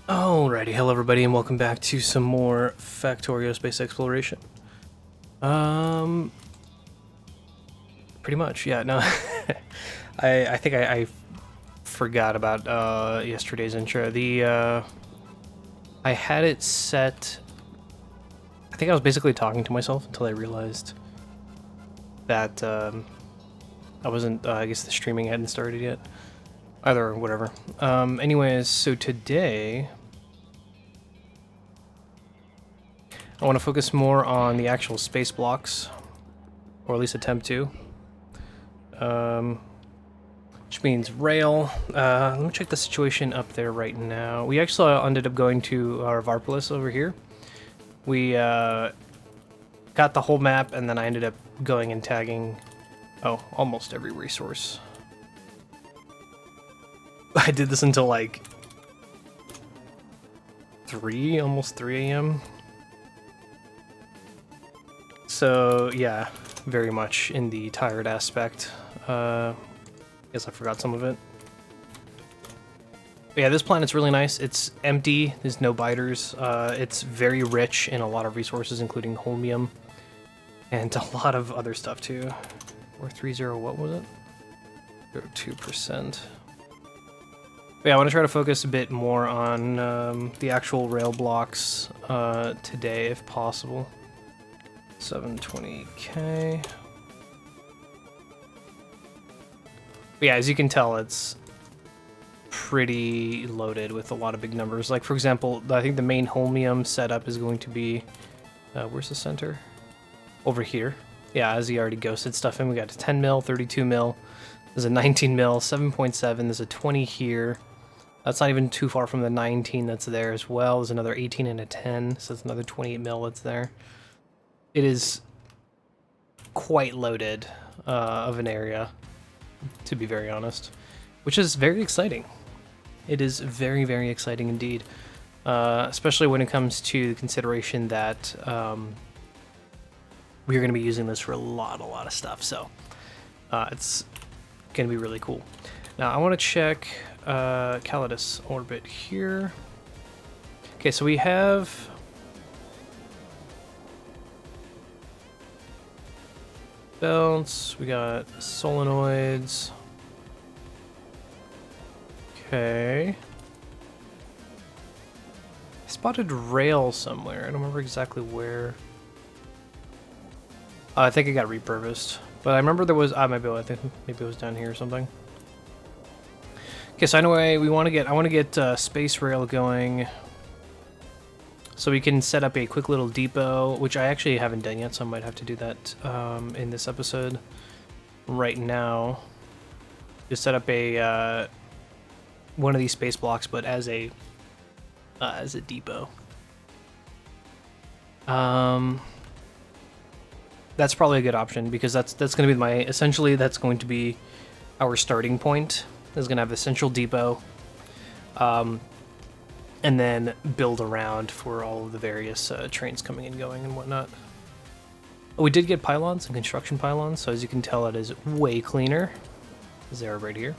Alrighty, hello everybody, and welcome back to some more Factorio space exploration. Um, pretty much, yeah. No, I think I forgot about yesterday's intro. I had it set. I think I was basically talking to myself until I realized that I wasn't. I guess the streaming hadn't started yet. Either or whatever. Anyways, so today I want to focus more on the actual space blocks, or at least attempt to. Which means rail. Let me check the situation up there right now. We actually ended up going to our Varpolis over here. We got the whole map, and then I ended up going and tagging, almost every resource. I did this until like almost 3 a.m. So yeah, very much in the tired aspect. Guess I forgot some of it. But yeah, this planet's really nice. It's empty. There's no biters. It's very rich in a lot of resources, including holmium and a lot of other stuff too. 430, what was it? 2%. But yeah, I want to try to focus a bit more on the actual rail blocks today, if possible. 720k. But yeah, as you can tell, it's pretty loaded with a lot of big numbers. Like, for example, I think the main holmium setup is going to be... where's the center? Over here. Yeah, as he already ghosted stuff in, we got a 10 mil, 32 mil. There's a 19 mil, 7.7. There's a 20 here. That's not even too far from the 19 that's there as well. There's another 18 and a 10, so that's another 28 mil that's there. It is quite loaded of an area, to be very honest, which is very exciting. It is very, very exciting indeed, especially when it comes to the consideration that we're going to be using this for a lot of stuff, so it's going to be really cool. Now, I want to check Calidus orbit here. Okay, so we have... belts, we got solenoids. Okay. I spotted rail somewhere. I don't remember exactly where. I think it got repurposed. But I remember there was... I think maybe it was down here or something. Okay, so anyway, I want to get space rail going. So we can set up a quick little depot, which I actually haven't done yet, so I might have to do that in this episode right now. Just set up a one of these space blocks, but as a depot. That's probably a good option because that's going to be essentially that's going to be our starting point. It's going to have the central depot. And then build around for all of the various trains coming and going and whatnot. We did get pylons and construction pylons, so as you can tell, it is way cleaner. Is there right here?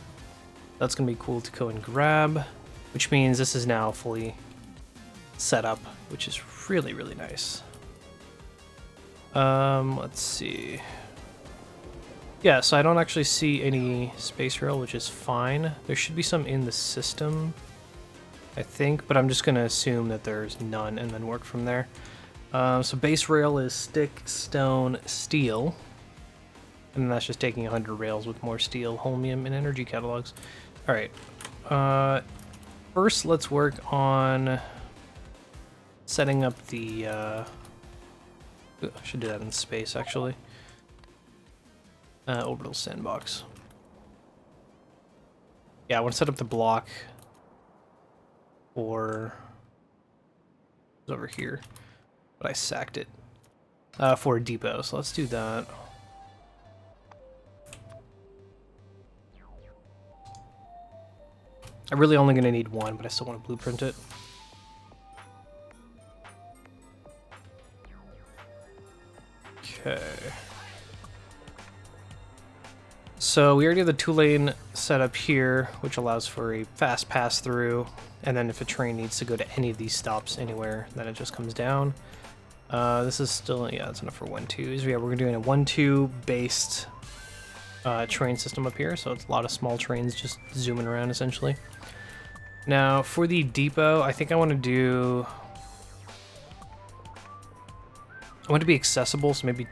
That's going to be cool to go and grab, which means this is now fully set up, which is really, really nice. Let's see. Yeah, so I don't actually see any space rail, which is fine. There should be some in the system, I think, but I'm just going to assume that there's none and then work from there. So base rail is stick, stone, steel. And that's just taking 100 rails with more steel, holmium, and energy catalogs. Alright. First, let's work on setting up the... I should do that in space, actually. Orbital sandbox. Yeah, I want to set up the block... or over here, but I sacked it for a depot, so let's do that. I'm really only going to need one, but I still want to blueprint it. Okay. So we already have the 2-lane set up here, which allows for a fast pass through. And then if a train needs to go to any of these stops anywhere, then it just comes down. This is still, yeah, that's enough for 1-2s. Yeah, we're doing a 1-2 based train system up here. So it's a lot of small trains just zooming around essentially. Now for the depot, I think I want to be accessible. So maybe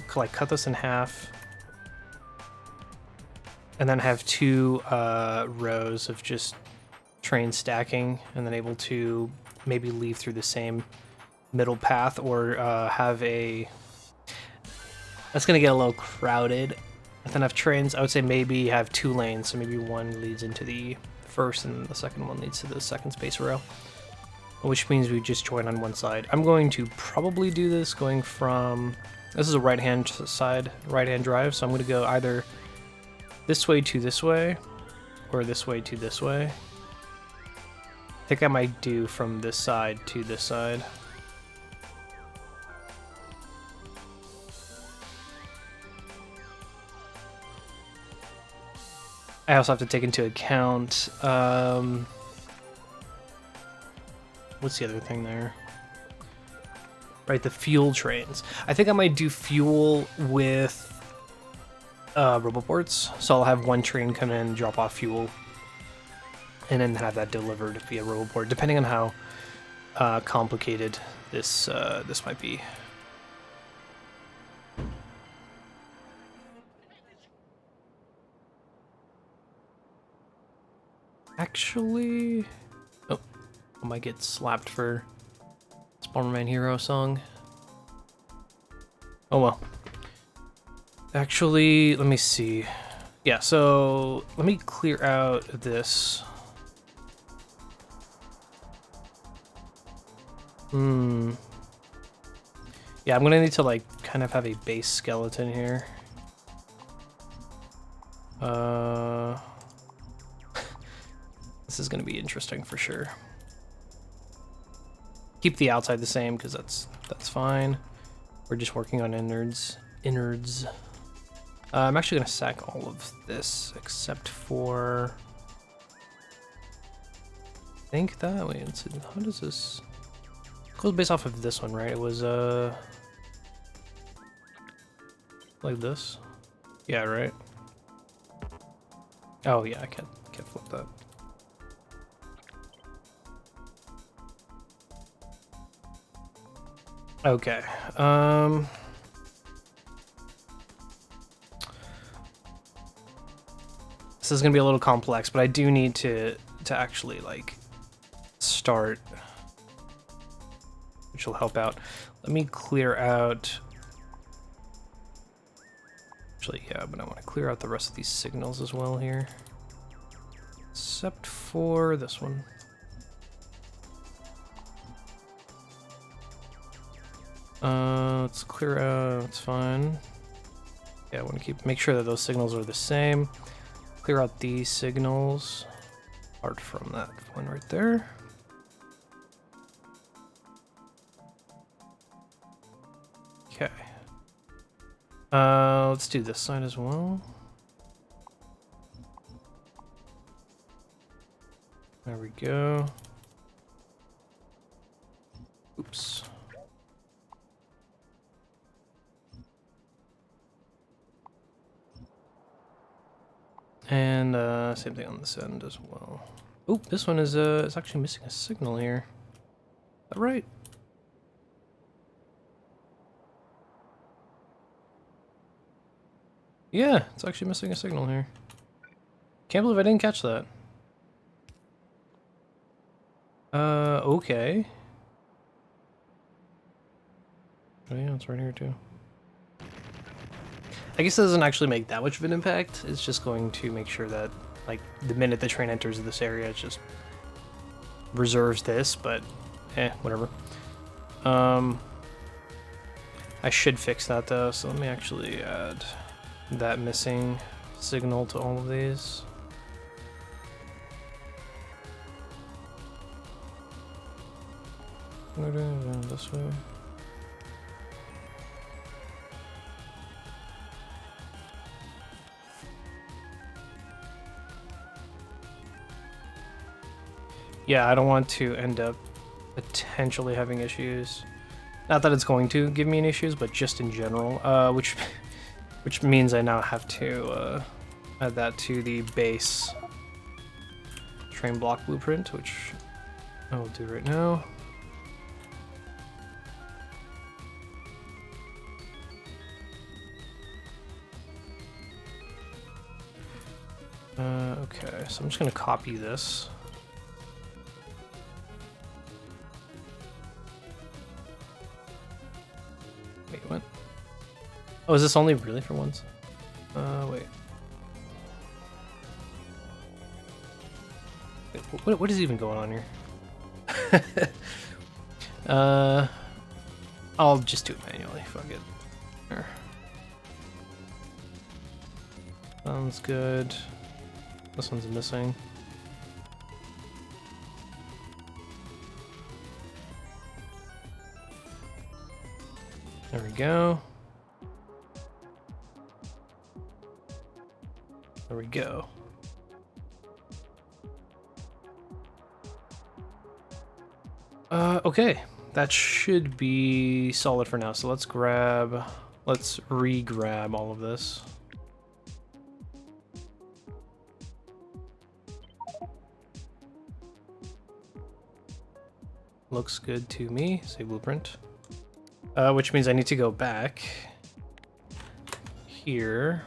cut this in half. And then have 2 rows of just train stacking, and then able to maybe leave through the same middle path, or have a... That's going to get a little crowded. With enough trains, I would say maybe have 2 lanes, so maybe one leads into the first and the second one leads to the second space rail. Which means we just join on one side. I'm going to probably do this going from... This is a right-hand drive, so I'm going to go either this way to this way, or this way to this way. I think I might do from this side to this side. I also have to take into account, what's the other thing there? Right, the fuel trains. I think I might do fuel with roboports, so I'll have one train come in, drop off fuel, and then have that delivered via roboport, depending on how complicated this might be. Actually, oh, I might get slapped for Bomberman Hero song. Oh well. Actually, let me see. Yeah, so let me clear out this. Yeah, I'm gonna need to like kind of have a base skeleton here. This is gonna be interesting for sure. Keep the outside the same because that's fine. We're just working on innards. I'm actually gonna sack all of this except for. I think that. Wait, let's see. How does this? It goes based off of this one, right? It was like this. Yeah, right. Oh yeah, I can't flip that. Okay. This is gonna be a little complex, but I do need to actually like start, which will help out. Let me clear out. Actually, yeah, but I want to clear out the rest of these signals as well here, except for this one. Let's clear out, it's fine. Yeah, I want to make sure that those signals are the same. Clear out these signals, apart from that one right there. Okay. Let's do this side as well. There we go. Oops. And same thing on this end as well. Oh, this one is it's actually missing a signal here. Is that right? Yeah, it's actually missing a signal here. Can't believe I didn't catch that. Okay. Oh yeah, it's right here too. I guess it doesn't actually make that much of an impact. It's just going to make sure that, like, the minute the train enters this area, it just reserves this, but whatever. I should fix that though, so let me actually add that missing signal to all of these. This way. Yeah, I don't want to end up potentially having issues. Not that it's going to give me any issues, but just in general, which means I now have to add that to the base train block blueprint, which I will do right now. Okay, so I'm just gonna copy this. Wait, what? Oh, is this only really for once? Wait. Wait, what is even going on here? I'll just do it manually, fuck it. There. Sounds good. This one's missing. There we go. There we go. Okay. That should be solid for now. So let's re-grab all of this. Looks good to me. Save blueprint. Which means I need to go back here.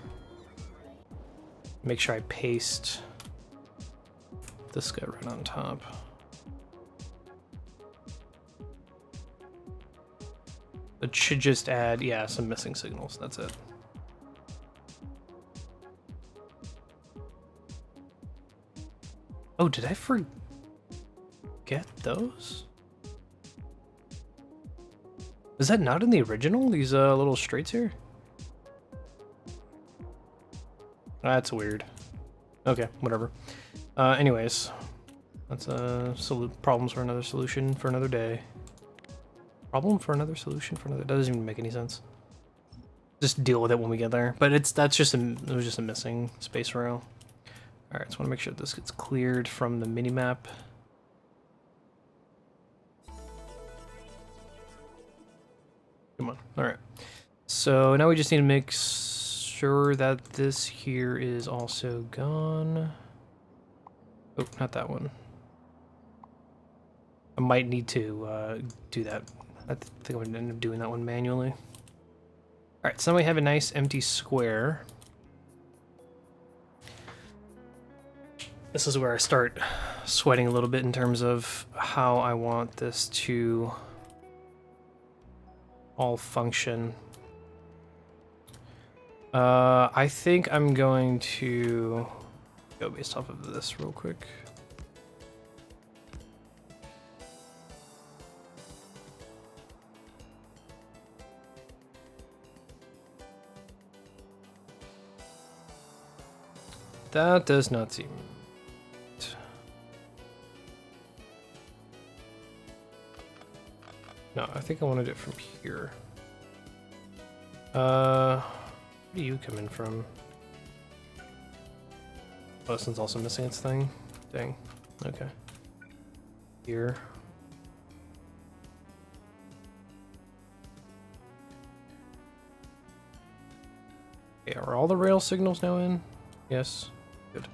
Make sure I paste this guy right on top. It should just add, yeah, some missing signals. That's it. Oh, did I forget those? Is that not in the original? These little straights here? That's weird. Okay, whatever. Anyways, that's problems for another solution for another day. Problem for another solution for another. That doesn't even make any sense. Just deal with it when we get there. But it was just a missing space rail. All right, so I want to make sure this gets cleared from the mini map. Come on. All right. So now we just need to make sure that this here is also gone. Oh, not that one. I might need to do that. I think I'm going to end up doing that one manually. All right, so now we have a nice empty square. This is where I start sweating a little bit in terms of how I want this to all function. I think I'm going to go based off of this real quick. That does not seem... No, I think I wanted it from here. Where do you come in from? Oh, this one's also missing its thing. Dang. Okay. Here. Okay, are all the rail signals now in? Yes. Good.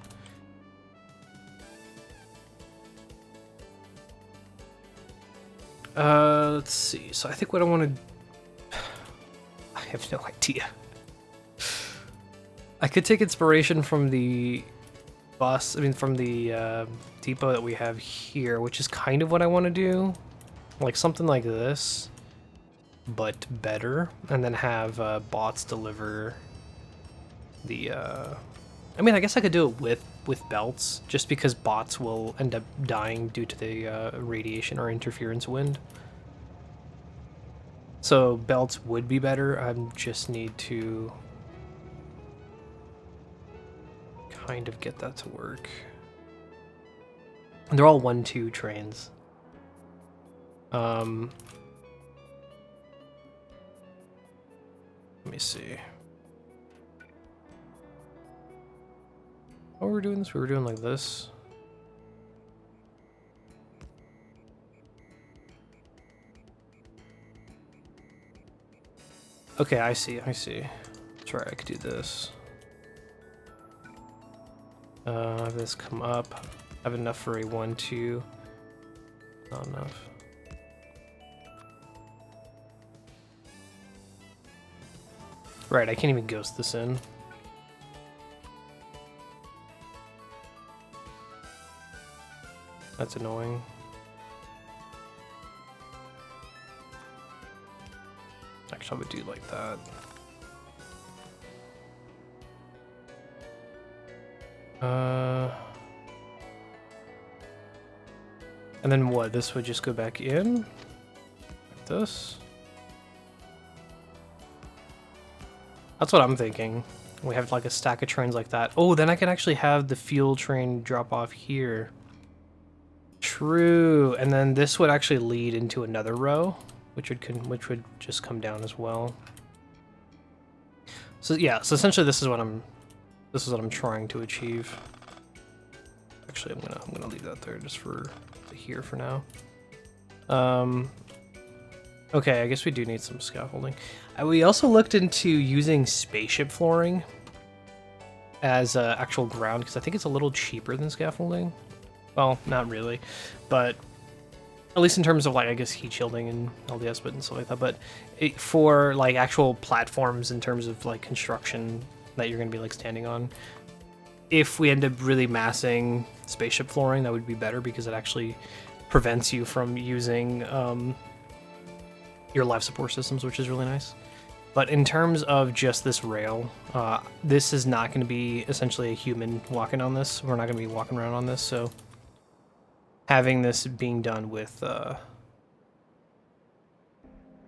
Let's see. So I think what I want to... I have no idea. I could take inspiration from the bus, from the depot that we have here, which is kind of what I want to do. Like something like this, but better. And then have bots deliver the... I guess I could do it with belts, just because bots will end up dying due to the radiation or interference wind. So belts would be better. I just need to kind of get that to work. And they're all 1-2 trains. Let me see. Oh, we're doing this? We were doing like this. Okay, I see, I see. That's right, I could do this. Have this come up. I have enough for a 1-2. Not enough. Right, I can't even ghost this in. That's annoying. Actually, I would do like that. And then what? This would just go back in? Like this? That's what I'm thinking. We have like a stack of trains like that. Oh, then I can actually have the fuel train drop off here. True. And then this would actually lead into another row, which would just come down as well. So yeah, so essentially this is what I'm trying to achieve. Actually, I'm gonna leave that there just for here for now. Okay, I guess we do need some scaffolding. We also looked into using spaceship flooring as actual ground because I think it's a little cheaper than scaffolding. Well, not really, but at least in terms of like I guess heat shielding and LDS and stuff like that. But for like actual platforms in terms of like construction that you're gonna be like standing on, if we end up really massing spaceship flooring, that would be better because it actually prevents you from using your life support systems, which is really nice. But in terms of just this rail, this is not going to be essentially a human walking on this. We're not going to be walking around on this, so having this being done with like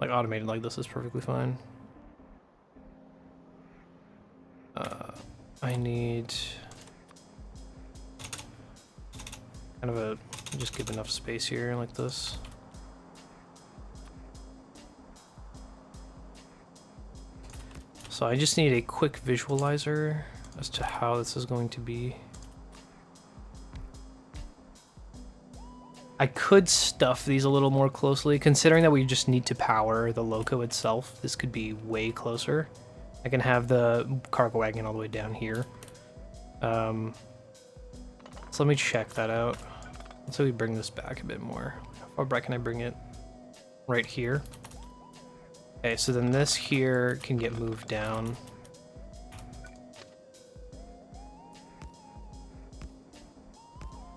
automated like this is perfectly fine. I need kind of just give enough space here like this. So I just need a quick visualizer as to how this is going to be. I could stuff these a little more closely, considering that we just need to power the loco itself. This could be way closer. I can have the cargo wagon all the way down here. So let me check that out. Let's say we bring this back a bit more. How far back can I bring it? Right here. Okay, so then this here can get moved down.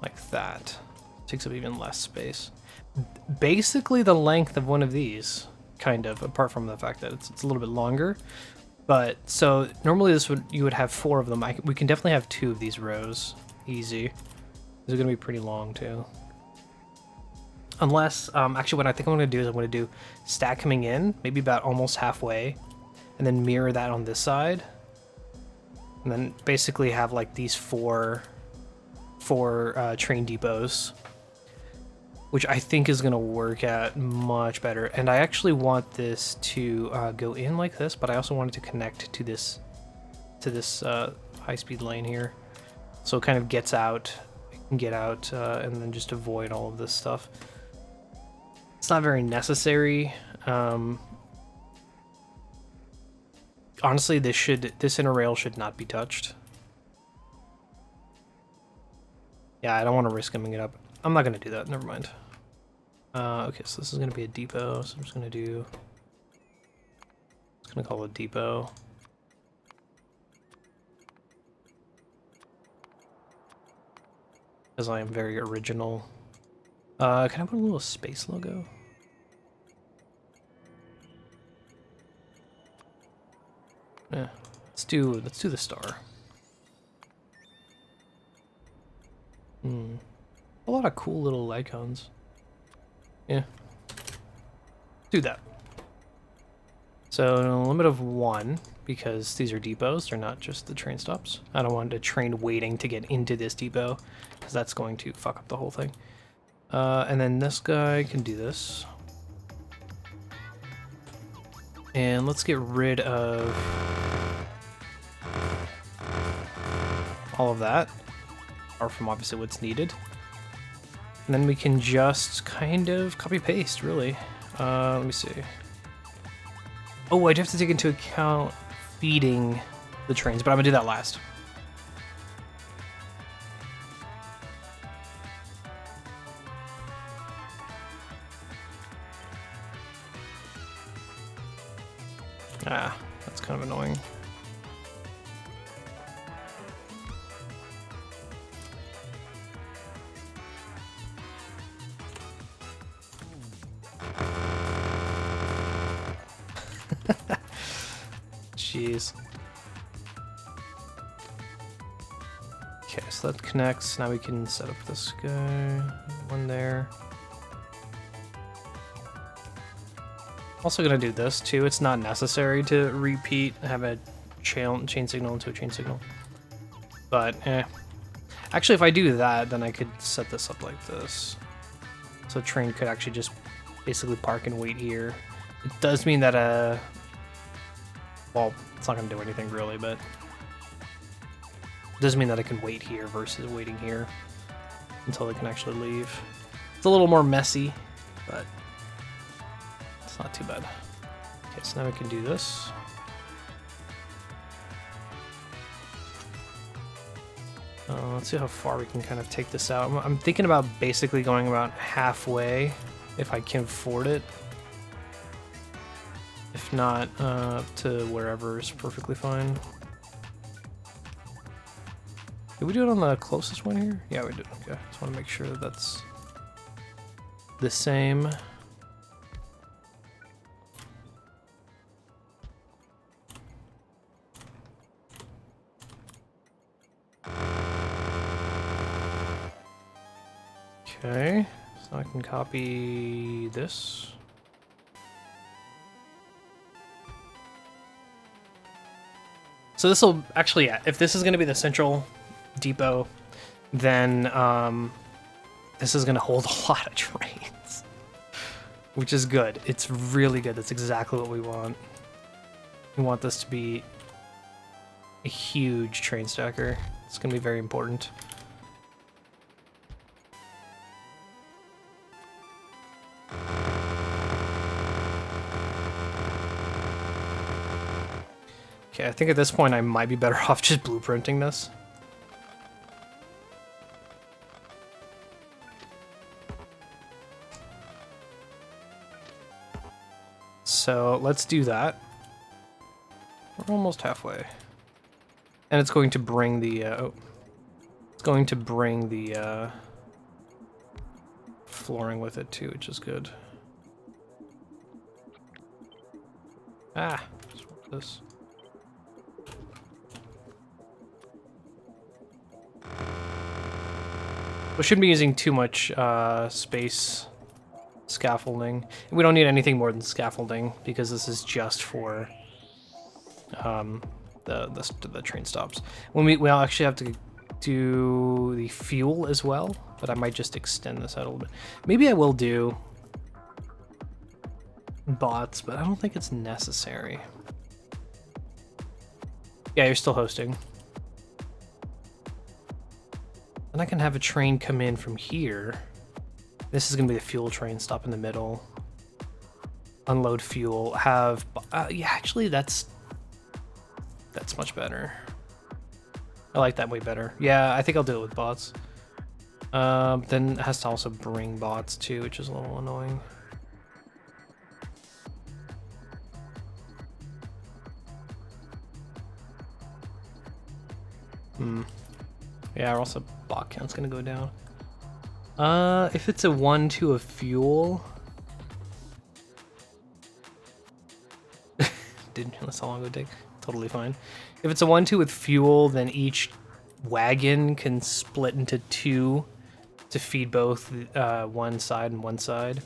Like that. Takes up even less space. Basically the length of one of these, kind of, apart from the fact that it's a little bit longer. But, so, normally you would have 4 of them. We can definitely have 2 of these rows. Easy. These are going to be pretty long, too. Unless, actually what I think I'm going to do is I'm going to do stack coming in, maybe about almost halfway, and then mirror that on this side. And then basically have like these four train depots, which I think is going to work out much better. And I actually want this to go in like this, but I also want it to connect to this high-speed lane here. So it kind of gets out, it can get out, and then just avoid all of this stuff. It's not very necessary. Honestly, this inner rail should not be touched. Yeah, I don't want to risk giving it up. I'm not going to do that. Never mind. Okay, so this is going to be a depot. So I'm just going to call it a depot. Because I am very original. Can I put a little space logo? Yeah, let's do the star. A lot of cool little icons. Yeah. Do that. So a limit of 1, because these are depots, they're not just the train stops. I don't want a train waiting to get into this depot, because that's going to fuck up the whole thing. And then this guy can do this. And let's get rid of all of that, apart from obviously what's needed. And then we can just kind of copy paste, really. Let me see. Oh, I'd have to take into account feeding the trains, but I'm gonna do that last. Ah, that's kind of annoying. Jeez. Okay, so that connects. Now we can set up this guy. One there. Also gonna do this too. It's not necessary to repeat, have a chain signal into a chain signal. But, Actually, if I do that, then I could set this up like this. So a train could actually just basically park and wait here. It does mean that, well, it's not gonna do anything really, but it does mean that I can wait here versus waiting here until they can actually leave. It's a little more messy, but it's not too bad. Okay, so now we can do this. Let's see how far we can kind of take this out. I'm thinking about basically going about halfway if I can afford it. If not, to wherever is perfectly fine. Did we do it on the closest one here? Yeah, we did. Okay, just want to make sure that that's the same. Okay, so I can copy this. So this will actually, yeah, if this is going to be the central depot, then this is going to hold a lot of trains, which is good. It's really good. That's exactly what we want. We want this to be a huge train stacker. It's going to be very important. Okay, I think at this point I might be better off just blueprinting this. So let's do that. We're almost halfway. And it's going to bring the, it's going to bring the flooring with it too, which is good. Ah, swap this. We shouldn't be using too much space scaffolding. We don't need anything more than scaffolding because this is just for the train stops. When we'll actually have to do the fuel as well, but I might just extend this out a little bit. Maybe I will do bots, but I don't think it's necessary. Yeah, you're still hosting. And I can have a train come in from here. This is gonna be the fuel train, stop in the middle, unload fuel, have, yeah, actually that's much better. I like that way better. Yeah, I think I'll do it with bots. Then it has to also bring bots too, which is a little annoying. Yeah, or also bot count's gonna go down. If it's a 1-2 of fuel, that's how long it would take. Totally fine. If it's a 1-2 with fuel, then each wagon can split into 2 to feed both one side and one side.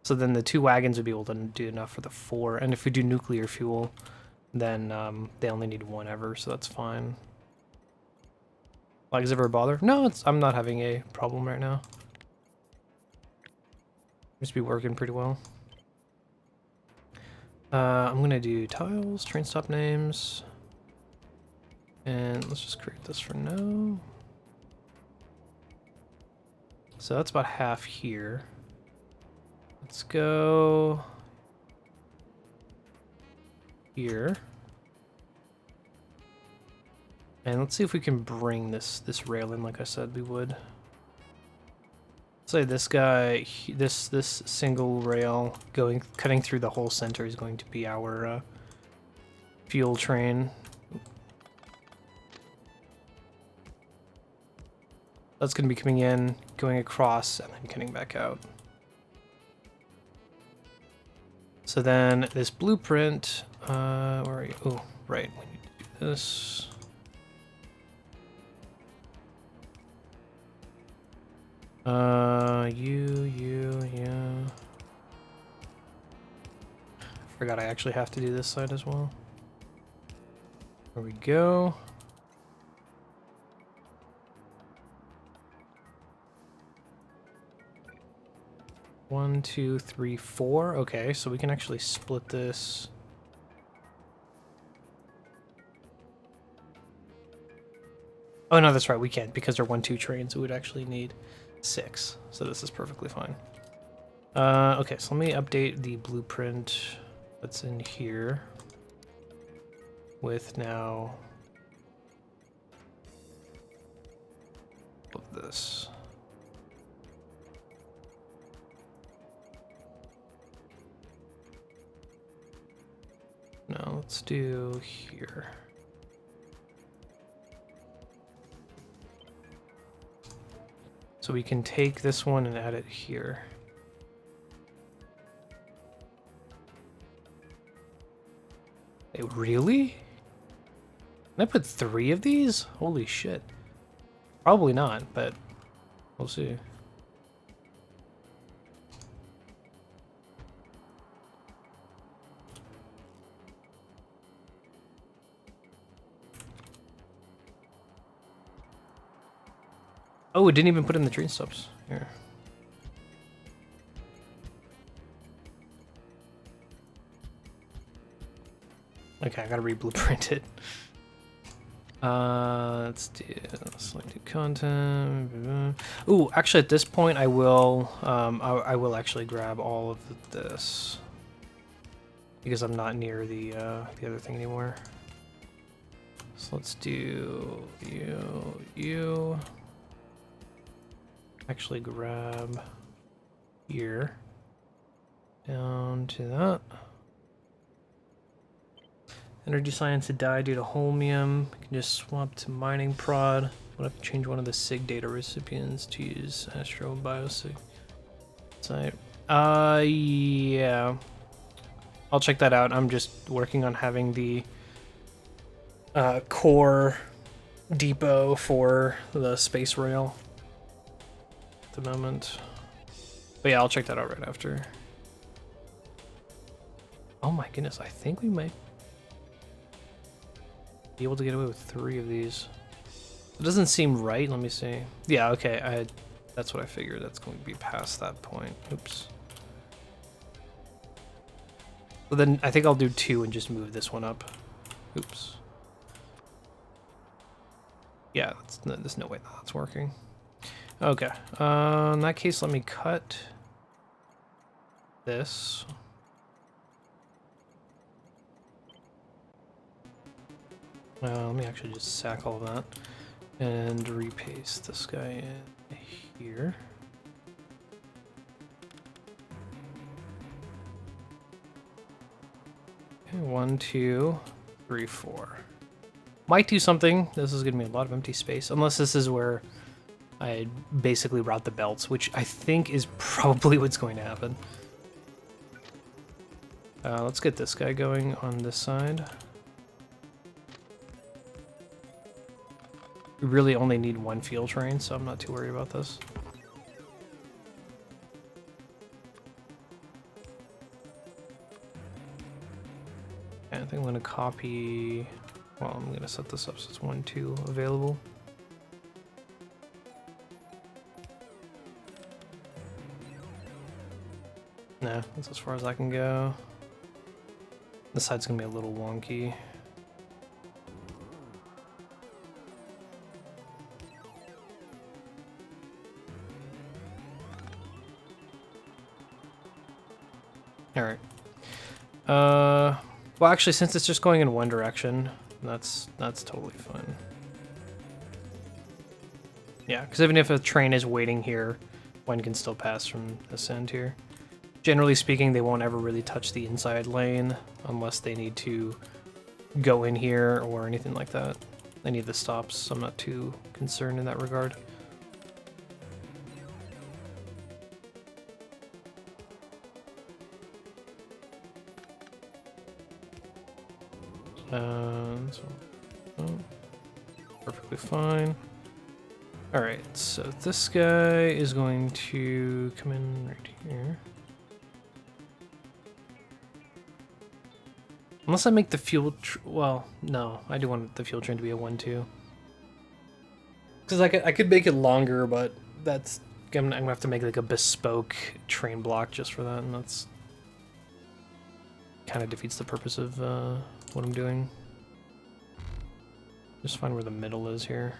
So then the 2 wagons would be able to do enough for the 4. And if we do nuclear fuel, then they only need 1 ever, so that's fine. Like, is it ever a bother? No, I'm not having a problem right now. Seems to be working pretty well. I'm gonna do tiles, train stop names, and let's just create this for now. So that's about half here. Let's go here. And let's see if we can bring this rail in like I said we would. Say this guy, this single rail cutting through the whole center is going to be our fuel train. That's going to be coming in, going across, and then cutting back out. So then this blueprint, where are you? Oh, right, we need to do this. Yeah. Forgot I actually have to do this side as well. There we go. One, two, three, four. Okay, so we can actually split this. Oh no, that's right, we can't because they're 1-2 trains. We would actually need 6. So this is perfectly fine. Okay, so let me update the blueprint that's in here with now of this. No, let's do here. So we can take this one and add it here. Hey, really? Can I put 3 of these? Holy shit. Probably not, but we'll see. Oh, it didn't even put in the train stops. Here. Okay, I gotta re-blueprint it. Let's do selected content. Ooh, actually, at this point, I will. I will actually grab all of this because I'm not near the other thing anymore. So let's do you. Actually, grab here down to that. Energy science had died due to holmium. We can just swap to mining prod. We'll have to change one of the SIG data recipients to use Astro Biosig site. Yeah. I'll check that out. I'm just working on having the core depot for the space rail at the moment. But yeah, I'll check that out right after. Oh my goodness, I think we might be able to get away with 3 of these. It doesn't seem right. Let me see. Yeah, okay. That's what I figured. That's going to be past that point. Oops. Well, then I think I'll do 2 and just move this one up. Oops. Yeah, there's no way that's working. Okay. In that case, let me cut this. Let me actually just sack all of that and repaste this guy in here. Okay, 1, 2, 3, 4. Might do something. This is gonna be a lot of empty space, unless this is where I basically route the belts, which I think is probably what's going to happen. Let's get this guy going on this side. We really only need 1 fuel train, so I'm not too worried about this. Okay, I think I'm going to copy... Well, I'm going to set this up so it's 1, 2 available. Nah, that's as far as I can go. This side's going to be a little wonky. Alright. Well, actually, since it's just going in one direction, that's totally fine. Yeah, because even if a train is waiting here, one can still pass from this end here. Generally speaking, they won't ever really touch the inside lane unless they need to go in here or anything like that. They need the stops, so I'm not too concerned in that regard. Perfectly fine. Alright, so this guy is going to come in right here. Unless I make the fuel... well, no, I do want the fuel train to be a 1-2. Because I could make it longer, but that's... I'm going to have to make like a bespoke train block just for that, and that's... kind of defeats the purpose of what I'm doing. Just find where the middle is here.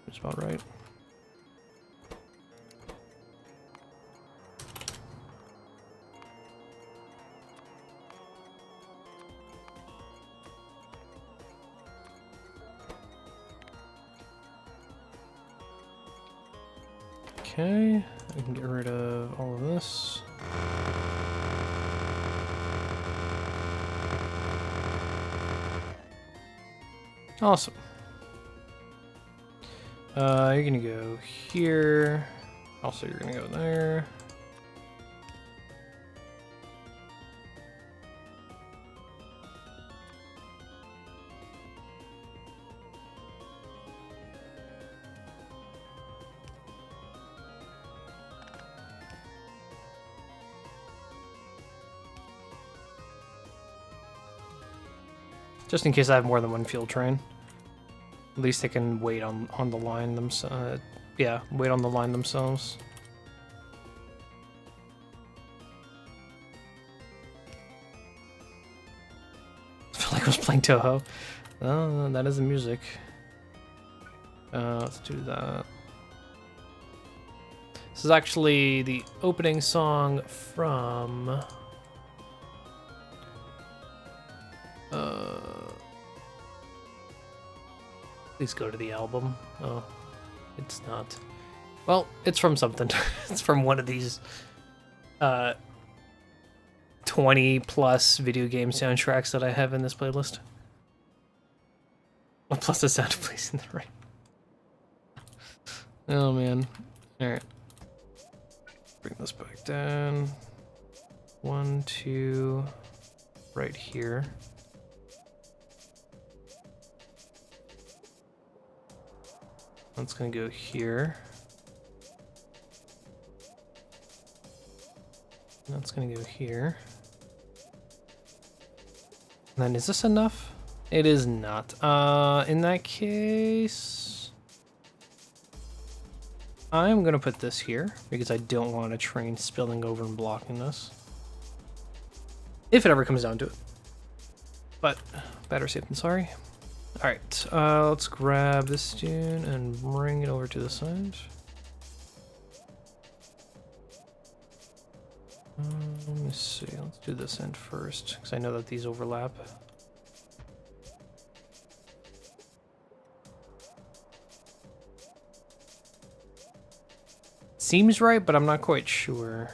That's about right. Okay, I can get rid of all of this. Awesome. You're gonna go here. Also, you're gonna go there. Just in case I have more than one fuel train. At least they can wait on the line themselves. Yeah, wait on the line themselves. I feel like I was playing Toho. Oh, that is the music. Let's do that. This is actually the opening song from... please go to the album. Oh, it's not. Well, it's from something. It's from one of these 20 plus video game soundtracks that I have in this playlist. Well, plus the sound plays in the right. Oh man. Alright. Bring this back down. 1, 2, right here. That's gonna go here. That's gonna go here. And then is this enough? It is not. In that case, I'm gonna put this here because I don't want a train spilling over and blocking this. If it ever comes down to it. But better safe than sorry. Alright, let's grab this dude and bring it over to the side. Let me see, let's do this end first, because I know that these overlap. Seems right, but I'm not quite sure.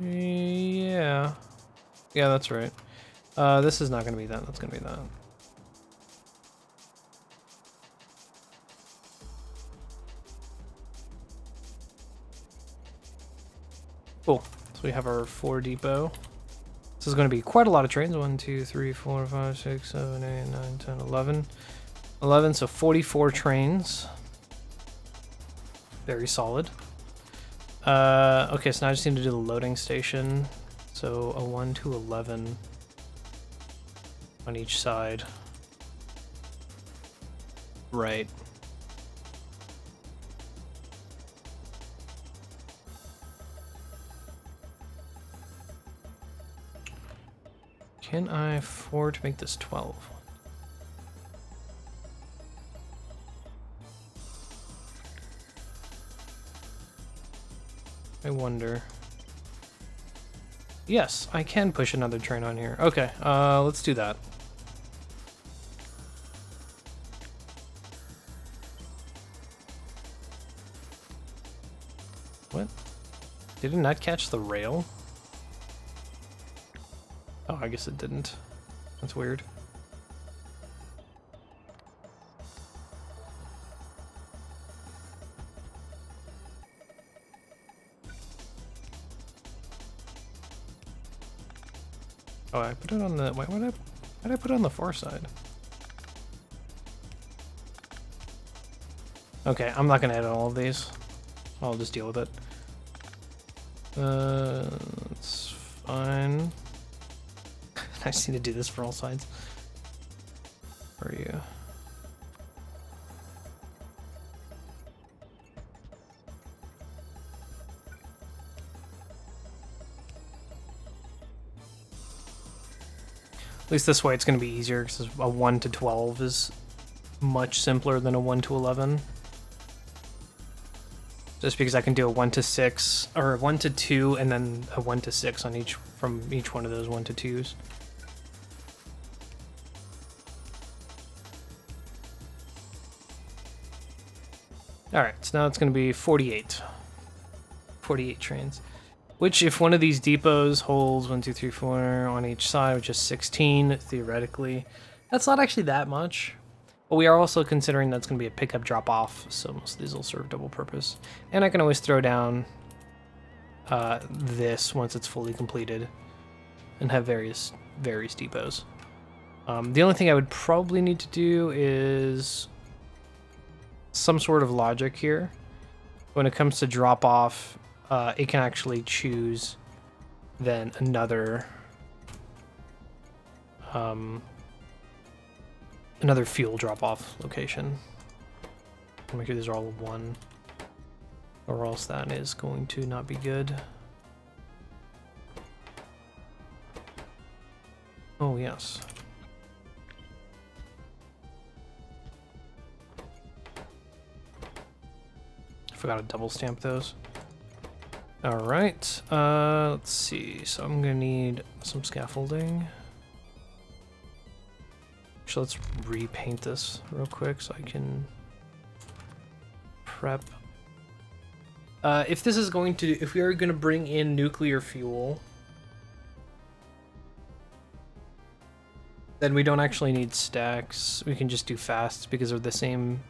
Yeah. Yeah, that's right. This is not going to be that. That's going to be that. Cool. So we have our 4 depot. This is going to be quite a lot of trains. 1, 2, 3, 4, 5, 6, 7, 8, 9, 10, 11. 11, so 44 trains. Very solid. Okay, so now I just need to do the loading station. So a 1 to 11 on each side. Right. Can I afford to make this 12? I wonder. Yes, I can push another train on here. Okay, let's do that. What? Did it not catch the rail? Oh, I guess it didn't. That's weird. Oh, I put it on the... Wait, why did I put it on the far side? Okay, I'm not gonna edit all of these. I'll just deal with it. It's fine. I just need to do this for all sides. Where are you? At least this way it's going to be easier because a 1 to 12 is much simpler than a 1 to 11. Just because I can do a 1 to 6 or a 1 to 2 and then a 1 to 6 on each from each one of those 1 to 2s. Alright, so now it's going to be 48. 48 trains. Which, if one of these depots holds 1, 2, 3, 4 on each side, which is 16, theoretically, that's not actually that much. But we are also considering that's going to be a pickup drop-off, so most of these will serve double purpose. And I can always throw down this once it's fully completed and have various depots. The only thing I would probably need to do is some sort of logic here. When it comes to drop-off, it can actually choose then another fuel drop-off location. I'll make sure these are all one, or else that is going to not be good. Oh yes. I forgot to double stamp those. Alright, let's see. So I'm gonna need some scaffolding. Actually, let's repaint this real quick so I can prep. If this is going to, if we are gonna bring in nuclear fuel, then we don't actually need stacks. We can just do fasts because they're the same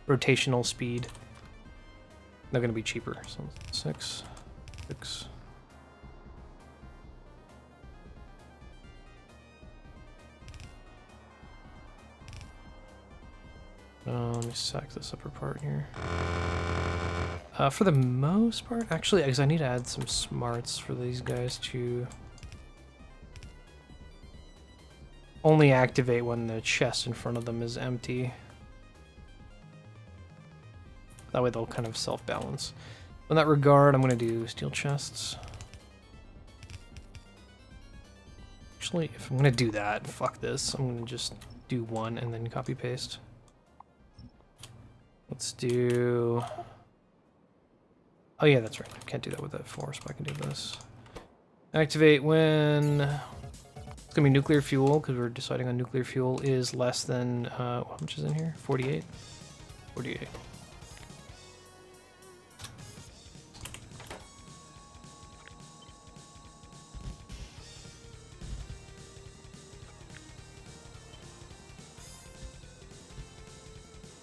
rotational speed. They're gonna be cheaper. So 6. Let me sack this upper part here. For the most part, actually, because I need to add some smarts for these guys to only activate when the chest in front of them is empty. That way they'll kind of self-balance. In that regard, I'm going to do steel chests. Actually, if I'm going to do that, fuck this. I'm going to just do one and then copy paste. Let's do... Oh yeah, that's right. I can't do that with that force, but I can do this. Activate when... It's going to be nuclear fuel, because we're deciding on nuclear fuel is less than... how much is in here? 48? 48.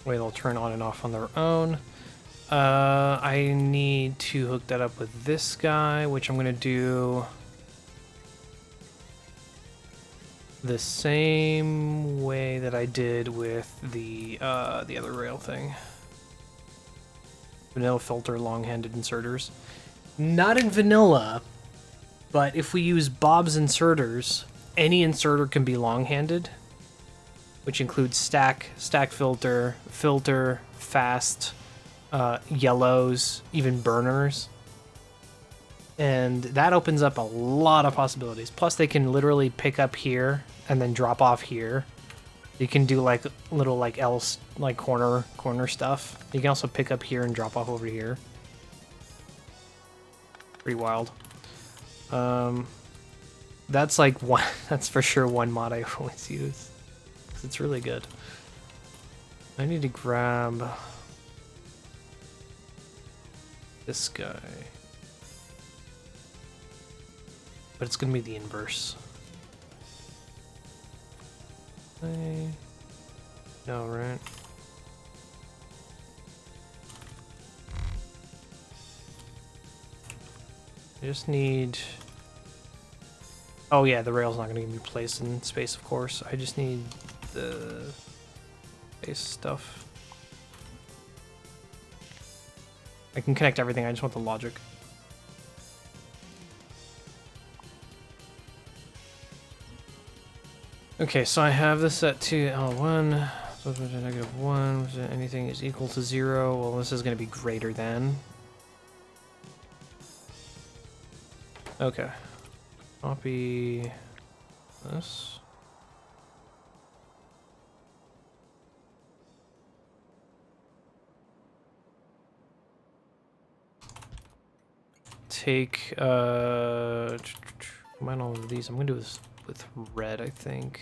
Way they'll turn on and off on their own. I need to hook that up with this guy, which I'm gonna do the same way that I did with the other rail thing. Vanilla filter long-handed inserters. Not in vanilla, but if we use Bob's inserters, any inserter can be long-handed, which includes stack filter, fast, yellows, even burners. And that opens up a lot of possibilities. Plus, they can literally pick up here and then drop off here. You can do like little like else like corner stuff. You can also pick up here and drop off over here. Pretty wild. That's like one. That's for sure one mod I always use. It's really good. I need to grab this guy. But it's gonna be the inverse. No, right? I just need... Oh yeah, the rail's not gonna be placed in space, of course. I just need the base stuff. I can connect everything, I just want the logic. Okay, so I have this set to L1, so -1, so anything is equal to 0. Well, this is going to be greater than. Okay. Copy this. Take, combine all of these. I'm going to do this with red, I think.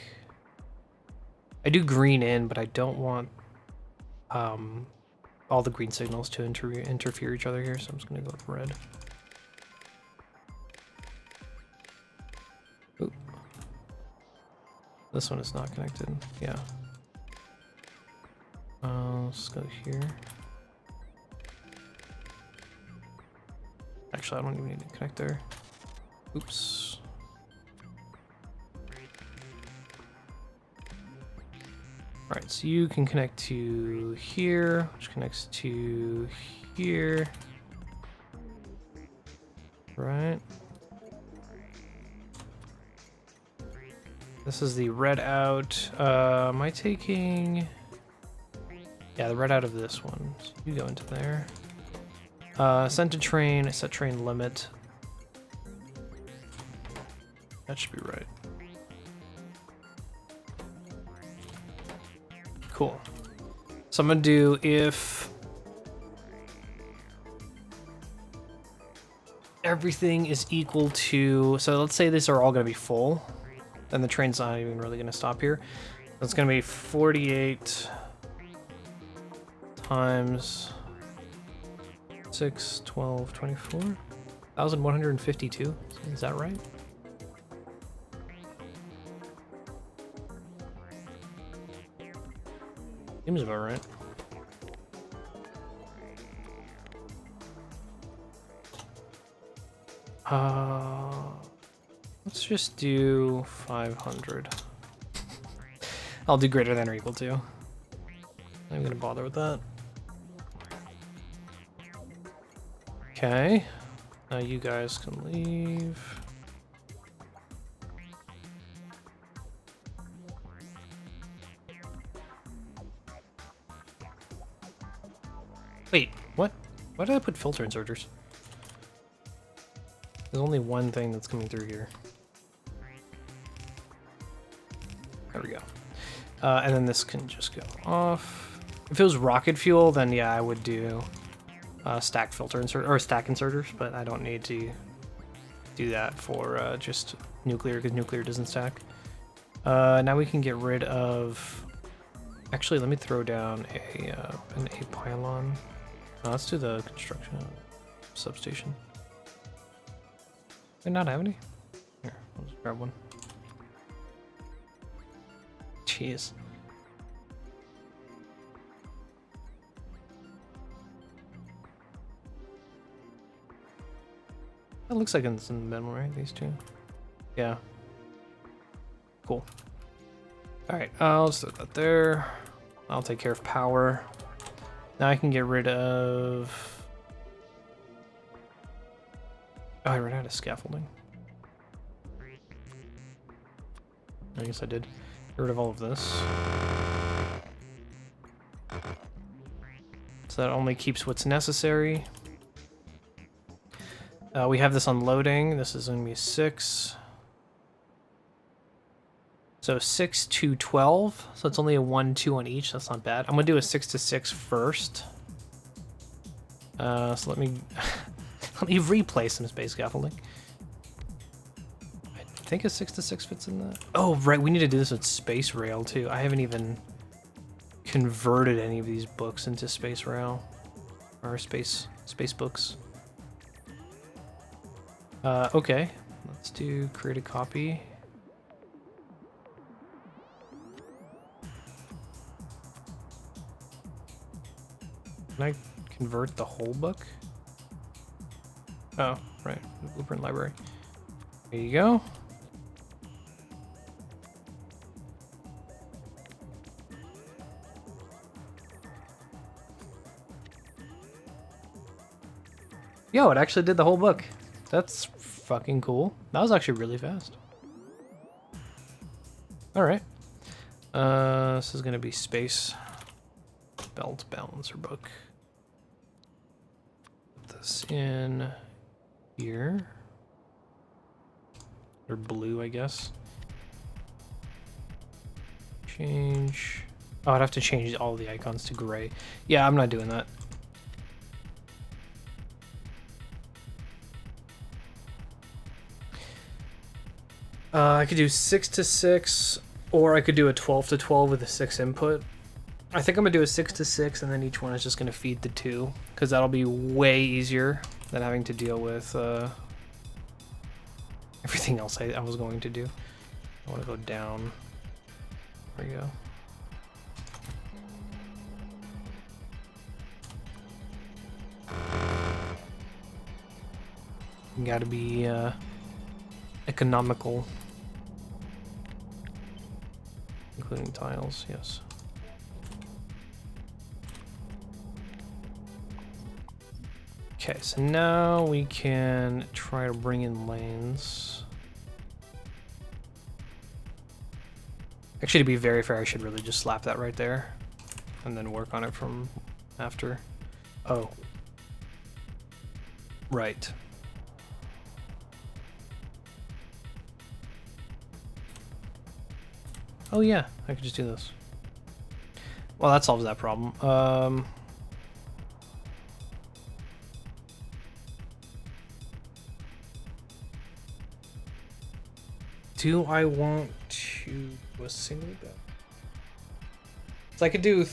I do green in, but I don't want all the green signals to interfere each other here, so I'm just going to go with red. Ooh. This one is not connected. Yeah. Let's go here. Actually, I don't even need to connect there. Oops. Alright, so you can connect to here, which connects to here. Right. This is the red out. Am I taking... Yeah, the red out of this one. So you go into there. Send to train, set train limit. That should be right. Cool. So I'm gonna do if everything is equal to, so let's say these are all gonna be full, then the train's not even really gonna stop here. It's gonna be 48 times 6, 12, 24, 1,152. Is that right? Seems about right. Let's just do 500. I'll do greater than or equal to. I'm gonna bother with that. Okay. Now you guys can leave. Wait, what? Why did I put filter inserters? There's only one thing that's coming through here. There we go. And then this can just go off. If it was rocket fuel, then yeah, I would do stack filter insert or stack inserters, but I don't need to do that for just nuclear because nuclear doesn't stack. Now we can get rid of. Actually, let me throw down an A pylon. Let's do the construction substation. Did I not have any? Here, I'll just grab one. Jeez. That looks like it's in the middle, right? These two. Yeah. Cool. Alright, I'll just throw that there. I'll take care of power. Now I can get rid of... Oh, I ran out of scaffolding. I guess I did. Get rid of all of this. So that only keeps what's necessary. We have this unloading. This is going to be 6. So 6 to 12. So it's only a 1, 2 on each. That's not bad. I'm going to do a 6 to 6 first. So let me let me replay some space scaffolding. I think a 6 to 6 fits in that. Oh, right. We need to do this with space rail too. I haven't even converted any of these books into space rail or space books. Okay, let's do create a copy. Can I convert the whole book? Oh, right, blueprint library. There you go. Yo, it actually did the whole book. That's fucking cool. That was actually really fast. All right. This is gonna be space belt balancer book. Put this in here. Or blue, I guess. Change. Oh, I'd have to change all the icons to gray. Yeah, I'm not doing that. I could do 6 to 6, or I could do a 12 to 12 with a 6 input. I think I'm gonna do a 6 to 6, and then each one is just gonna feed the 2, because that'll be way easier than having to deal with everything else I was going to do. I want to go down. There we go. You gotta be economical. Including tiles, yes. Okay, so now we can try to bring in lanes. Actually, to be very fair, I should really just slap that right there and then work on it from after. Oh. Right. Oh yeah, I could just do this. Well, that solves that problem. Do I want to do a single bed? So I could do...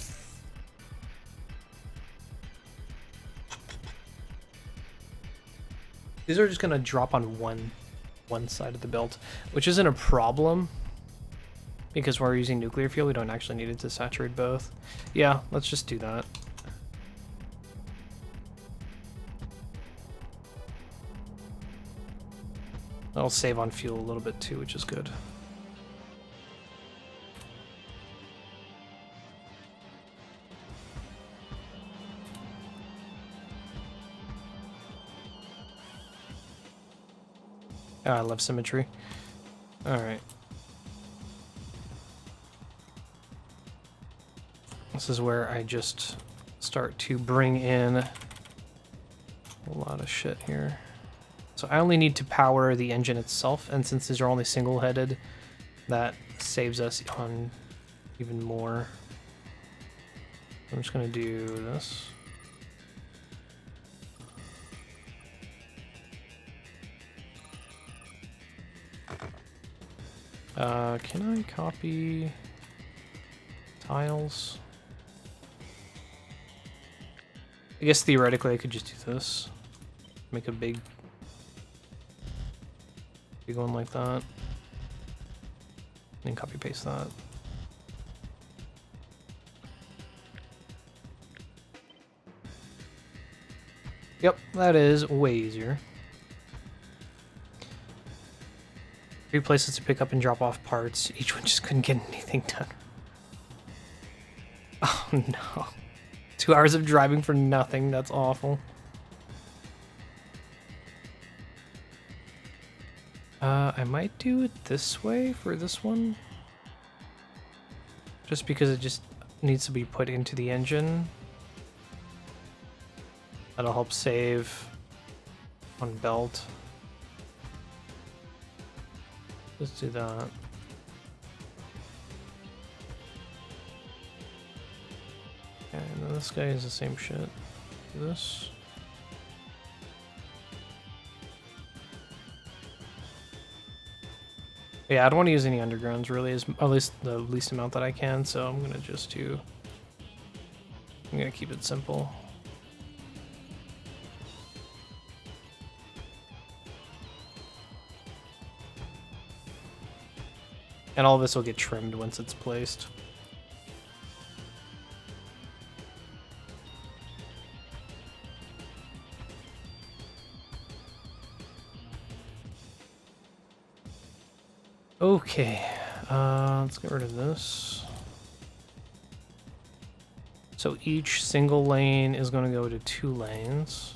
These are just gonna drop on one side of the belt, which isn't a problem. Because we're using nuclear fuel, we don't actually need it to saturate both. Yeah, let's just do that. That'll save on fuel a little bit too, which is good. Oh, I love symmetry. Alright. This is where I just start to bring in a lot of shit here. So I only need to power the engine itself, and since these are only single-headed, that saves us on even more. I'm just gonna do this. Can I copy tiles? I guess theoretically I could just do this. Make a big one like that. And copy paste that. Yep, that is way easier. 3 places to pick up and drop off parts. Each one just couldn't get anything done. Oh no. 2 hours of driving for nothing. That's awful. I might do it this way for this one. Just because it just needs to be put into the engine. That'll help save on belt. Let's do that. Okay, and then this guy is the same shit. Do this. Yeah, I don't want to use any undergrounds really, at least the least amount that I can, so I'm gonna keep it simple. And all of this will get trimmed once it's placed. Okay, let's get rid of this. So each single lane is going to go to 2 lanes.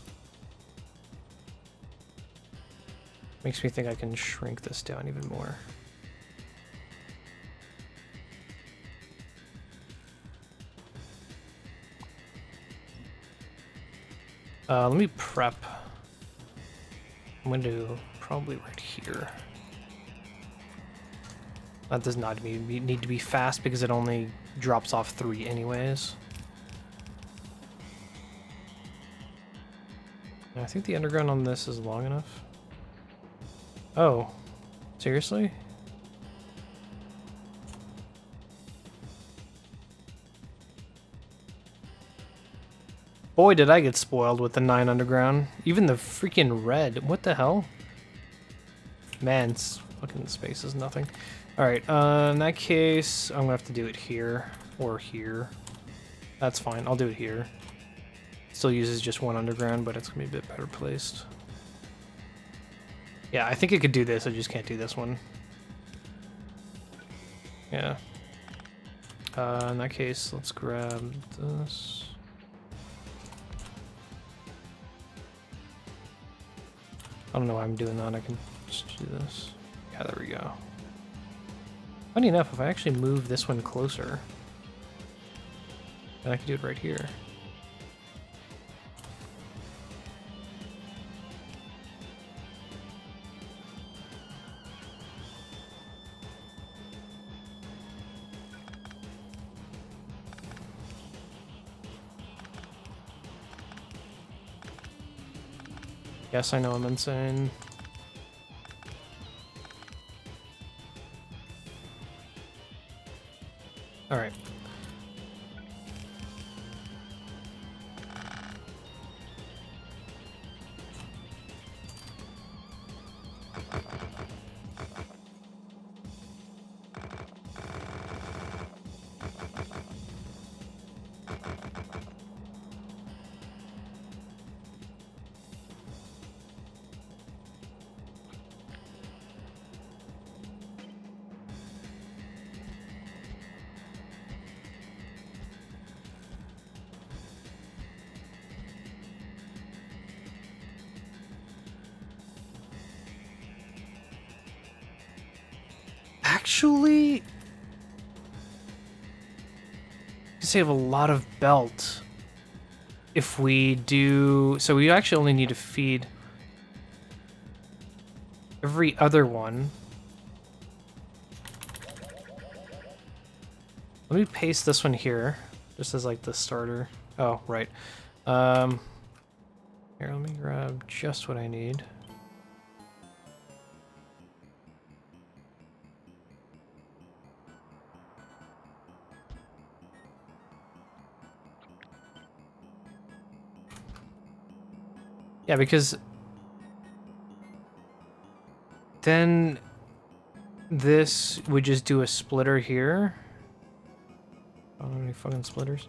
Makes me think I can shrink this down even more. Let me prep. I'm going to do probably right here. That does not need to be fast because it only drops off 3 anyways. I think the underground on this is long enough. Oh, seriously? Boy, did I get spoiled with the 9 underground. Even the freaking red. What the hell? Man, fucking space is nothing. Alright, in that case, I'm gonna have to do it here or here. That's fine, I'll do it here. Still uses just 1 underground, but it's gonna be a bit better placed. Yeah, I think it could do this, I just can't do this one. Yeah. In that case, let's grab this. I don't know why I'm doing that, I can just do this. Yeah, there we go. Funny enough, if I actually move this one closer, then I can do it right here. Yes, I know I'm insane. All right. Actually, you save a lot of belt if we do. So we actually only need to feed every other one. Let me paste this one here, just as like the starter. Oh, right. Here, let me grab just what I need. Yeah, because then this would just do a splitter here. I don't have any fucking splitters.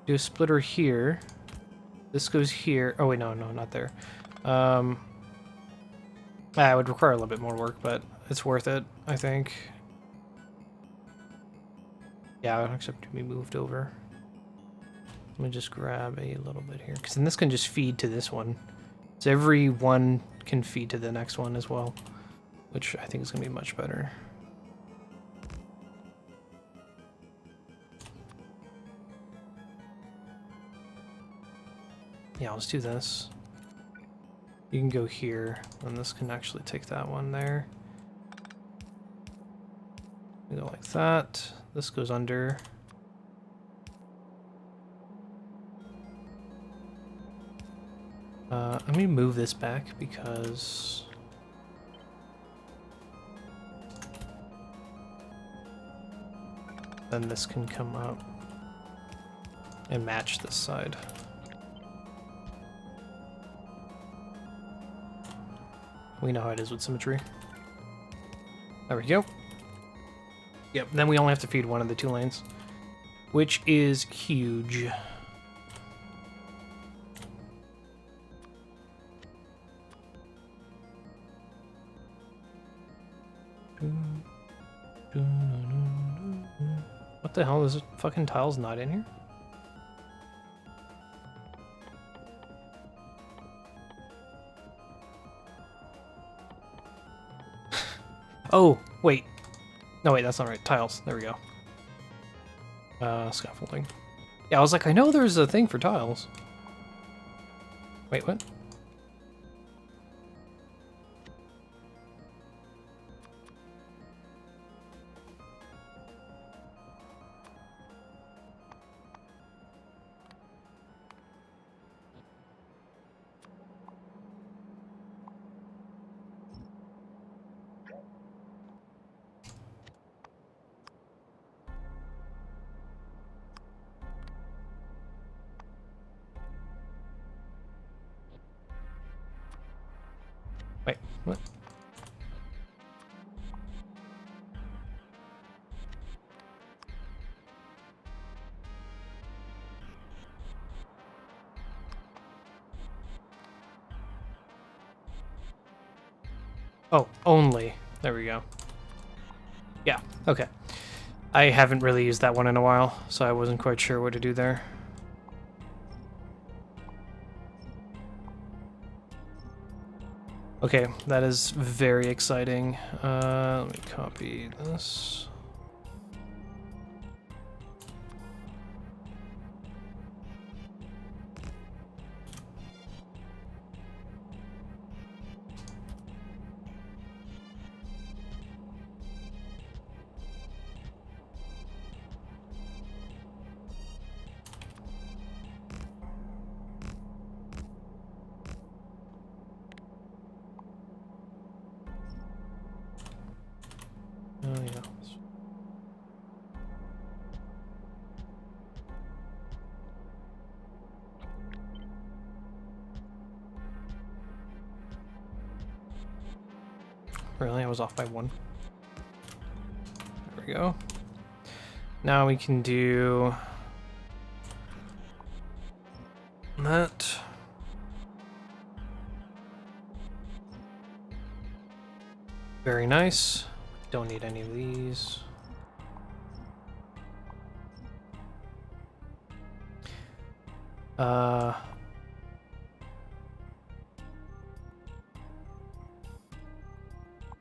Do a splitter here. This goes here. Oh wait, no, not there. It would require a little bit more work, but it's worth it, I think. Yeah, it would actually have to be moved over. Let me just grab a little bit here, because then this can just feed to this one. So every one can feed to the next one as well, which I think is going to be much better. Yeah, let's do this. You can go here, and this can actually take that one there. You go like that. This goes under. Let me move this back because then this can come up and match this side. We know how it is with symmetry. There we go. Yep, then we only have to feed one of the 2 lanes, which is huge. What the hell? Is fucking tiles not in here? Oh, wait. No, wait, that's not right. Tiles. There we go. Scaffolding. Yeah, I was like, I know there's a thing for tiles. Wait, what? Wait, what? Oh, only. There we go. Yeah, okay. I haven't really used that one in a while, so I wasn't quite sure what to do there. Okay, that is very exciting. Let me copy this. Oh, yeah. Really? I was off by 1. There we go. Now we can do that. Very nice. Don't need any of these.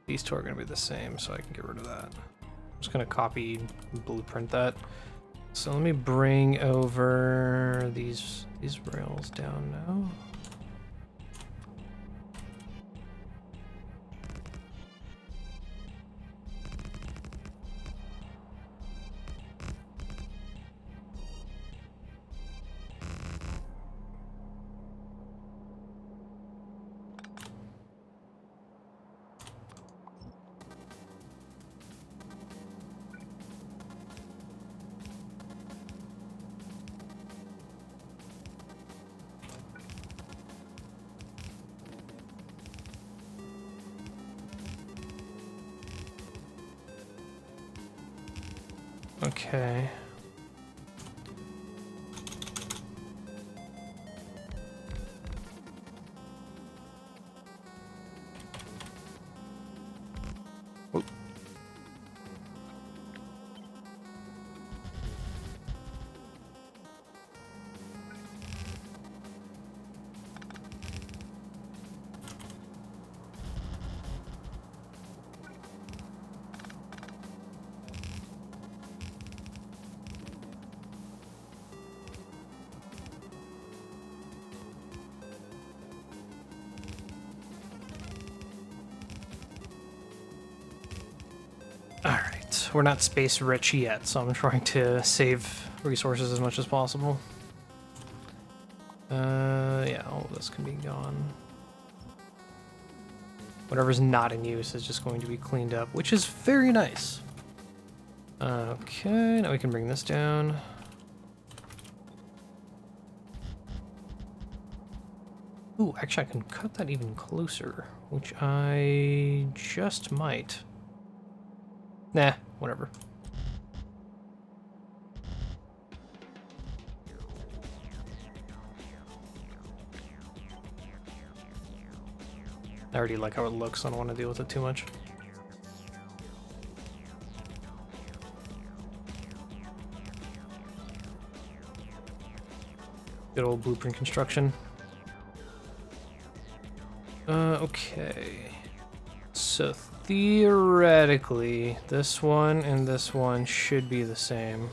These 2 are going to be the same, so I can get rid of that. I'm just going to copy and blueprint that. So let me bring over these rails down now. Okay. Oh. we're not space rich yet, so I'm trying to save resources as much as possible. Yeah, all of this can be gone. Whatever's not in use is just going to be cleaned up, which is very nice. Okay, now we can bring this down. Ooh, actually I can cut that even closer, which I just might. Nah, whatever. I already like how it looks, I don't want to deal with it too much. Good old blueprint construction. Okay. So theoretically, this one and this one should be the same.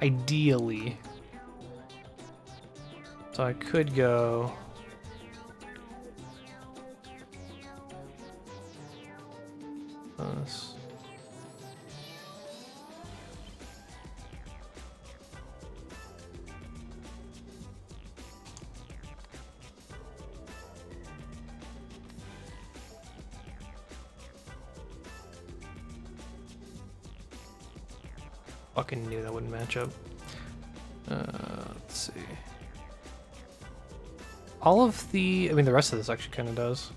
Ideally. So I could go... this. Fucking knew that wouldn't match up. Let's see. All of the... I mean, the rest of this actually kind of does.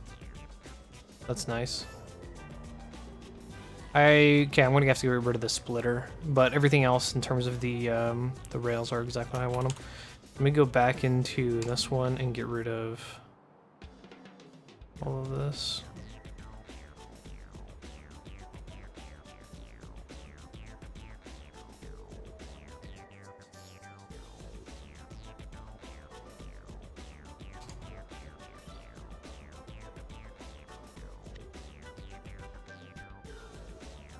That's nice. Okay, I'm gonna have to get rid of the splitter, but everything else in terms of the rails are exactly how I want them. Let me go back into this one and get rid of all of this.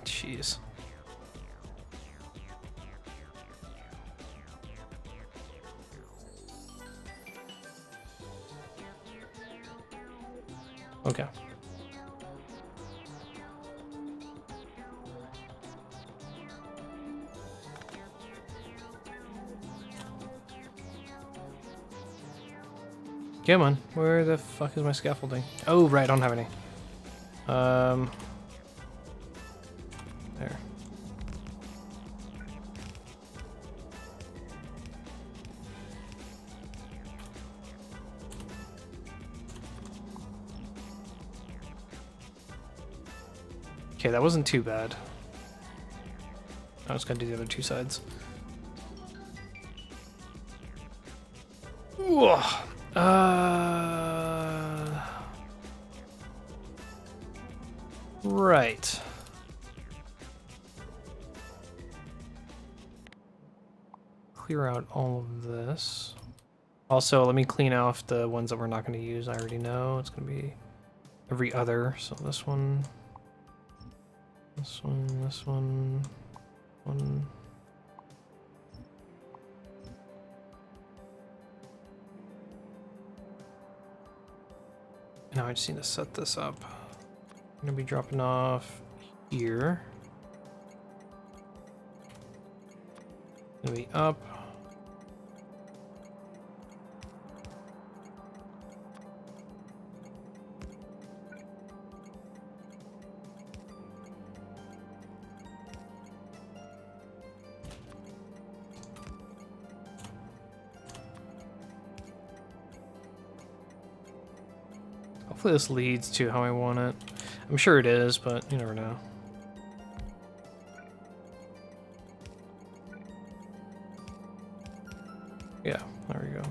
Jeez. Okay. Come on, where the fuck is my scaffolding? Oh, right, I don't have any. There. Okay, that wasn't too bad. I was gonna do the other two sides. Ooh. Right. Clear out all of this. Also, let me clean off the ones that we're not going to use. I already know it's going to be every other. So this one, this one, this one, one. Now I just need to set this up. I'm going to be dropping off here. Gonna be up. Hopefully this leads to how I want it. I'm sure it is, but you never know. Yeah, there we go.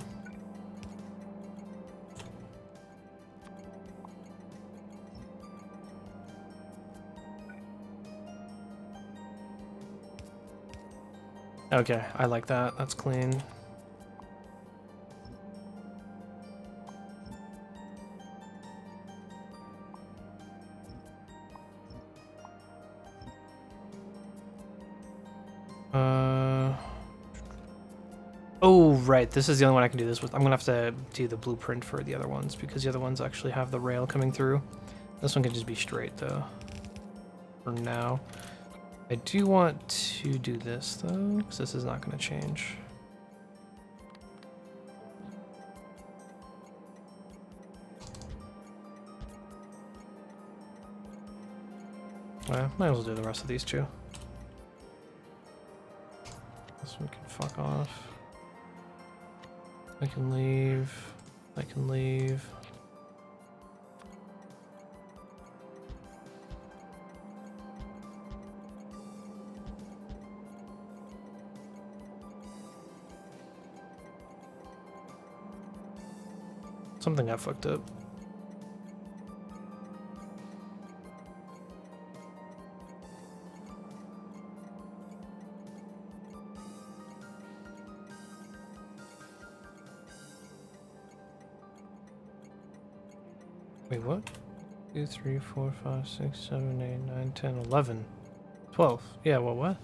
Okay, I like that. That's clean. Oh, right. This is the only one I can do this with. I'm gonna have to do the blueprint for the other ones because the other ones actually have the rail coming through. This one can just be straight though, for now. I do want to do this though, because this is not going to change. Well, might as well do the rest of these too. This one can fuck off. I can leave. I can leave. Something got fucked up. Wait, what? 2, 3, 4, 5, 6, 7, 8, 9, 10, 11, 12. Yeah, well, what?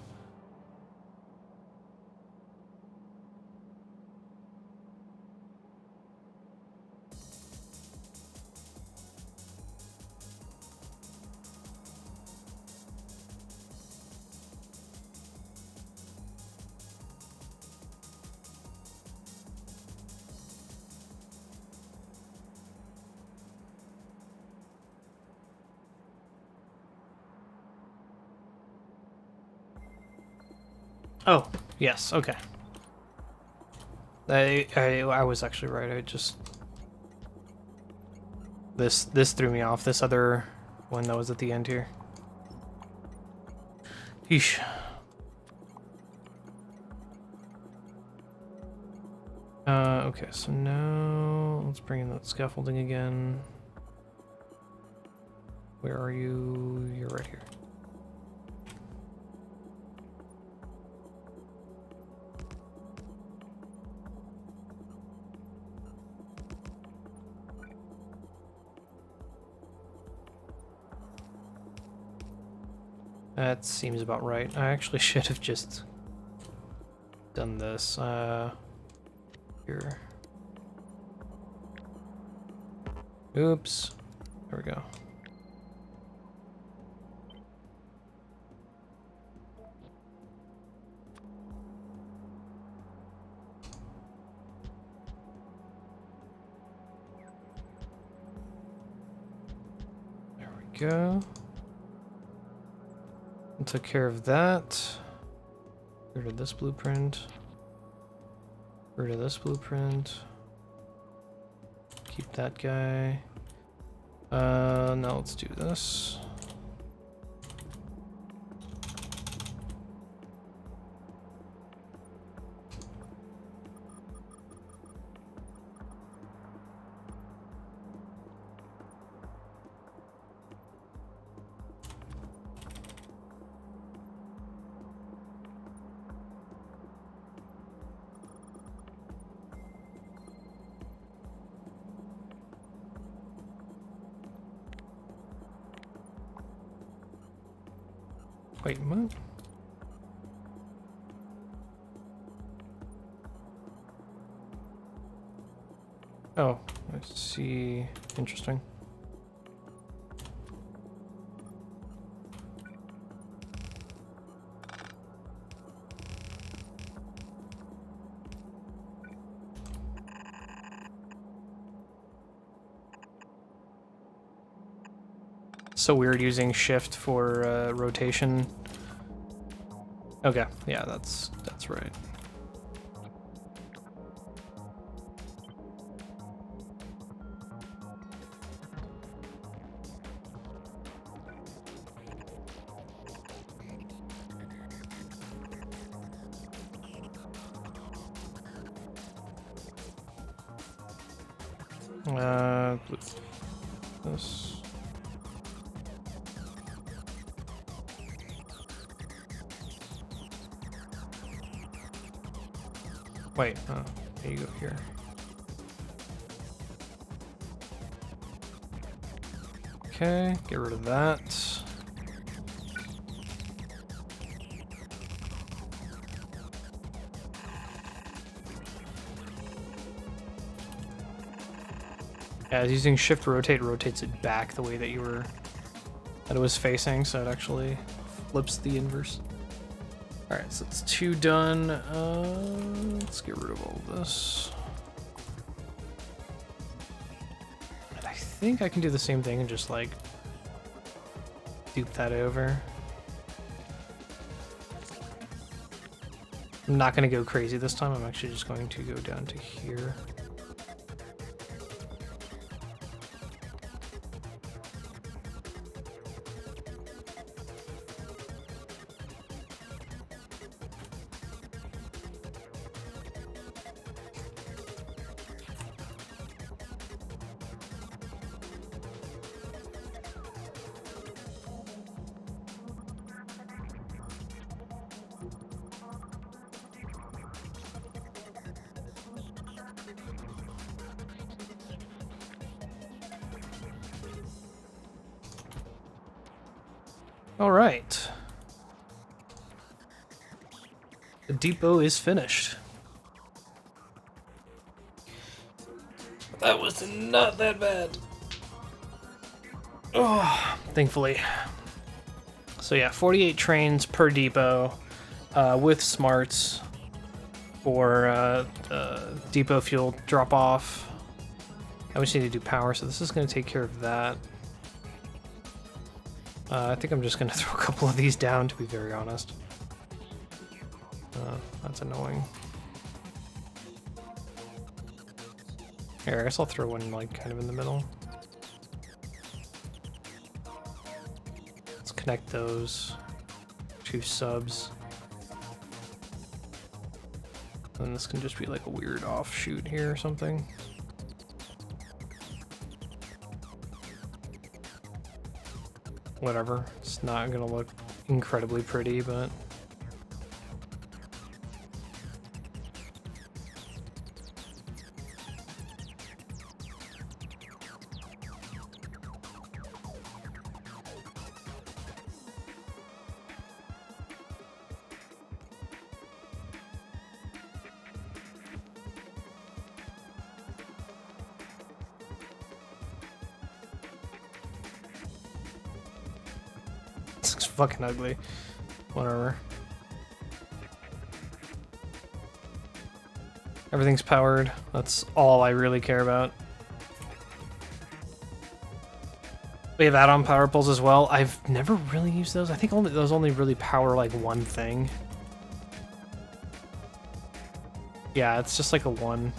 Oh, yes, okay. I was actually right. I just this threw me off. This other one that was at the end here. Yeesh. Okay, so now let's bring in that scaffolding again. Where are you? You're right here. That seems about right. I actually should have just done this. Here. Oops. There we go. There we go. Took care of that. Get rid of this blueprint. Get rid of this blueprint. Keep that guy. Now let's do this. Wait, what? Oh, I see. Interesting. So weird using shift for rotation. Okay, yeah, that's right. This. Wait, there you go here. Okay, get rid of that. Yeah, using shift rotate rotates it back the way that it was facing, so it actually flips the inverse. All right, so it's 2 done. Let's get rid of all of this. And I think I can do the same thing and just like dupe that over. I'm not going to go crazy this time. I'm actually just going to go down to here. All right. The depot is finished. That was not that bad. Oh, thankfully. So yeah, 48 trains per depot with smarts for depot fuel drop off. I just need to do power, so this is going to take care of that. I think I'm just going to throw a couple of these down, to be very honest. That's annoying. Here, I guess I'll throw one like kind of in the middle. Let's connect those 2 subs. And this can just be like a weird offshoot here or something. Whatever, it's not gonna look incredibly pretty, but it's fucking ugly. Whatever. Everything's powered. That's all I really care about. We have add-on power poles as well. I've never really used those. I think those only really power like one thing. Yeah, it's just like a 1.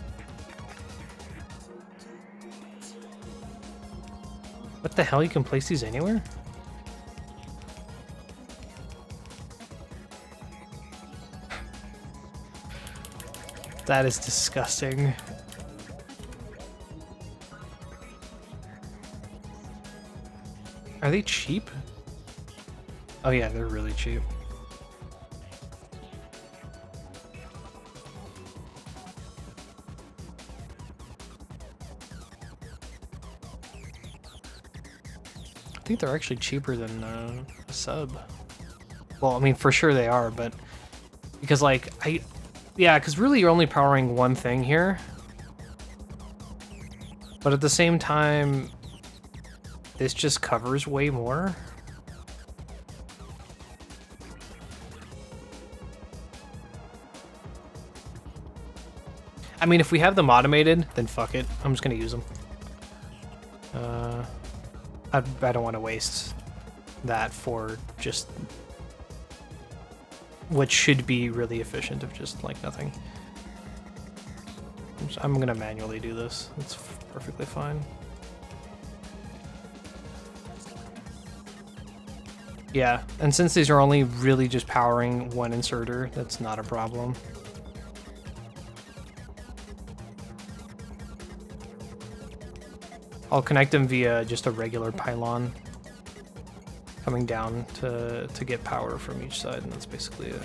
What the hell? You can place these anywhere? That is disgusting. Are they cheap? Oh yeah, they're really cheap. I think they're actually cheaper than a sub. Well, I mean, for sure they are, but because like yeah, because really you're only powering one thing here. But at the same time, this just covers way more. I mean, if we have them automated, then fuck it. I'm just gonna use them. I don't want to waste that for just what should be really efficient of just like nothing. I'm gonna manually do this. It's perfectly fine. Yeah, and since these are only really just powering one inserter, that's not a problem. I'll connect them via just a regular pylon coming down to get power from each side, and that's basically it.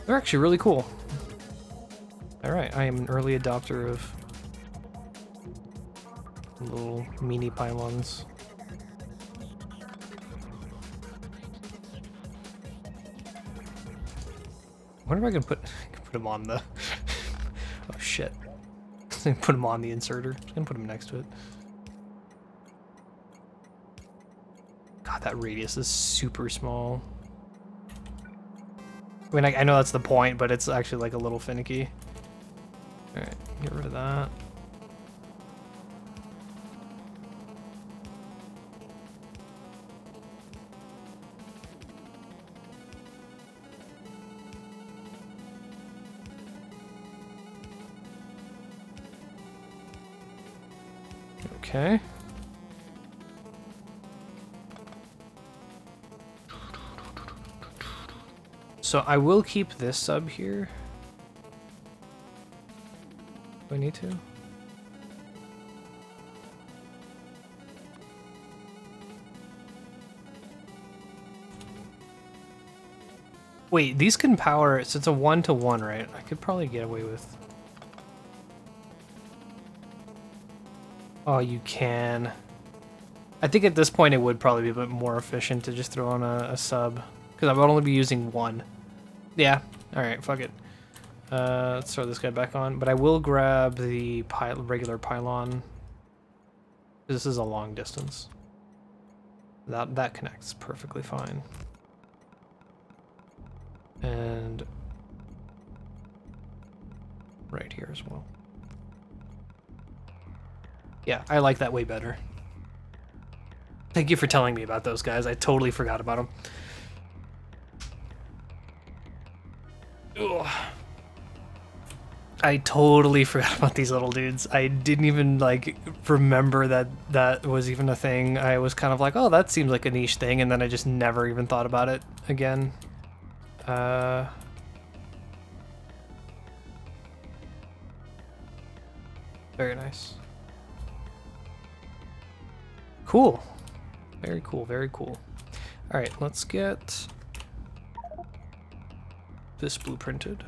They're actually really cool. Alright, I am an early adopter of little mini pylons. I wonder if I can put them on the shit. Put him on the inserter. Just gonna put him next to it. God, that radius is super small. I mean, I know that's the point, but it's actually like a little finicky. Alright, get rid of that. Okay. So I will keep this sub here. Do I need to? Wait, these can power, so it's a 1-to-1, right? I could probably get away with... Oh, you can. I think at this point it would probably be a bit more efficient to just throw on a sub, because I would only be using one. Yeah, alright, fuck it. Let's throw this guy back on, but I will grab the regular pylon. This is a long distance. That connects perfectly fine. And right here as well. Yeah, I like that way better. Thank you for telling me about those guys. I totally forgot about them. Ugh. I totally forgot about these little dudes. I didn't even like remember that that was even a thing. I was kind of like, oh, that seems like a niche thing, and then I just never even thought about it again. Very nice. Cool. Very cool, very cool. All right, let's get this blueprinted.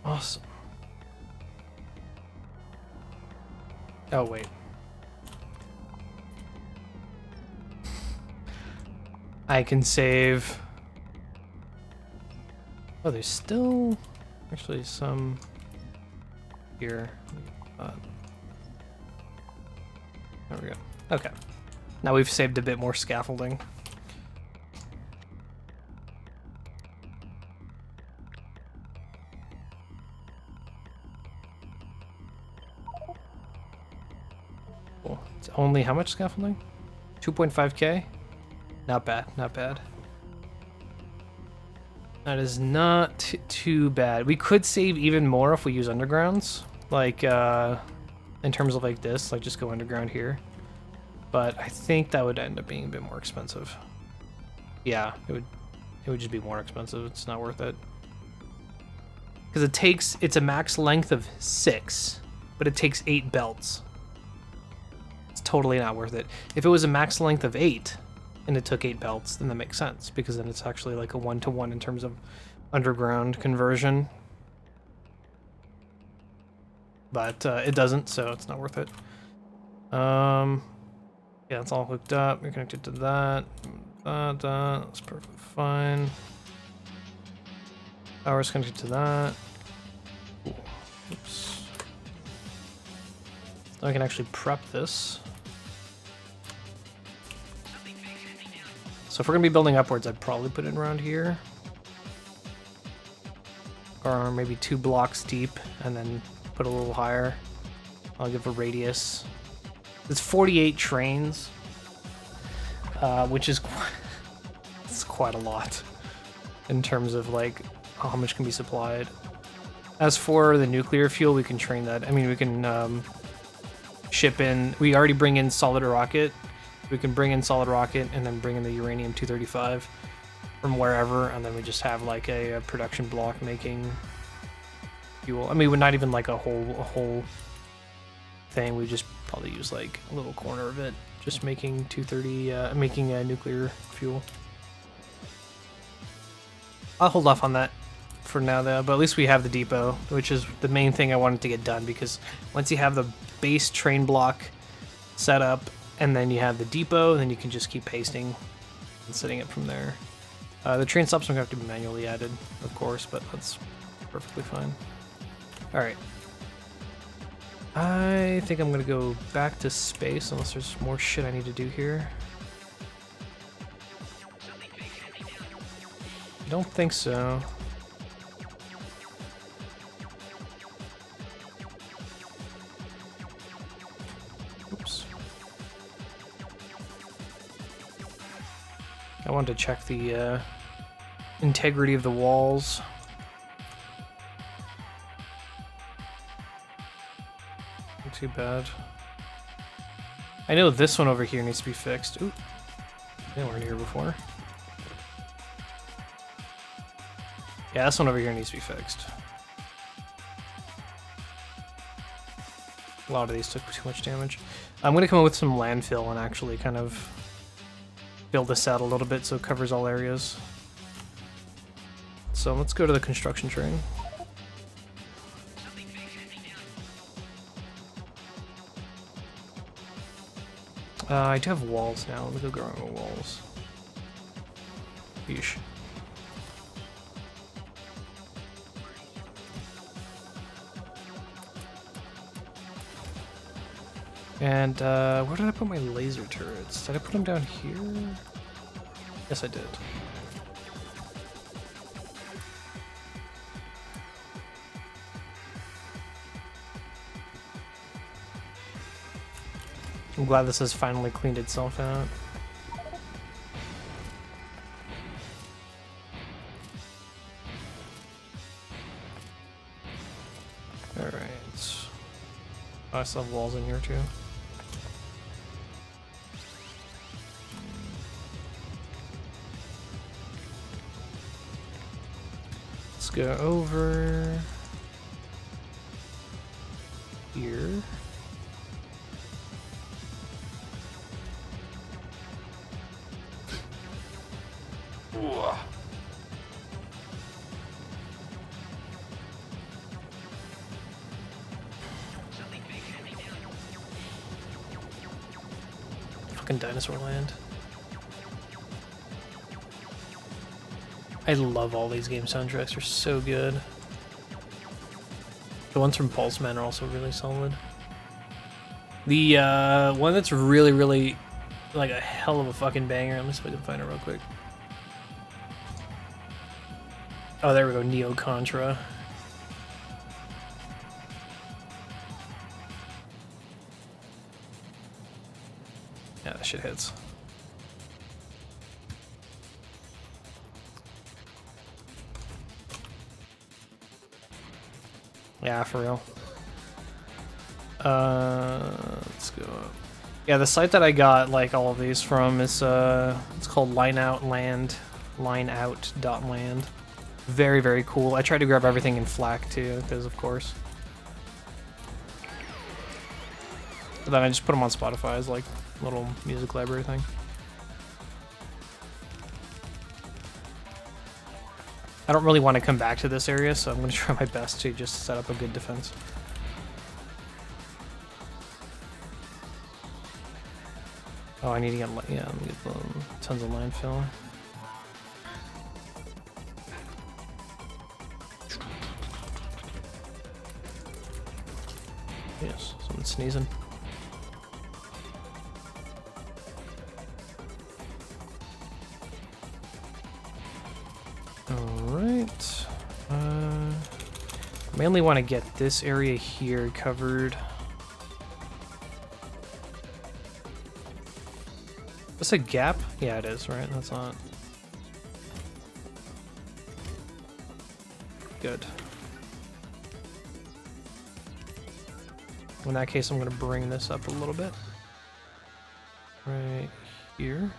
Awesome. Oh, wait. I can save... Oh, there's still actually some here. There we go. Okay. Now we've saved a bit more scaffolding. Only how much scaffolding? 2.5k? Not bad, not bad. That is not too bad. We could save even more if we use undergrounds. Like, in terms of like this, like just go underground here. But I think that would end up being a bit more expensive. Yeah, it would just be more expensive. It's not worth it. Because it's a max length of 6, but it takes 8 belts. Totally not worth it. If it was a max length of 8 and it took 8 belts, then that makes sense, because then it's actually like a 1-to-1 in terms of underground conversion. But it doesn't, so it's not worth it. Yeah, it's all hooked up. You're connected to that. That's perfectly fine. Power's connected to that. Ooh. Oops. Now I can actually prep this. So if we're gonna be building upwards, I'd probably put it around here. Or maybe 2 blocks deep and then put a little higher. I'll give a radius. It's 48 trains, which is That's quite a lot in terms of like how much can be supplied. As for the nuclear fuel, we can train that. I mean, we can ship in. We already bring in solid rocket. We can bring in solid rocket and then bring in the uranium-235 from wherever, and then we just have like a production block making fuel. I mean, we're not even like a whole thing. We just probably use like a little corner of it, just making 230, making nuclear fuel. I'll hold off on that for now though, but at least we have the depot, which is the main thing I wanted to get done, because once you have the base train block set up and then you have the depot, then you can just keep pasting and setting it from there. The train stops are going to have to be manually added, of course, but that's perfectly fine. Alright. I think I'm going to go back to space unless there's more shit I need to do here. I don't think so. Oops. I wanted to check the integrity of the walls. Not too bad. I know this one over here needs to be fixed. Ooh, they weren't here before. Yeah, this one over here needs to be fixed. A lot of these took too much damage. I'm gonna come up with some landfill and actually kind of build this out a little bit so it covers all areas. So let's go to the construction train. I do have walls now. Let me go grow my walls. Yeesh. And where did I put my laser turrets? Did I put them down here? Yes, I did. I'm glad this has finally cleaned itself out. Alright. Oh, I still have walls in here too. Let's go over here. Fucking dinosaur land. I love all these game soundtracks, they're so good. The ones from Pulse Man are also really solid. The one that's really like a hell of a fucking banger, let me see if I can find it real quick. Oh, there we go, Neo Contra. Yeah, that shit hits. Yeah, for real. Let's go up. Yeah, the site that I got like all of these from is it's called lineout.land. Very cool. I tried to grab everything in FLAC too, because of course. But then I just put them on Spotify as like a little music library thing. I don't really want to come back to this area, so I'm going to try my best to just set up a good defense. Oh, I need to get, yeah, let me get tons of landfill. Yes, someone's sneezing. Alright. Mainly want to get this area here covered. Is this a gap? Yeah, it is, right? That's not... Good. In that case, I'm going to bring this up a little bit. Right here.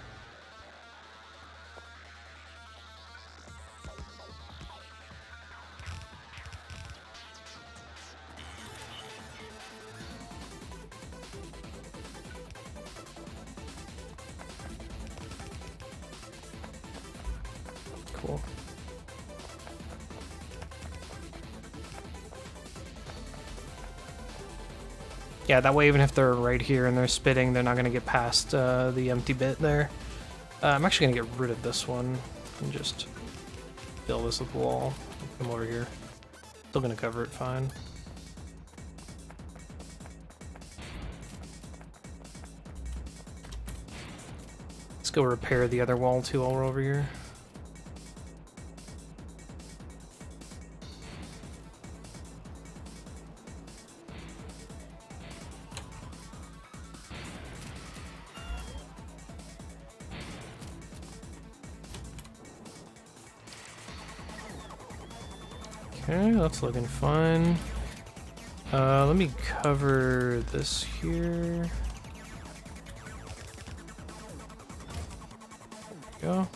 Cool. Yeah, that way even if they're right here and they're spitting, they're not going to get past the empty bit there. I'm actually going to get rid of this one and just fill this with wall. Come over here. Still going to cover it fine. Let's go repair the other wall too while we're over here. Okay, that's looking fine. Let me cover this here. There we go.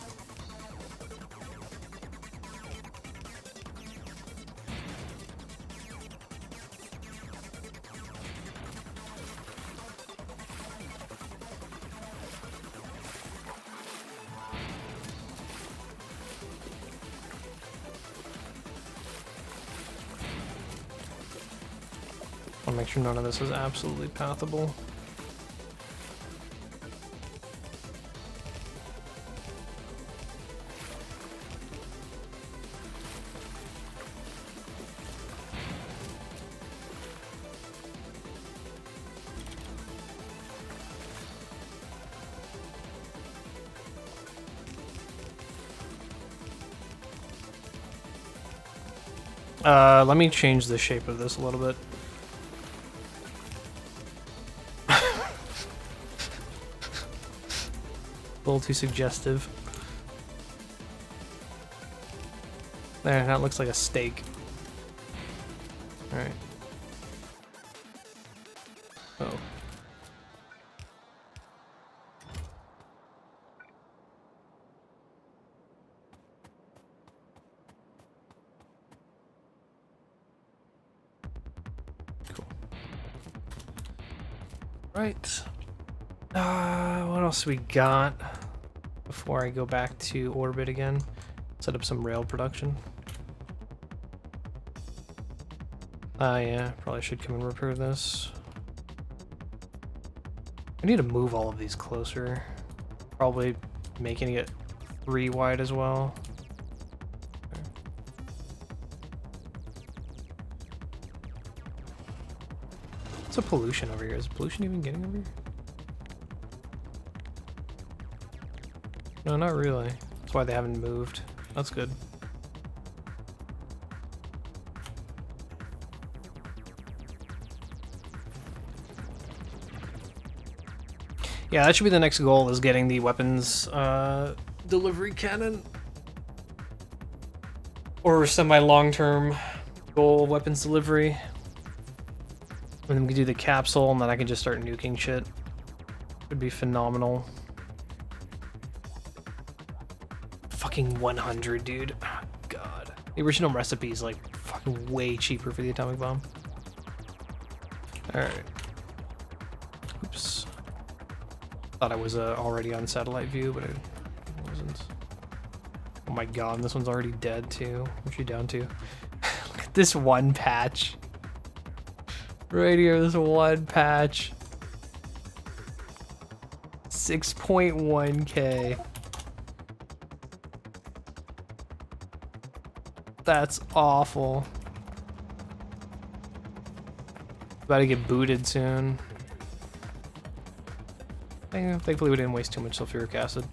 I'll make sure none of this is absolutely pathable. Let me change the shape of this a little bit. A little too suggestive. There, that looks like a steak. Alright. Oh. Cool. Right. What else we got before I go back to orbit again? Set up some rail production. Yeah, probably should come and repair this. I need to move all of these closer. Probably making it 3 wide as well. Okay. What's the pollution over here? Is pollution even getting over here? No, not really. That's why they haven't moved. That's good. Yeah, that should be the next goal, is getting the weapons delivery cannon. Or semi-long-term goal, weapons delivery. And then we can do the capsule, and then I can just start nuking shit. Would be phenomenal. Fucking 100, dude. Oh, God. The original recipe is like fucking way cheaper for the atomic bomb. Alright. Oops. Thought I was already on satellite view, but it wasn't. Oh my god, this one's already dead too. What's she down to? Look at this one patch. Right here, this one patch. 6.1k. That's awful. About to get booted soon. Thankfully we didn't waste too much sulfuric acid.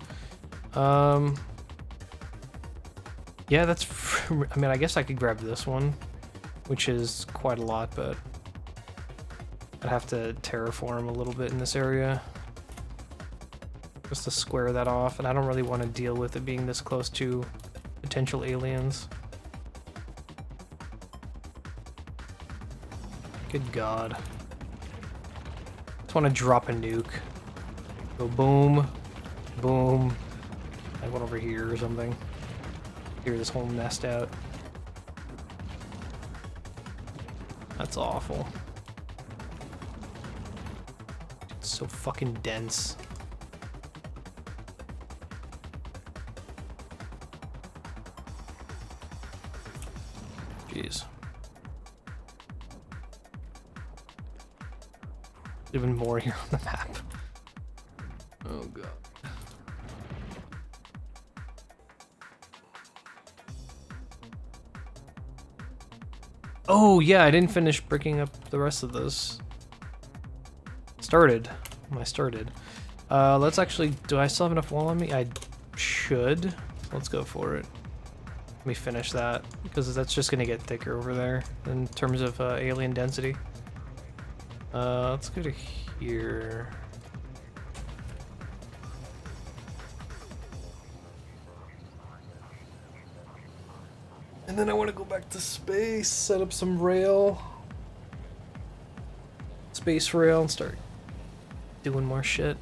Yeah, that's... I mean, I guess I could grab this one, which is quite a lot, but I'd have to terraform a little bit in this area just to square that off, and I don't really want to deal with it being this close to potential aliens. Good God. Just want to drop a nuke. Go boom, boom. Like one over here or something. Clear this whole nest out. That's awful. It's so fucking dense. Jeez. Even more here on the map. Oh god. Oh yeah, I didn't finish breaking up the rest of this. Started. I started. Let's actually, do I still have enough wall on me? I should. Let's go for it. Let me finish that, because that's just gonna get thicker over there in terms of alien density. Let's go to here. And then I want to go back to space, set up some rail. Space rail, and start doing more shit.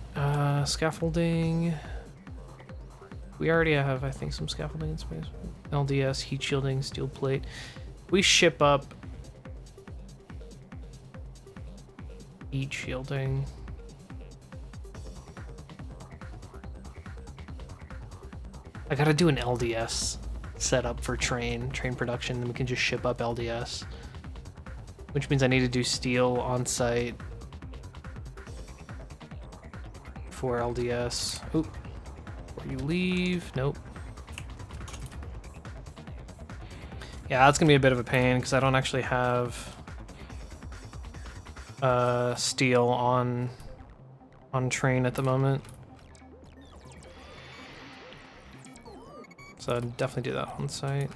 Scaffolding. We already have, I think, some scaffolding in space. LDS, heat shielding, steel plate. We ship up heat shielding. I gotta do an LDS setup for train production, and we can just ship up LDS. Which means I need to do steel on site for LDS. Oop. Before you leave. Nope. Yeah, that's gonna be a bit of a pain because I don't actually have steel on train at the moment. So I'd definitely do that on site.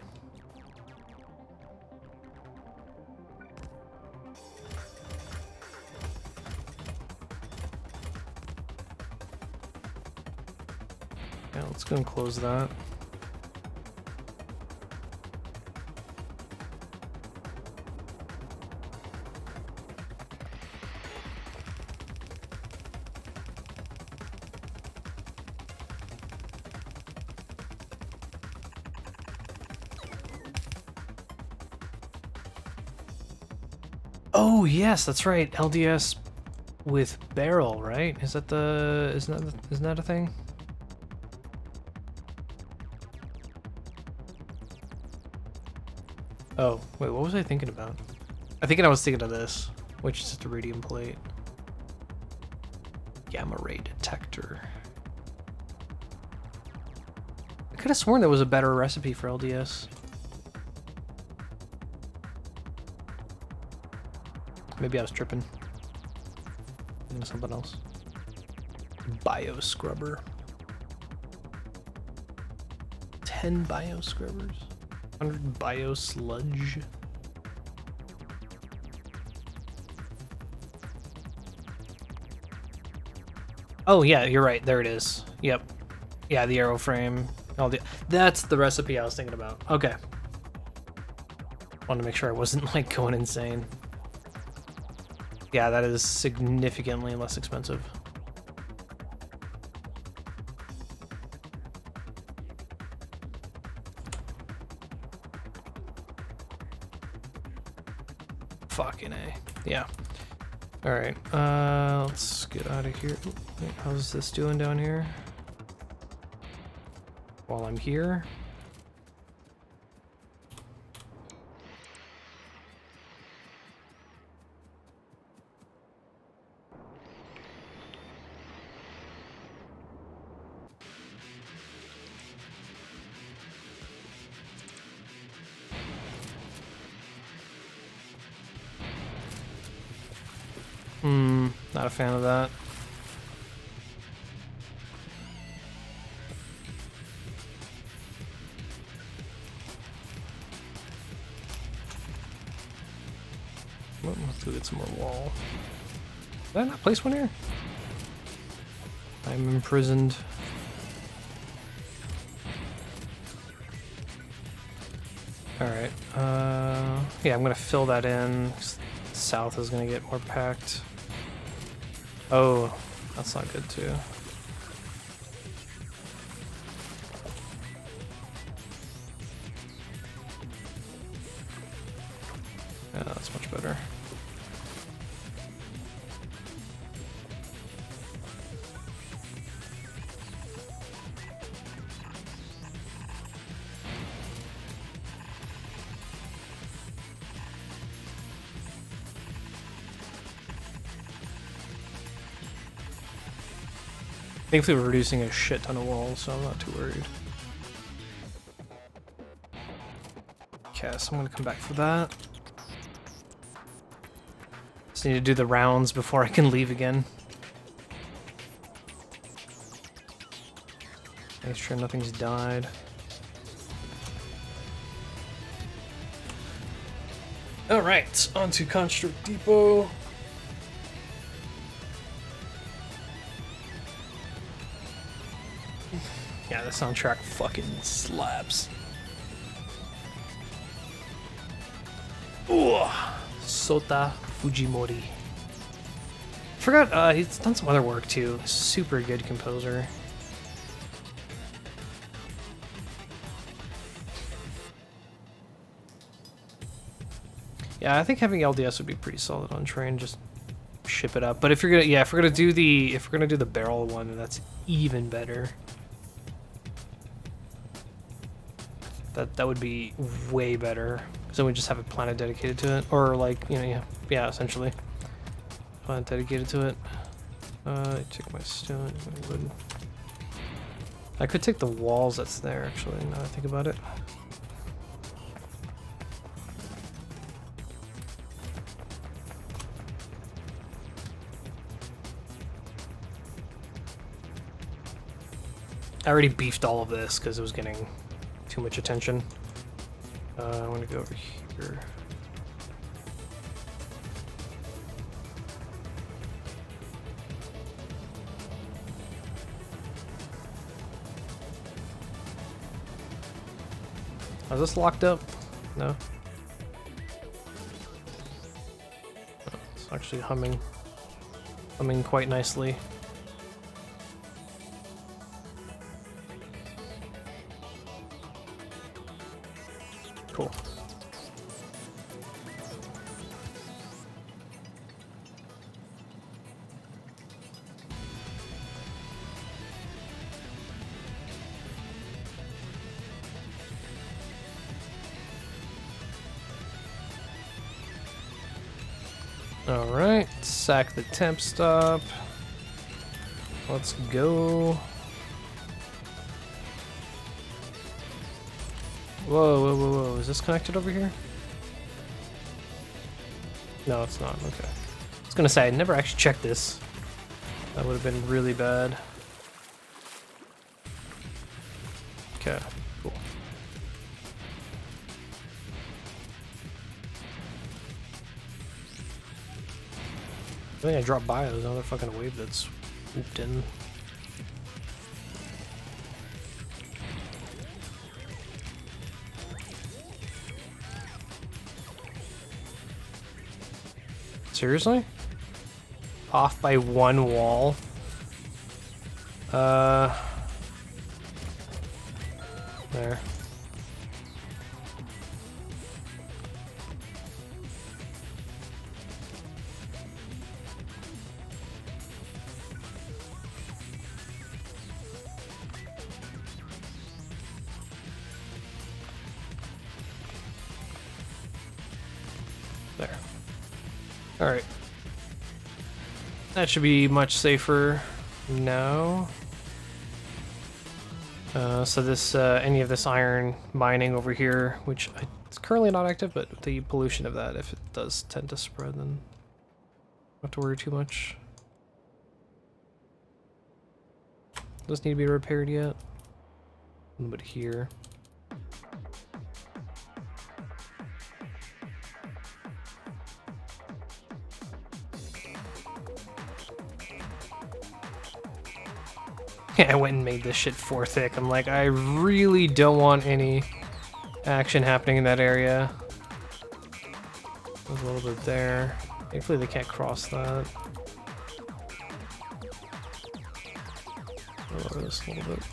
Yeah, let's go and close that. Oh yes, that's right. LDS with barrel, right? Is that the isn't that a thing? Oh, wait, what was I thinking about? I was thinking of this, which is just a radium plate. Gamma ray detector. I could have sworn there was a better recipe for LDS. Maybe I was tripping. Thinking of something else. Bio scrubber. 10 bio scrubbers. 100 bio sludge. Oh yeah, you're right. There it is. Yep. Yeah, the aeroframe. That's the recipe I was thinking about. Okay. Wanted to make sure I wasn't like going insane. Yeah, that is significantly less expensive. Fucking A. Yeah. Alright, let's get out of here. Wait, how's this doing down here? While I'm here. Not a fan of that. Let's go get some more wall. Did I not place one here? I'm imprisoned. Alright, yeah, I'm gonna fill that in. south is gonna get more packed. Oh, that's not good too. Yeah, that's much better. Thankfully, we're reducing a shit ton of walls, so I'm not too worried. Okay, so I'm gonna come back for that. Just need to do the rounds before I can leave again. Make sure nothing's died. Alright, on to Construct Depot. Yeah, the soundtrack fucking slaps. Ooh, Sota Fujimori. Forgot, he's done some other work too. Super good composer. Yeah, I think having LDS would be pretty solid on train. Just ship it up. But if you're gonna, yeah, if we're gonna do the barrel one, that's even better. That would be way better. So we just have a planet dedicated to it, or like, you know, yeah, essentially, planet dedicated to it. Take my stone. I could take the walls that's there actually. Now that I think about it. I already beefed all of this because it was getting too much attention. I'm gonna go over here. Is this locked up? No. Oh, it's actually humming quite nicely. Cool. All right, sack the temp stop. Let's go. Whoa, whoa, whoa, whoa. Is this connected over here? No, it's not. Okay. I was gonna say, I never actually checked this. That would have been really bad. Okay, cool. I think I dropped by. There's another fucking wave that's whooped in. Seriously? Off by one wall? There. There. Alright. That should be much safer now. So this, any of this iron mining over here, which it's currently not active, but the pollution of that, if it does tend to spread, then don't have to worry too much. Doesn't need to be repaired yet. A little bit here. I went and made this shit 4 thick. I'm like, I really don't want any action happening in that area. There's a little bit there. Thankfully they can't cross that. I'll lower this a little bit.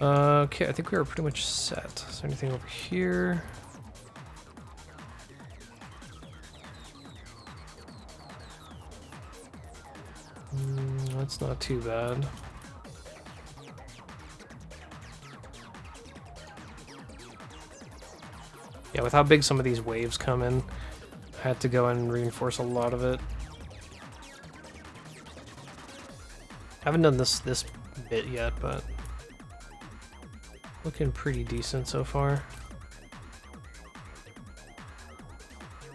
Okay, I think we are pretty much set. Is there anything over here? That's not too bad. Yeah, with how big some of these waves come in, I had to go and reinforce a lot of it. Haven't done this bit yet, but looking pretty decent so far.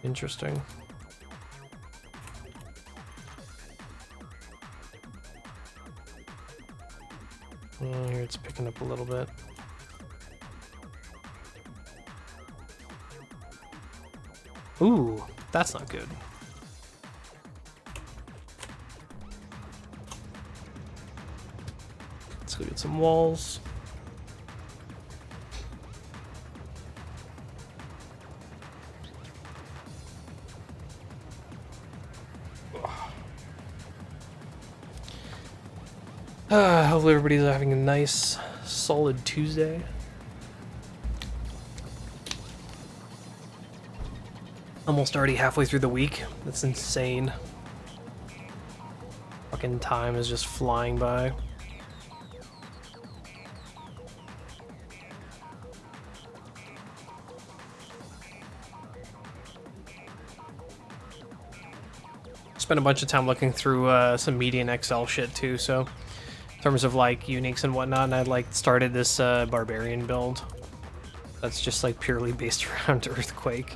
Interesting. Here it's picking up a little bit. Ooh, that's not good. Let's go get some walls. Hopefully everybody's having a nice, solid Tuesday. Almost already halfway through the week. That's insane. Fucking time is just flying by. Spent a bunch of time looking through some media and Excel shit too, so in terms of like uniques and whatnot, and I like started this barbarian build that's just like purely based around Earthquake,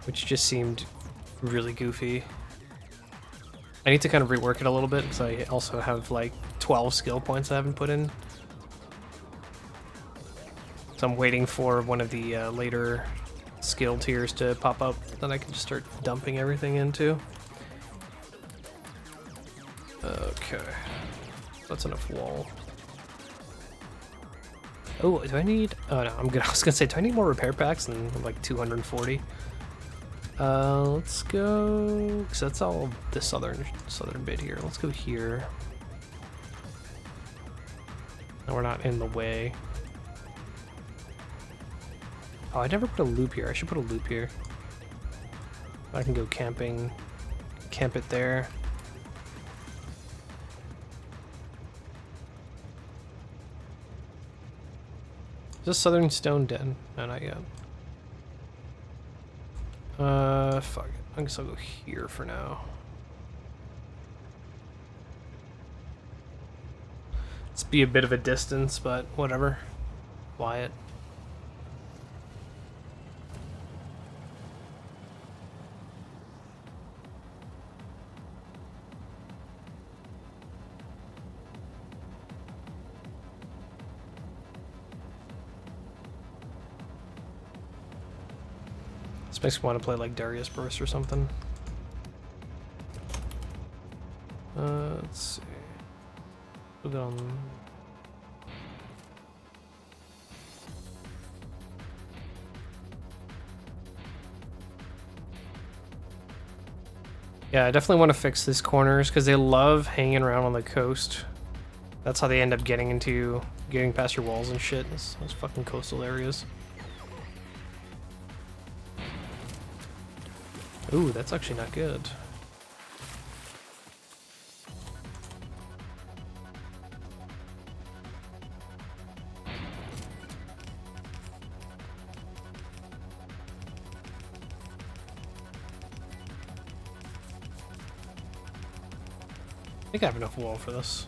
which just seemed really goofy. I need to kind of rework it a little bit because I also have like 12 skill points I haven't put in. So I'm waiting for one of the later skill tiers to pop up that I can just start dumping everything into. Okay. That's enough wall. Oh, do I need... Oh, no, I'm good. I was gonna say, do I need more repair packs than like 240? Let's go... Because that's all the southern bit here. Let's go here. No, we're not in the way. Oh, I never put a loop here. I should put a loop here. I can go camping. Camp it there. Is this Southern Stone Den? No, not yet. Fuck it. I guess I'll go here for now. It's be a bit of a distance, but whatever. Fly it. This makes me want to play like Darius Burst or something. Let's see. We'll go on. Yeah, I definitely want to fix these corners because they love hanging around on the coast. That's how they end up getting past your walls and shit. Those fucking coastal areas. Ooh, that's actually not good. I think I have enough wall for this.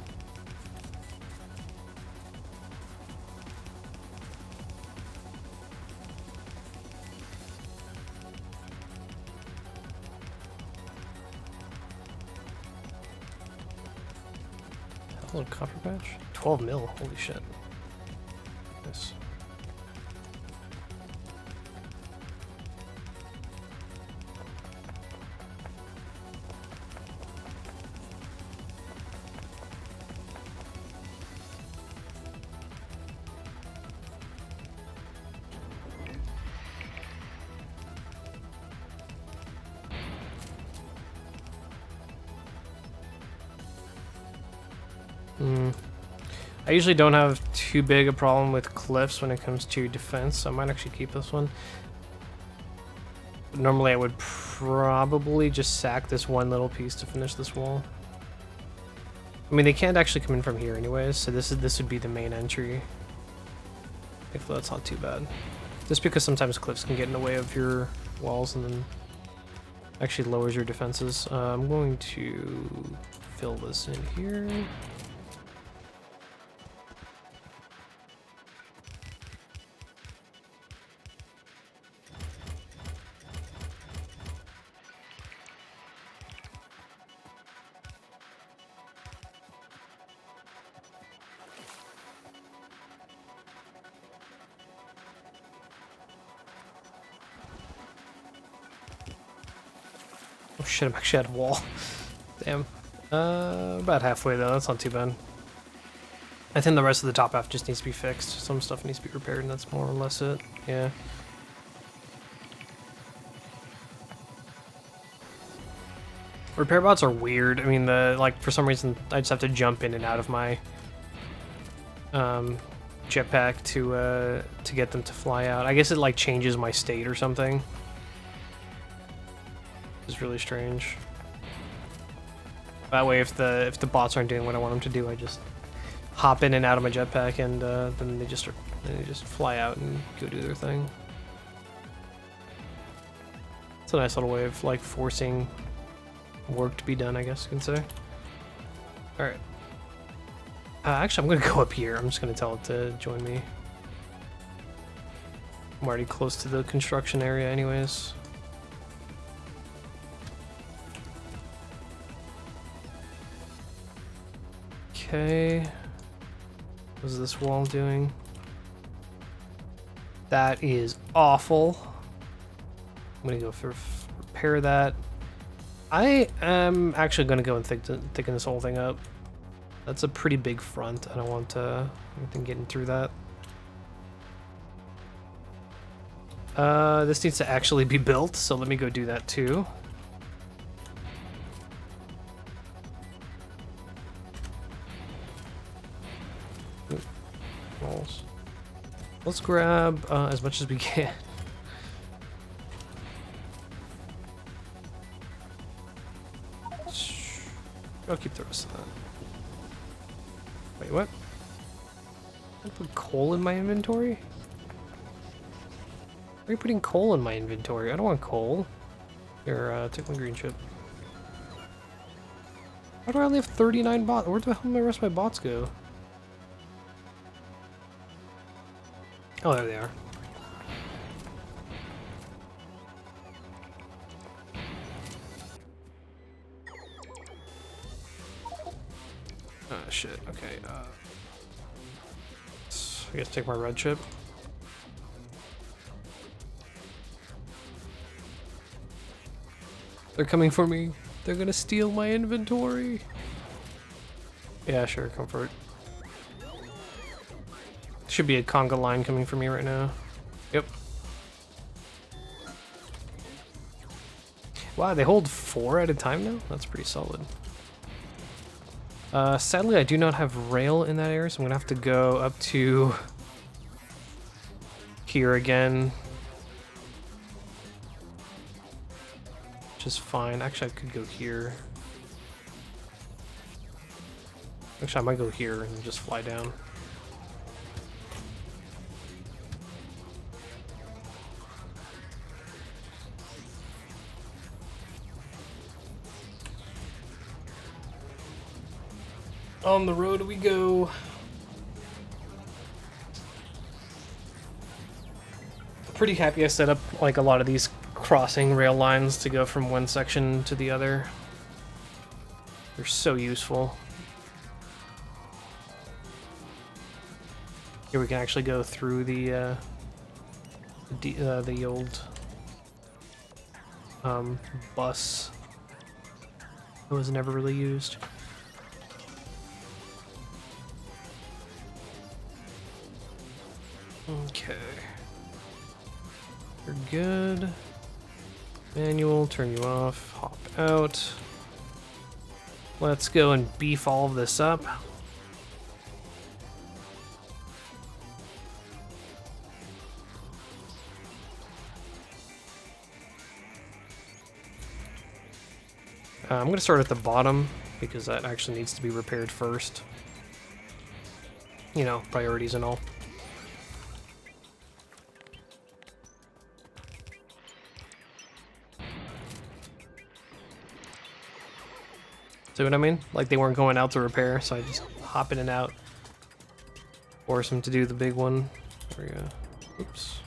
Hello, copper patch? 12 mil, holy shit. Nice. I usually don't have too big a problem with cliffs when it comes to defense, so I might actually keep this one. But normally I would probably just sack this one little piece to finish this wall. I mean, they can't actually come in from here anyways, so this would be the main entry. Hopefully that's not too bad. Just because sometimes cliffs can get in the way of your walls and then actually lowers your defenses. I'm going to fill this in here. Oh shit, I'm actually at a wall. Damn. About halfway though, that's not too bad. I think the rest of the top half just needs to be fixed. Some stuff needs to be repaired and that's more or less it. Yeah. Repair bots are weird. I mean, like for some reason I just have to jump in and out of my jetpack to get them to fly out. I guess it like changes my state or something. It's really strange. That way, if the bots aren't doing what I want them to do, I just hop in and out of my jetpack, and then they just fly out and go do their thing. It's a nice little way of like forcing work to be done, I guess you can say. All right. Actually, I'm gonna go up here. I'm just gonna tell it to join me. I'm already close to the construction area, anyways. Okay, what is this wall doing? That is awful. I'm gonna go for repair that. I am actually gonna go and thicken this whole thing up. That's a pretty big front. I don't want anything getting through that. This needs to actually be built, so let me go do that too. Let's grab as much as we can. I'll keep the rest of that. Wait, what? I put coal in my inventory? Why are you putting coal in my inventory? I don't want coal. Here, take my green chip. Why do I only have 39 bots? Where the hell did the rest of my bots go? Oh, there they are. Oh, shit. Okay, I guess take my red chip. They're coming for me. They're gonna steal my inventory. Yeah, sure, come for it. Should be a conga line coming from me right now. Yep. Wow, they hold 4 at a time now? That's pretty solid. Sadly, I do not have rail in that area, so I'm gonna have to go up to here again. Which is fine. Actually, I could go here. Actually, I might go here and just fly down. On the road we go. Pretty happy I set up like a lot of these crossing rail lines to go from one section to the other. They're so useful. Here we can actually go through the old bus that was never really used. Okay. You're good. Manual, turn you off, hop out. Let's go and beef all of this up. I'm going to start at the bottom because that actually needs to be repaired first. You know, priorities and all. See what I mean? Like they weren't going out to repair, so I just hop in and out. Force them to do the big one. There we go. Oops.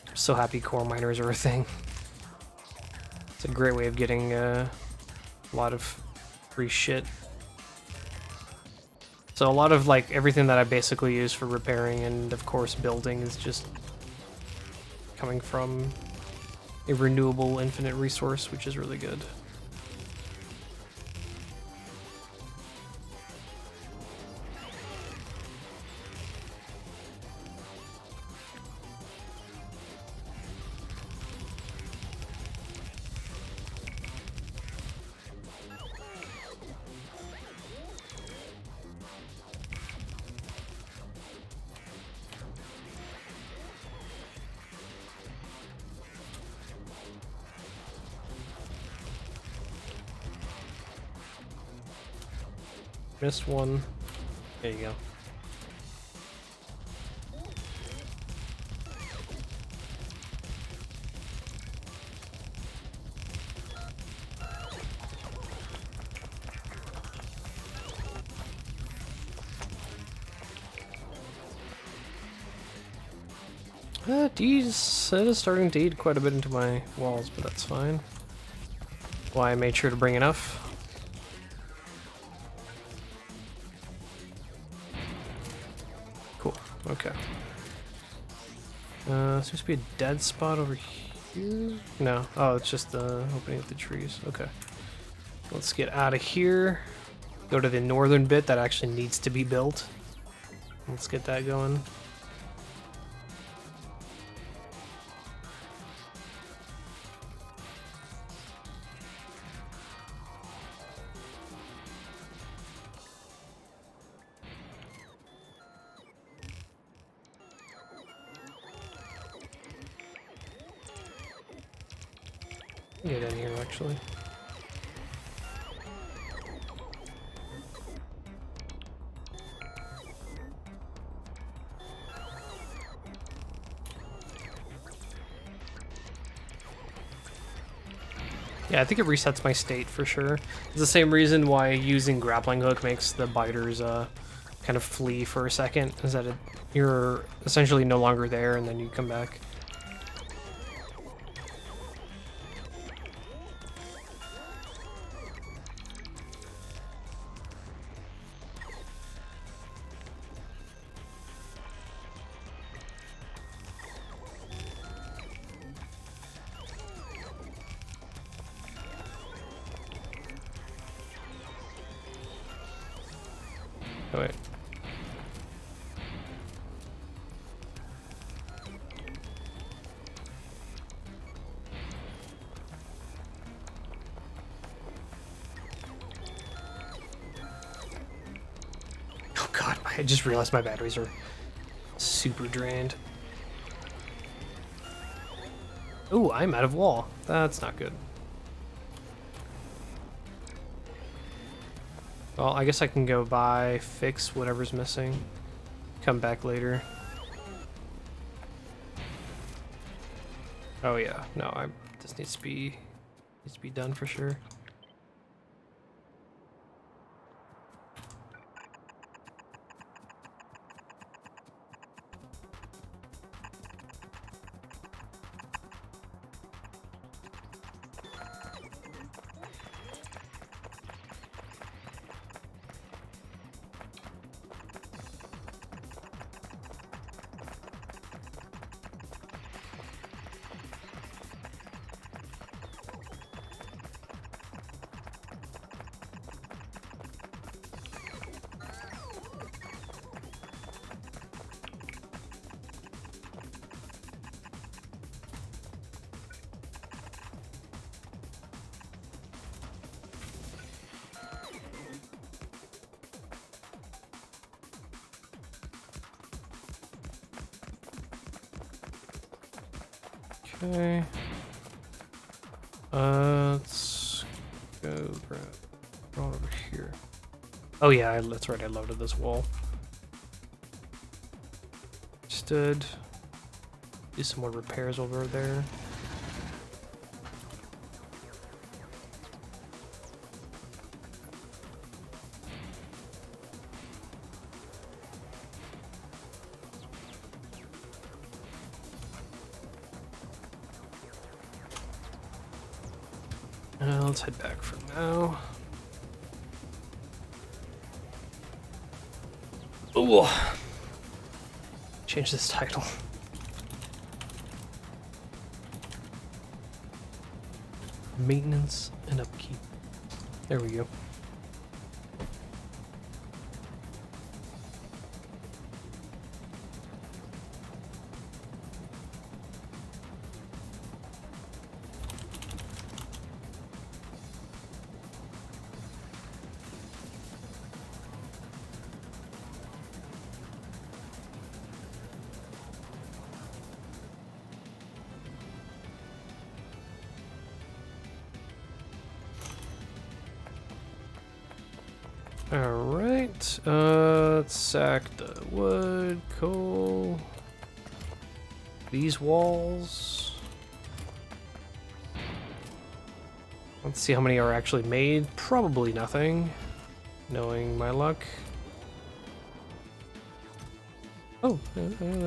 I'm so happy core miners are a thing. It's a great way of getting a lot of free shit. So a lot of like everything that I basically use for repairing and of course building is just coming from a renewable infinite resource, which is really good. Missed one. There you go. It is starting to eat quite a bit into my walls, but that's fine. Why I made sure to bring enough. Cool, okay. Seems to be a dead spot over here. No, oh, it's just the opening of the trees. Okay. Let's get out of here. Go to the northern bit that actually needs to be built. Let's get that going. Get in here, actually. Yeah, I think it resets my state for sure. It's the same reason why using grappling hook makes the biters kind of flee for a second, is that you're essentially no longer there and then you come back. Oh, wait. Oh god, I just realized my batteries are super drained. Ooh, I'm out of wall. That's not good. Well, I guess I can go buy, fix whatever's missing, come back later. Oh yeah, no, this needs to be done for sure. Okay. Let's go grab one over here. Oh yeah, that's right, I loaded this wall. Stood. Do some more repairs over there. Let's head back for now. Ooh. Change this title. Maintenance and upkeep. There we go. Alright, let's sack the wood, coal, these walls. Let's see how many are actually made. Probably nothing, knowing my luck. Oh,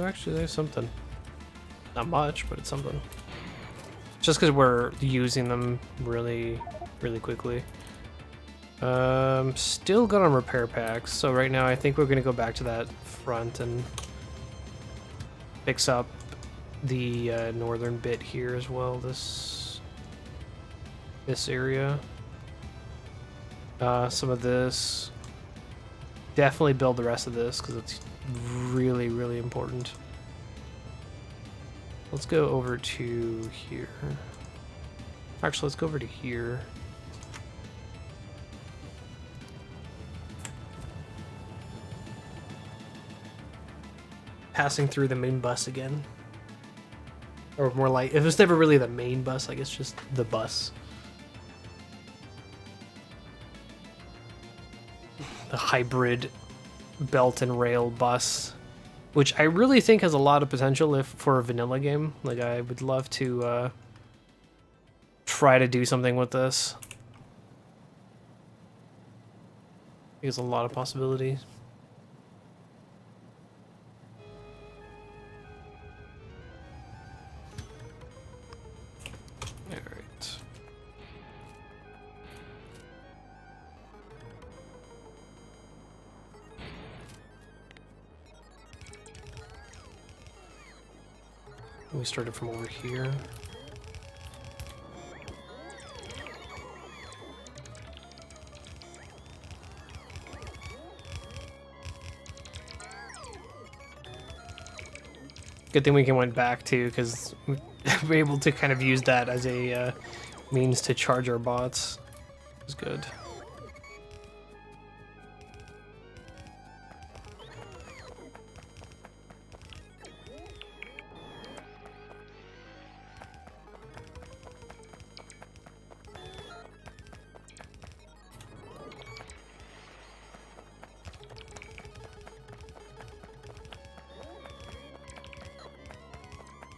actually there's something. Not much, but it's something. Just because we're using them really quickly. Still good on repair packs, so right now I think we're gonna go back to that front and fix up the northern bit here as well. This area. Some of this. Definitely build the rest of this because it's really important. Let's go over to here. Actually, let's go over to here. Passing through the main bus again. Or more like, it was never really the main bus, I guess just the bus. The hybrid belt and rail bus, which I really think has a lot of potential for a vanilla game. Like, I would love to try to do something with this. There's a lot of possibilities. Alright. We started from over here. Good thing we went back too, because we're able to kind of use that as a means to charge our bots. It's good.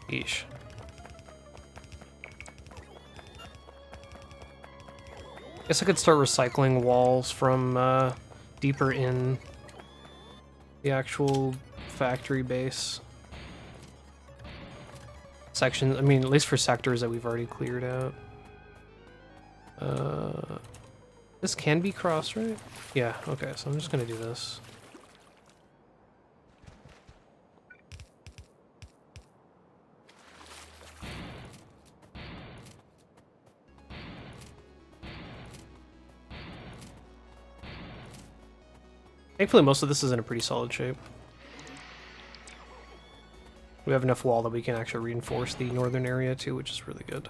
Yeesh. Guess I could start recycling walls from deeper in the actual factory base sections. I mean, at least for sectors that we've already cleared out. This can be crossed, right? Yeah, okay, so I'm just gonna do this. Thankfully, most of this is in a pretty solid shape. We have enough wall that we can actually reinforce the northern area too, which is really good.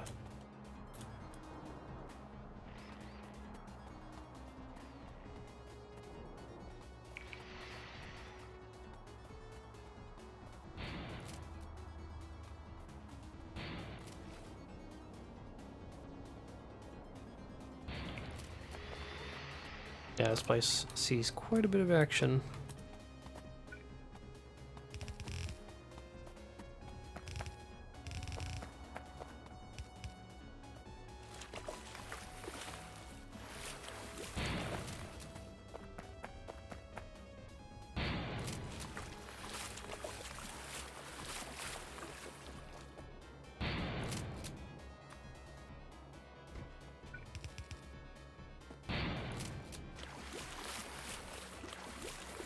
Yeah, this place sees quite a bit of action.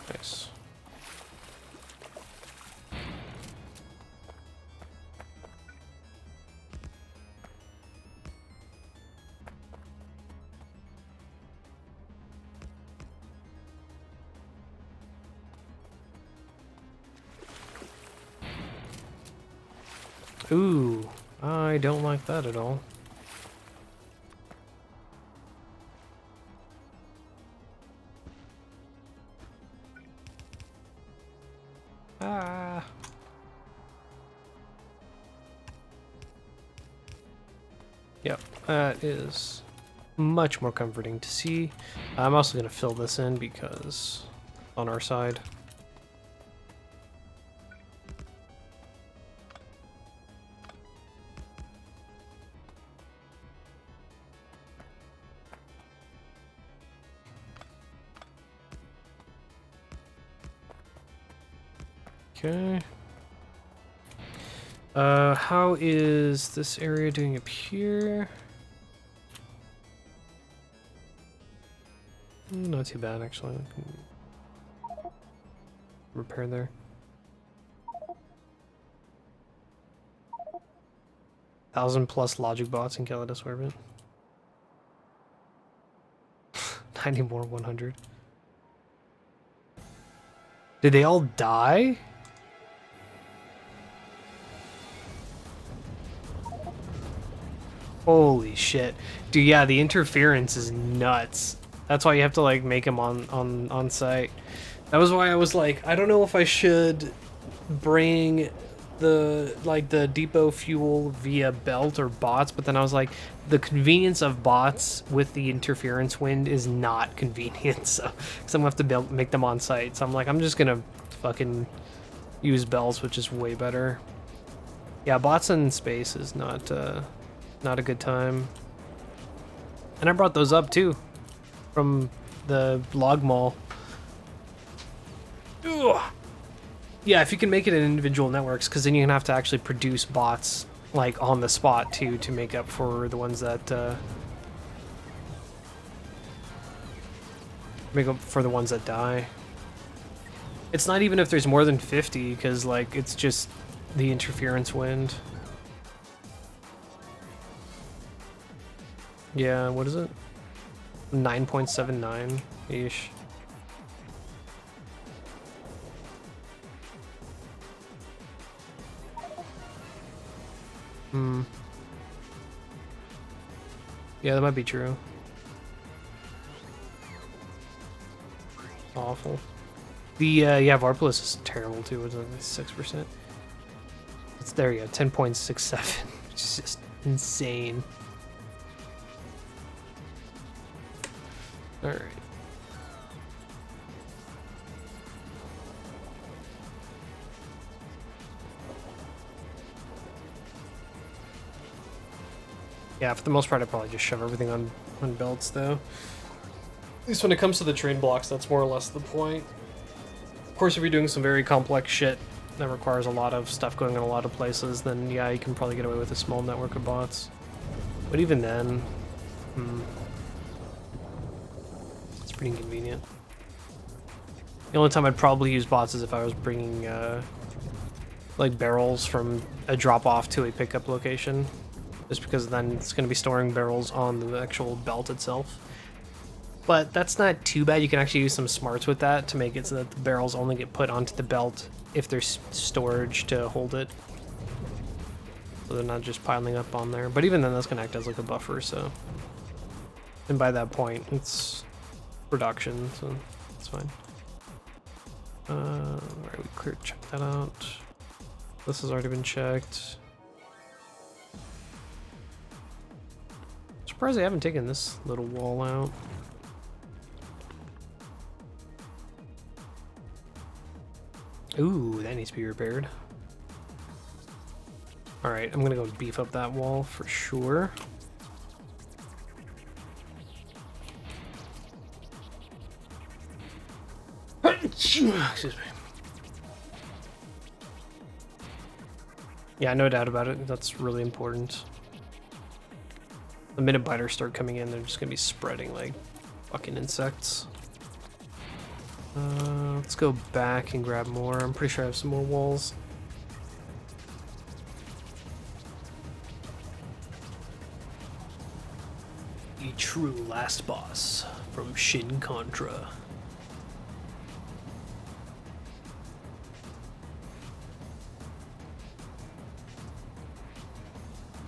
Nice. Ooh, I don't like that at all. Ah. Yep, that is much more comforting to see. I'm also going to fill this in because on our side. Okay. How is this area doing up here? Not too bad, actually. Repair there. +1,000 logic bots in Calidus orbit. 90 more 100. Did they all die? Holy shit. Dude, yeah, the interference is nuts. That's why you have to like make them on site. That was why I was like, I don't know if I should bring the depot fuel via belt or bots, but then I was like, the convenience of bots with the interference wind is not convenient, so because I'm gonna have to make them on site. So I'm like, I'm just gonna fucking use belts, which is way better. Yeah, bots in space is not a good time. And I brought those up too from the log mall. Ugh. Yeah, if you can make it in individual networks, because then you're gonna have to actually produce bots like on the spot too to make up for the ones that die. It's not even if there's more than 50, because like it's just the interference wind. Yeah, what is it? 9.79 ish. Yeah, that might be true. Awful. The yeah, Varpalus is terrible too. It's only 6%. It's there you go, 10.67, which is just insane. All right. Yeah, for the most part, I probably just shove everything on belts, though. At least when it comes to the train blocks, that's more or less the point. Of course, if you're doing some very complex shit that requires a lot of stuff going in a lot of places, then yeah, you can probably get away with a small network of bots. But even then, it's pretty inconvenient. The only time I'd probably use bots is if I was bringing like barrels from a drop-off to a pickup location. Just because then it's going to be storing barrels on the actual belt itself. But that's not too bad. You can actually use some smarts with that to make it so that the barrels only get put onto the belt if there's storage to hold it. So they're not just piling up on there. But even then, that's going to act as like a buffer, so... And by that point, it's production, so it's fine. Alright, we clear, check that out. This has already been checked. Surprised they haven't taken this little wall out. Ooh, that needs to be repaired. Alright, I'm gonna go beef up that wall for sure. Excuse me. Yeah, no doubt about it. That's really important. The minute biters start coming in, they're just gonna be spreading like fucking insects. Let's go back and grab more. I'm pretty sure I have some more walls. The true last boss from Shin Contra.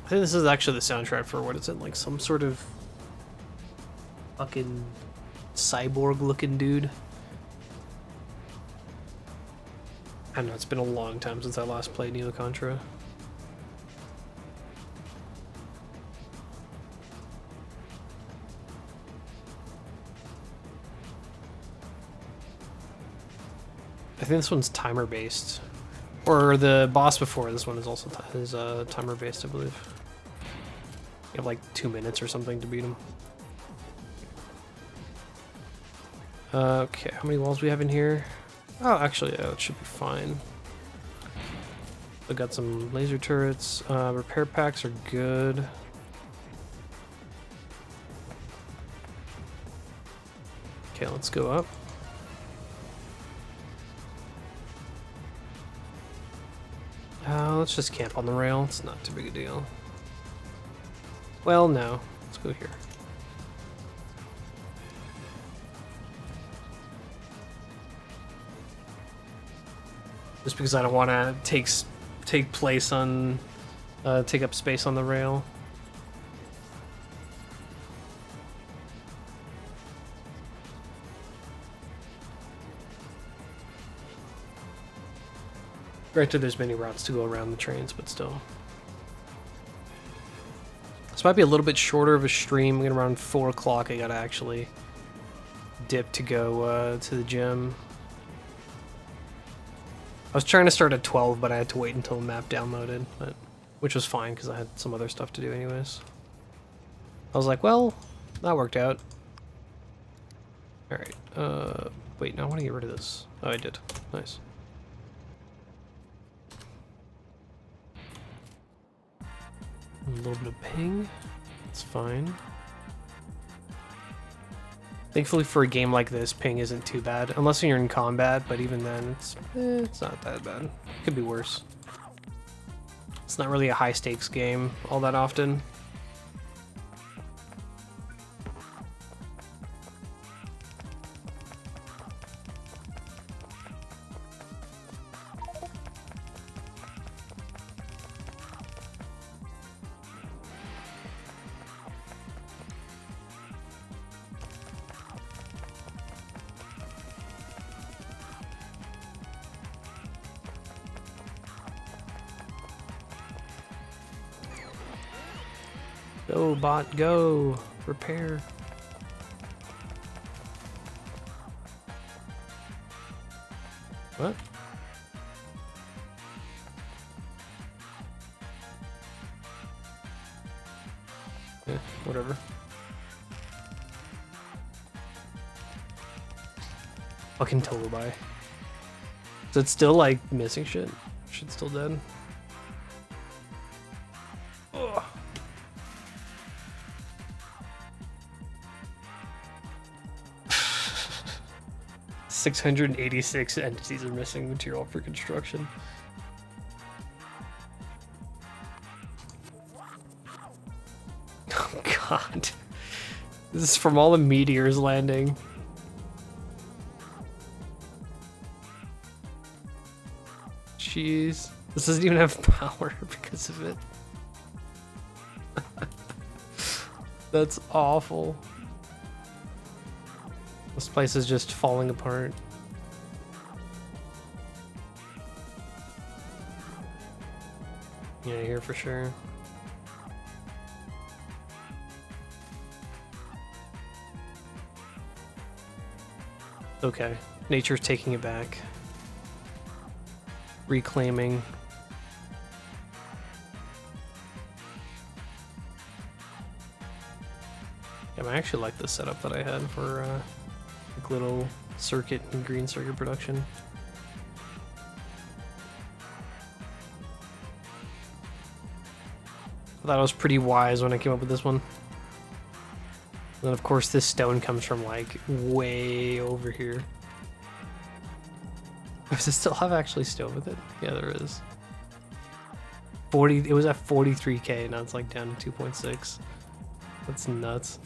I think this is actually the soundtrack for what is it, like some sort of fucking cyborg looking dude. I don't know, it's been a long time since I last played Neo Contra. I think this one's timer based. Or the boss before this one is also timer based, I believe. You have like 2 minutes or something to beat him. Okay, how many walls do we have in here? Oh, actually, yeah, that should be fine. We've got some laser turrets. Repair packs are good. Okay, let's go up. Let's just camp on the rail. It's not too big a deal. Well, no. Let's go here. Just because I don't want to take place on, take up space on the rail. Granted, there's many routes to go around the trains, but still. This might be a little bit shorter of a stream. Around 4 o'clock, I gotta actually dip to go to the gym. I was trying to start at 12, but I had to wait until the map downloaded, which was fine because I had some other stuff to do anyways. I was like, well, that worked out. Alright, wait, no, I want to get rid of this. Oh, I did. Nice. A little bit of ping. It's fine. Thankfully for a game like this, ping isn't too bad. Unless you're in combat, but even then, it's not that bad. Could be worse. It's not really a high-stakes game all that often. Go, bot, go! Repair. What? Yeah, whatever. Fucking total buy. Is it still like missing shit? Shit's still dead. Ugh. 686 entities are missing material for construction. Oh god. This is from all the meteors landing. Jeez. This doesn't even have power because of it. That's awful. This place is just falling apart. Yeah, here for sure. Okay, nature's taking it back. reclaiming. Yeah, I actually like the setup that I had for like little circuit and green circuit production. I thought I was pretty wise when I came up with this one. And then of course this stone comes from like way over here. Does it still have actually stone with it? Yeah, there is. 40. It was at 43k. Now it's like down to 2.6. That's nuts.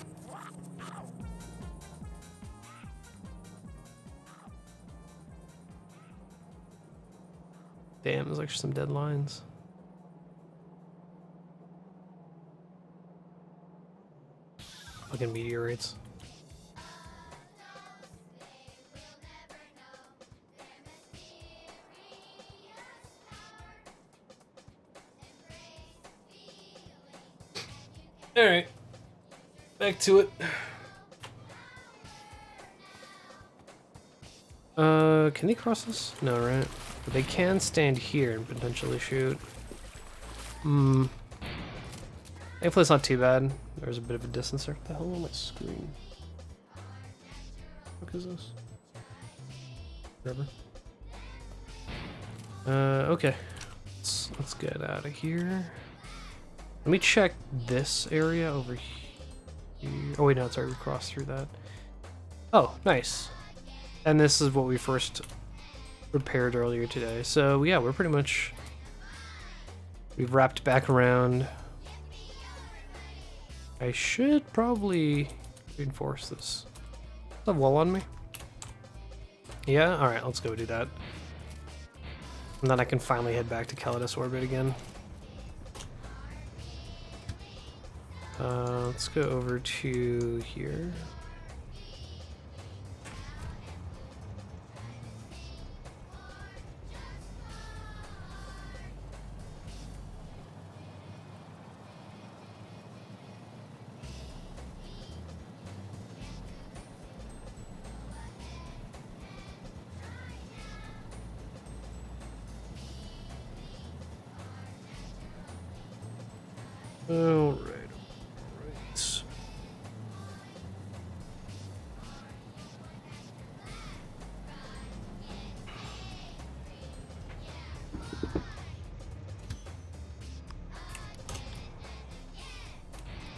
Damn, there's actually some dead lines. Fucking meteorites. Alright. Back to it. Can they cross this? No, right? But they can stand here and potentially shoot. Hopefully it's not too bad. There's a bit of a distance there. What the hell on my screen? What is this? Whatever. Okay. Let's get out of here. Let me check this area over here. Oh wait, no, it's already crossed through that. Oh, nice. And this is what we first repaired earlier today. So yeah, we're pretty much... We've wrapped back around. I should probably reinforce this. Is that wall on me? Yeah? Alright, let's go do that. And then I can finally head back to Calidus orbit again. Let's go over to here. All right.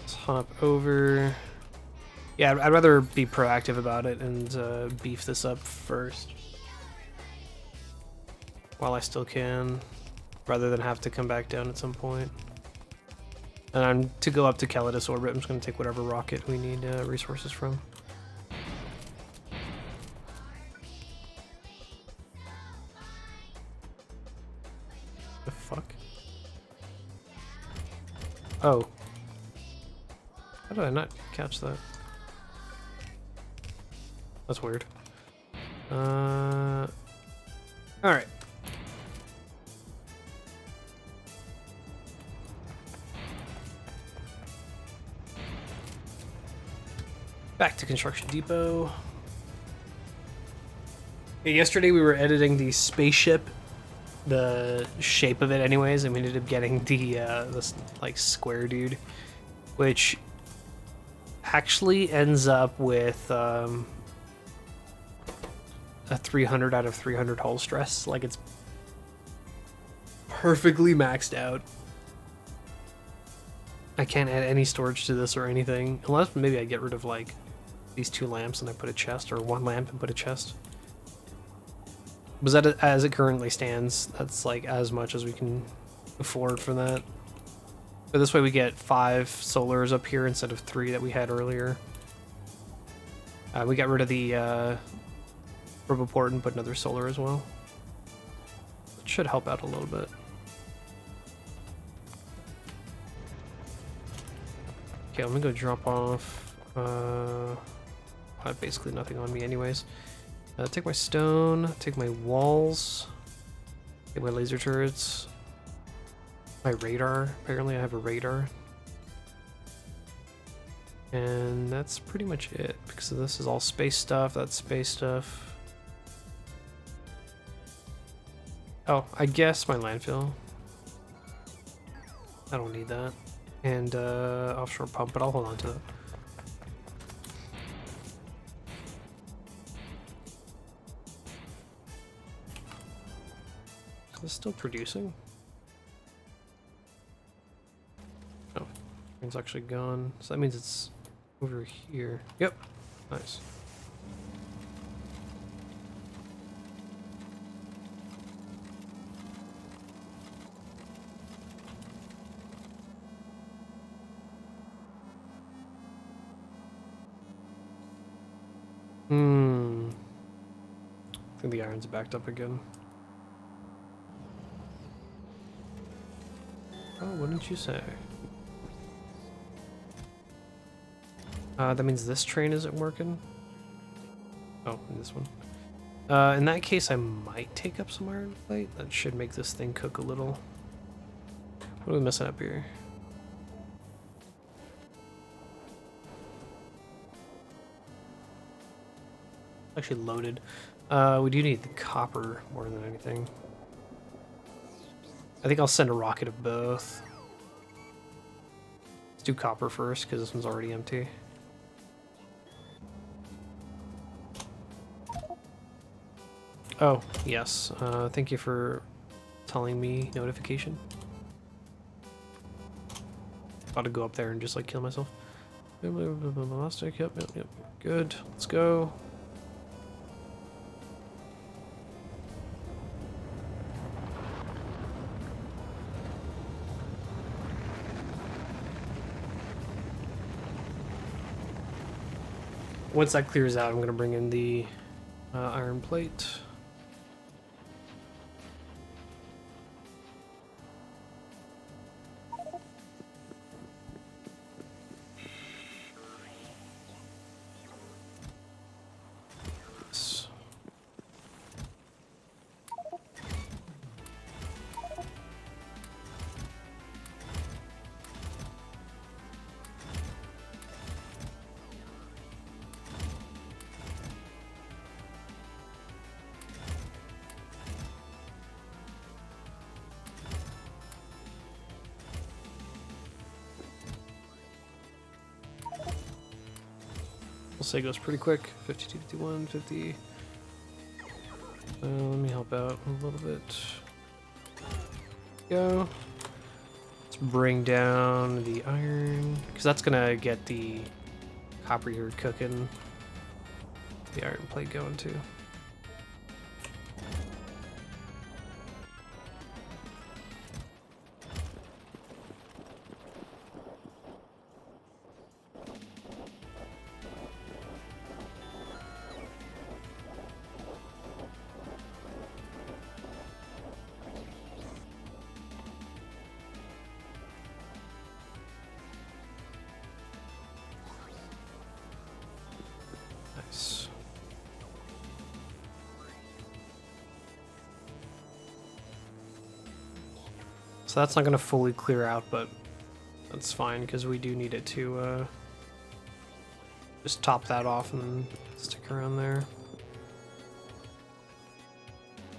Let's hop over. Yeah, I'd rather be proactive about it and beef this up first while I still can, rather than have to come back down at some point. And to go up to Calidus orbit, I'm just going to take whatever rocket we need resources from. The fuck? Oh. How did I not catch that? That's weird. Alright. Back to Construction Depot. Yeah, yesterday we were editing the spaceship, the shape of it anyways, and we ended up getting the this like square dude, which actually ends up with a 300 out of 300 hull stress. Like, it's perfectly maxed out. I can't add any storage to this or anything, unless maybe I get rid of like these 2 lamps and I put a chest, or 1 lamp and put a chest. But that, as it currently stands, that's like as much as we can afford for that. But this way we get 5 solars up here instead of 3 that we had earlier. We got rid of the Roboport and put another solar as well. It should help out a little bit. Okay, I'm gonna go drop off. I have basically nothing on me anyways. Take my stone, take my walls, take my laser turrets, my radar. Apparently I have a radar. And that's pretty much it, because this is all space stuff, that's space stuff. Oh, I guess my landfill. I don't need that. And offshore pump, but I'll hold on to that. Is this still producing? Oh, it's actually gone. So that means it's over here. Yep. Nice. I think the iron's backed up again. Oh, wouldn't you say? That means this train isn't working. Oh, and this one. In that case, I might take up some iron plate. That should make this thing cook a little. What are we missing up here? Actually loaded. We do need the copper more than anything. I think I'll send a rocket of both. Let's do copper first, because this one's already empty. Oh, yes. Thank you for telling me notification. About to go up there and just like kill myself. Elastic, yep. Good. Let's go. Once that clears out, I'm going to bring in the iron plate. We'll say it goes pretty quick. 52, 51, 50. Let me help out a little bit. Go. Let's bring down the iron, because that's gonna get the copper here cooking. The iron plate going too. Nice. So that's not going to fully clear out, but that's fine because we do need it to just top that off and stick around there.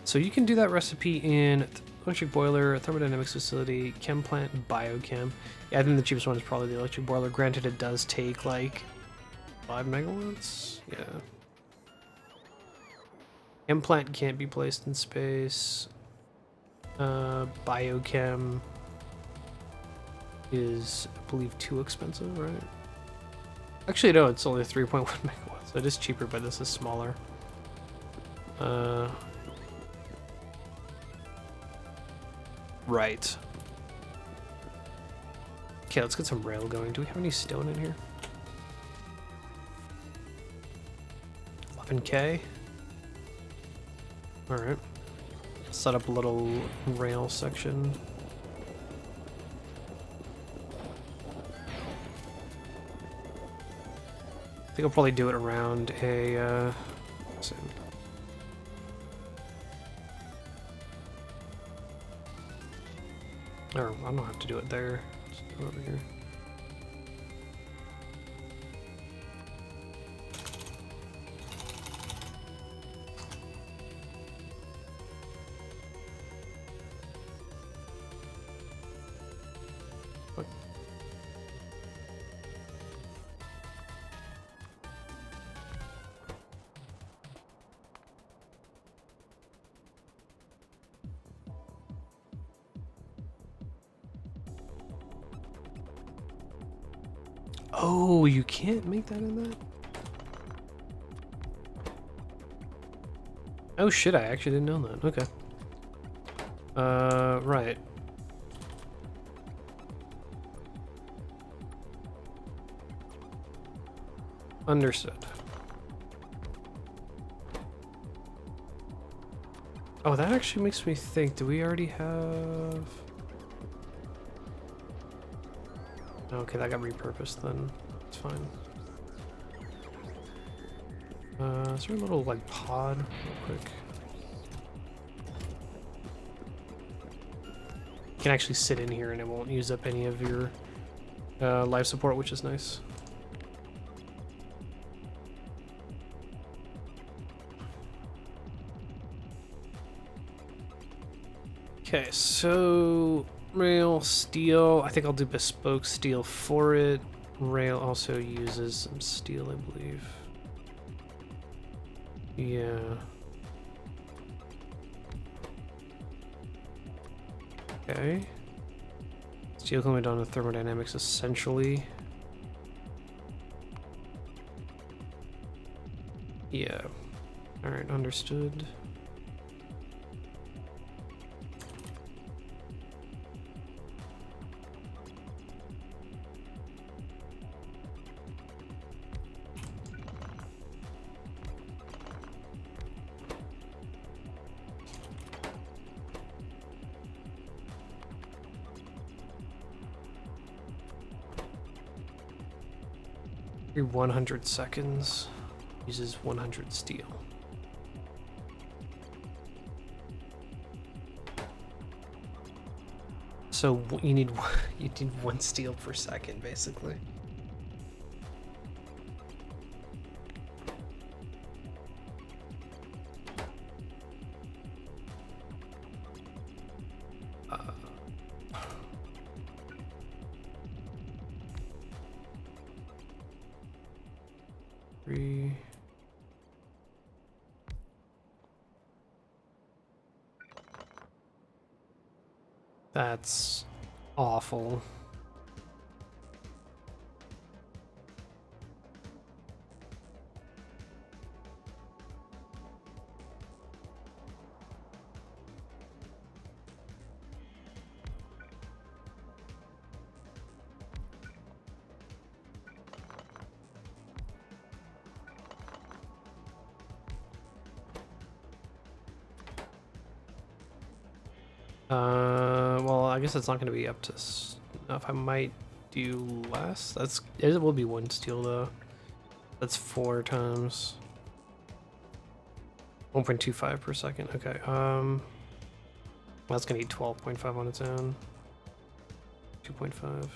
So you can do that recipe in electric boiler, thermodynamics facility, chem plant, and biochem. Yeah, I think the cheapest one is probably the electric boiler. Granted, it does take like 5 megawatts. Yeah. Chem plant can't be placed in space. Biochem is, I believe, too expensive, right? Actually, no, it's only 3.1 megawatts. So it is cheaper, but this is smaller. Right. Okay, let's get some rail going. Do we have any stone in here? 11K. All right. Set up a little rail section. I think I'll probably do it around a, or I don't have to do it there. Just do it over here. Oh, you can't make that in that? Oh shit, I actually didn't know that. Okay. Right. Understood. Oh, that actually makes me think, do we already have... Okay, that got repurposed then. It's fine. Is there a little, like, pod real quick? You can actually sit in here and it won't use up any of your life support, which is nice. Okay, so rail, steel. I think I'll do bespoke steel for it. Rail also uses some steel, I believe. Yeah. Okay. Steel coming down to thermodynamics essentially. Yeah. Alright, understood. Every 100 seconds uses 100 steel. So you need one steel per second, basically. Three. That's awful. Well, I guess it's not going to be up to enough. I might do less. It will be one steel though. That's 4 times 1.25 per second. Okay. Well, that's going to need 12.5 on its own. 2.5.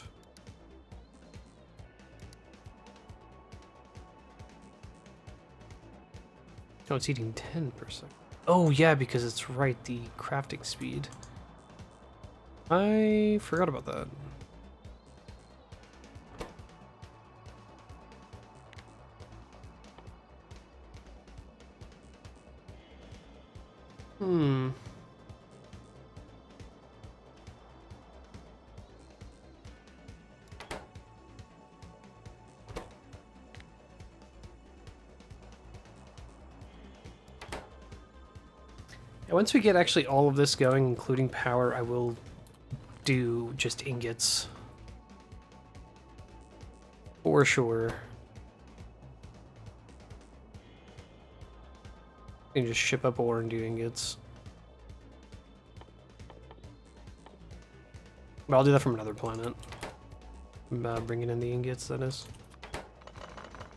No, it's eating 10 per second. Oh yeah, because it's right, the crafting speed. I forgot about that. Hmm. Yeah, once we get actually all of this going, including power, I will do just ingots. For sure. You can just ship up ore and do ingots. But I'll do that from another planet. Bringing in the ingots, that is.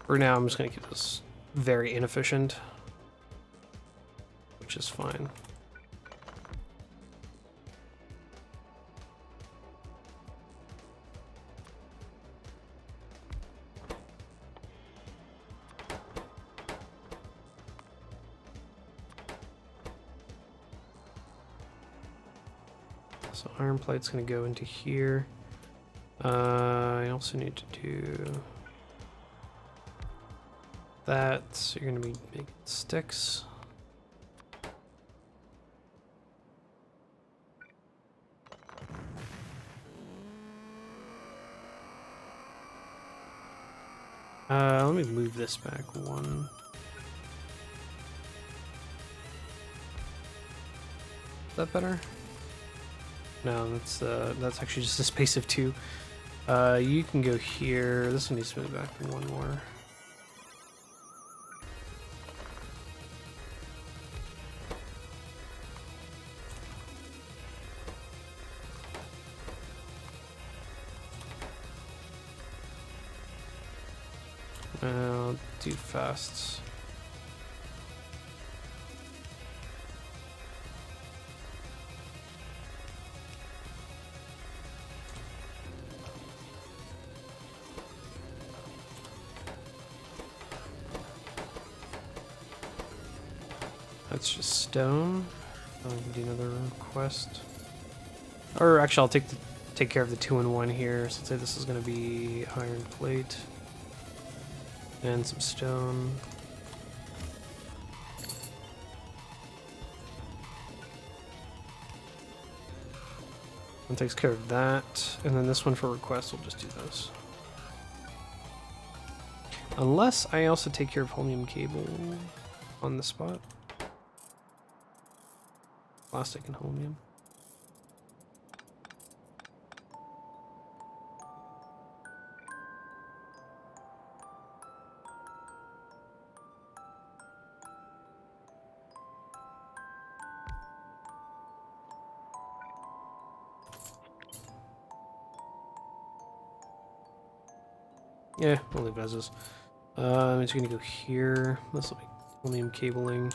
For now, I'm just going to keep this very inefficient. Which is fine. So iron plate's going to go into here. I also need to do that. So you're going to be making sticks. Let me move this back one. Is that better? No, that's actually just a space of 2. You can go here. This one needs to move back one more. Do fasts. That's just stone. I'll do another quest. Or actually, I'll take care of the 2-in-1 here. So let's say this is going to be iron plate and some stone. One takes care of that, and then this one for requests, we'll just do those. Unless I also take care of holmium cable on the spot. Plastic and holmium. Yeah, we'll leave it as is. I'm just gonna go here. This will be holmium cabling.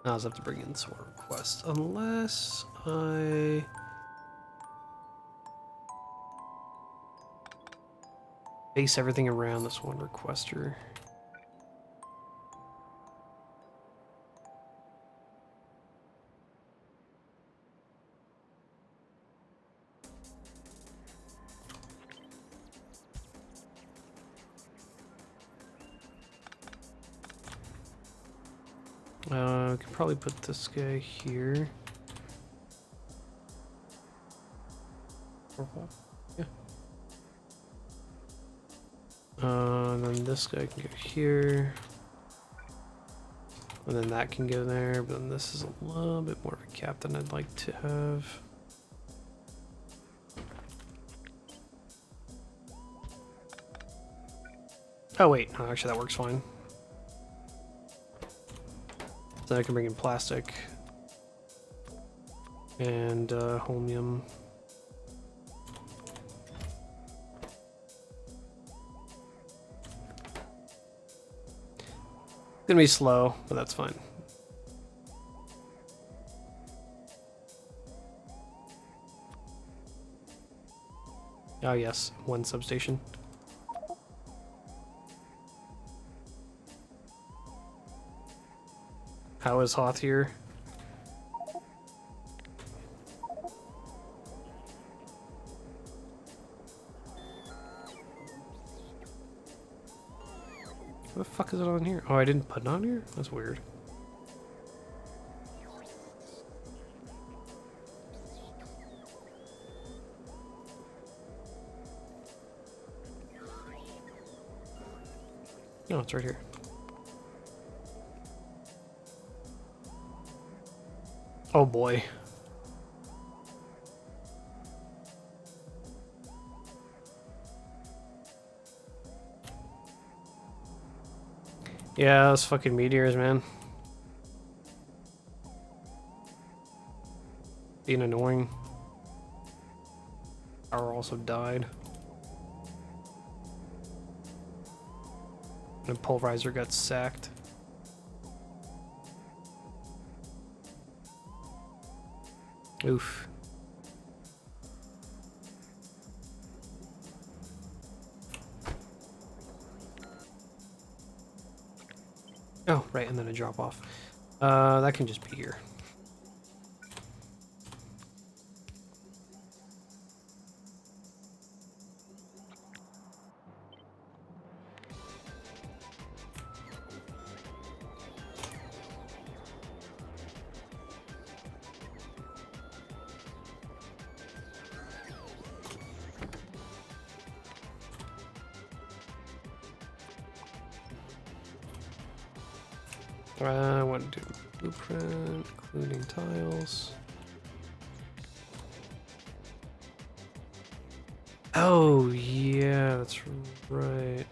Now I'll just have to bring in some more requests, unless I base everything around this one requester. I could probably put this guy here. Purple. Yeah. And then this guy can go here. And then that can go there, but then this is a little bit more of a cap than I'd like to have. Oh wait, no, actually that works fine. So I can bring in plastic and holmium. It's gonna be slow, but that's fine. Oh yes, one substation. How is Hoth here? What the fuck is it on here? Oh, I didn't put it on here? That's weird. No, it's right here. Oh boy. Yeah, those fucking meteors, man. Being annoying. Power also died. And Pulverizer got sacked. Oof. Oh, right, and then a drop off. That can just be here. I want to do blueprint, including tiles. Oh, yeah, that's right.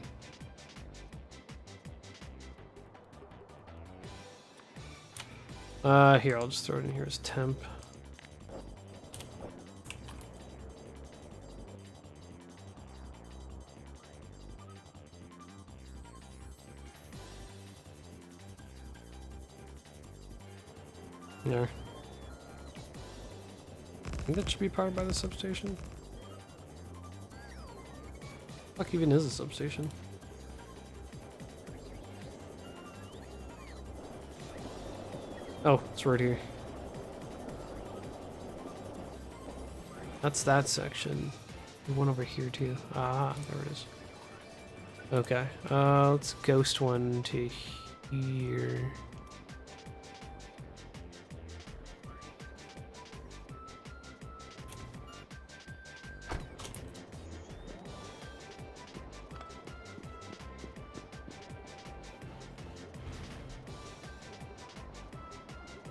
Here, I'll just throw it in here as temp. Yeah. I think that should be powered by the substation. Fuck even is a substation? Oh, it's right here. That's that section. There's one over here too. Ah, there it is. Okay. Let's ghost one to here.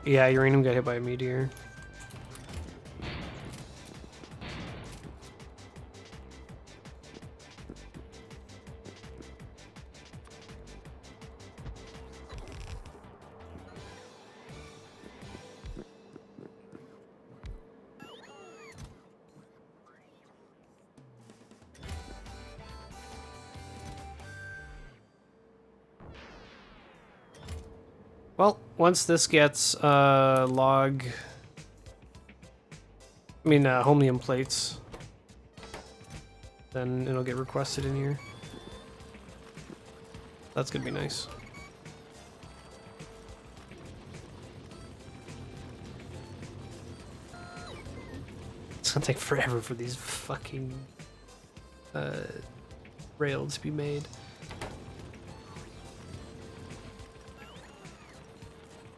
Yeah, uranium got hit by a meteor. Well, once this gets holmium plates, then it'll get requested in here. That's gonna be nice. It's gonna take forever for these fucking rails to be made.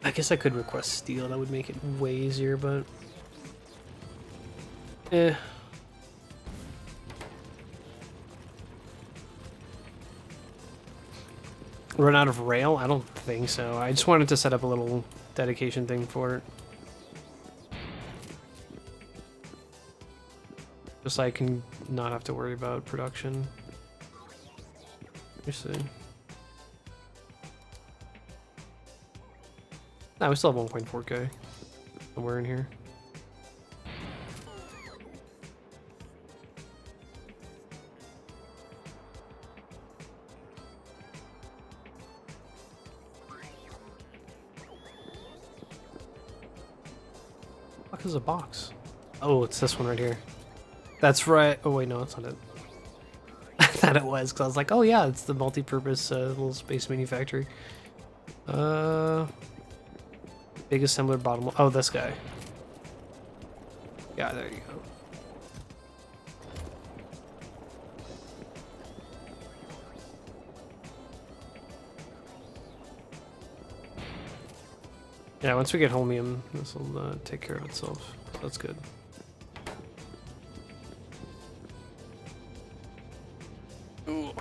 I guess I could request steel, that would make it way easier, but... eh. Run out of rail? I don't think so. I just wanted to set up a little dedication thing for it. Just so I can not have to worry about production. Let me see. No, we still have 1.4k somewhere in here. What is a box? Oh, it's this one right here. That's right. Oh wait, no, that's not it. I thought it was, because I was like, oh yeah, it's the multi-purpose little space mini factory. Big assembler bottom. Oh, this guy. Yeah, there you go. Yeah, once we get holmium, this will take care of itself. That's good. Ooh.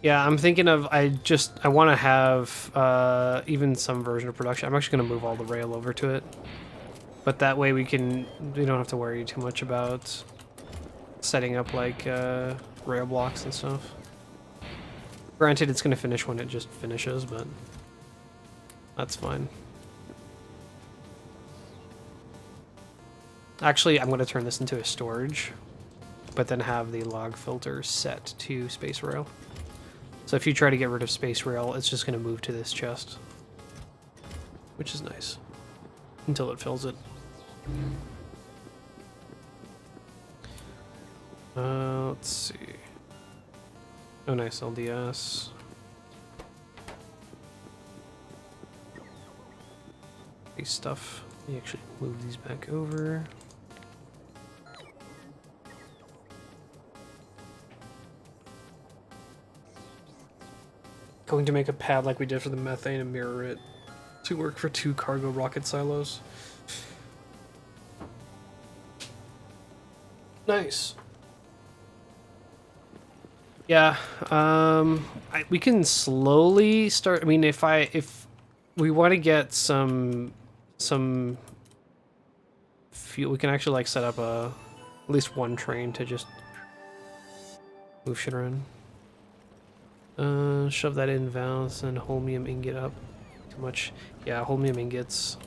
Yeah, I'm thinking of, I want to have even some version of production. I'm actually going to move all the rail over to it. But that way we don't have to worry too much about setting up like rail blocks and stuff. Granted, it's going to finish when it just finishes, but that's fine. Actually, I'm going to turn this into a storage, but then have the log filter set to space rail. So if you try to get rid of space rail, it's just going to move to this chest, which is nice, until it fills it. Let's see. Oh, nice LDS. These stuff. Let me actually move these back over. Going to make a pad like we did for the methane and mirror it to work for 2 cargo rocket silos. Nice. Yeah, we can slowly start. I mean, if we want to get some fuel, we can actually like set up at least one train to just move shit around. Shove that in, valves, and holmium ingot up. Too much. Yeah, holmium ingots.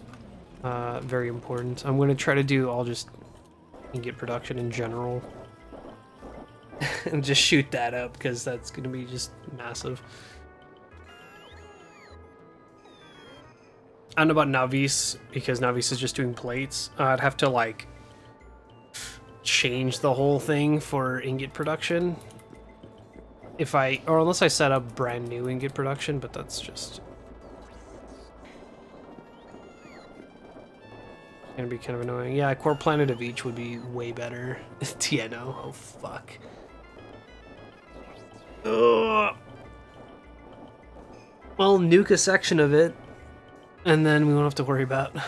Very important. I'm gonna try to do all just ingot production in general. And just shoot that up, because that's gonna be just massive. I don't know about Navis, because Navis is just doing plates. I'd have to like change the whole thing for ingot production. Or unless I set up brand new ingot production, but that's just gonna be kind of annoying. Yeah, core planet of each would be way better. TNO, oh fuck. Ugh. Well, nuke a section of it, and then we won't have to worry about. We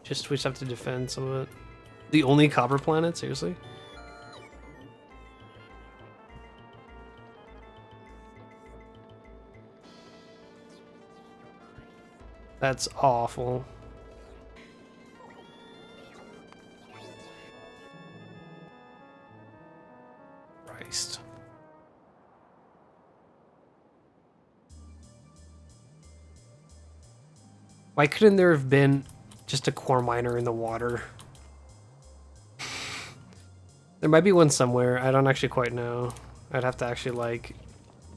just have to defend some of it. The only copper planet, seriously? That's awful. Christ. Why couldn't there have been just a core miner in the water? There might be one somewhere. I don't actually quite know. I'd have to actually, like,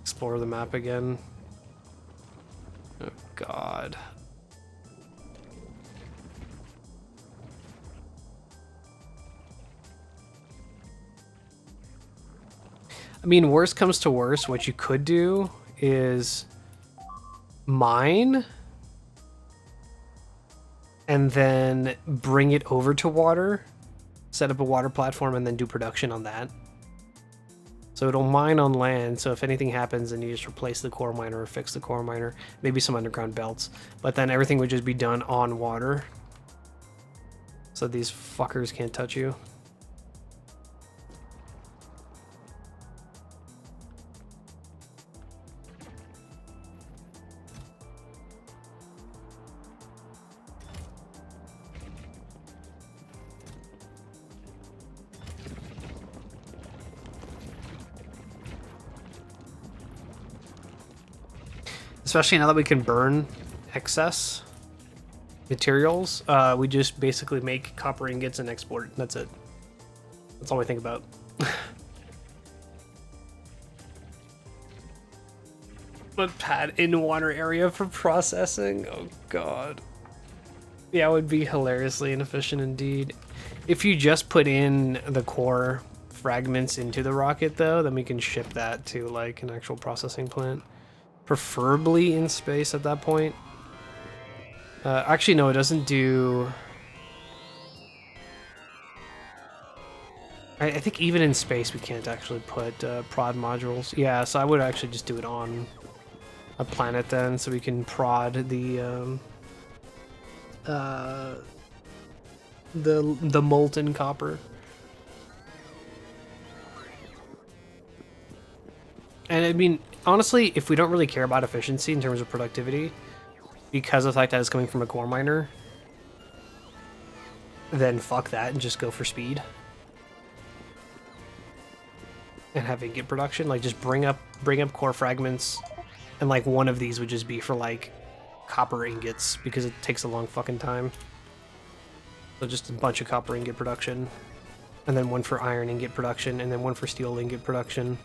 explore the map again. Oh, God. I mean, worst comes to worst, what you could do is mine and then bring it over to water, set up a water platform, and then do production on that. So it'll mine on land, so if anything happens, then you just replace the core miner or fix the core miner, maybe some underground belts, but then everything would just be done on water. So these fuckers can't touch you. Especially now that we can burn excess materials, we just basically make copper ingots and export. That's it. That's all we think about. But pad in water area for processing? Oh god. Yeah, it would be hilariously inefficient indeed. If you just put in the core fragments into the rocket though, then we can ship that to like an actual processing plant. Preferably in space at that point. Actually, no, it doesn't do... I think even in space we can't actually put prod modules. Yeah, so I would actually just do it on a planet then, so we can prod the molten copper. And I mean, honestly, if we don't really care about efficiency in terms of productivity, because of the fact that it's coming from a core miner, then fuck that and just go for speed. And have ingot production. Like, just bring up core fragments, and like one of these would just be for like copper ingots, because it takes a long fucking time. So just a bunch of copper ingot production, and then one for iron ingot production, and then one for steel ingot production.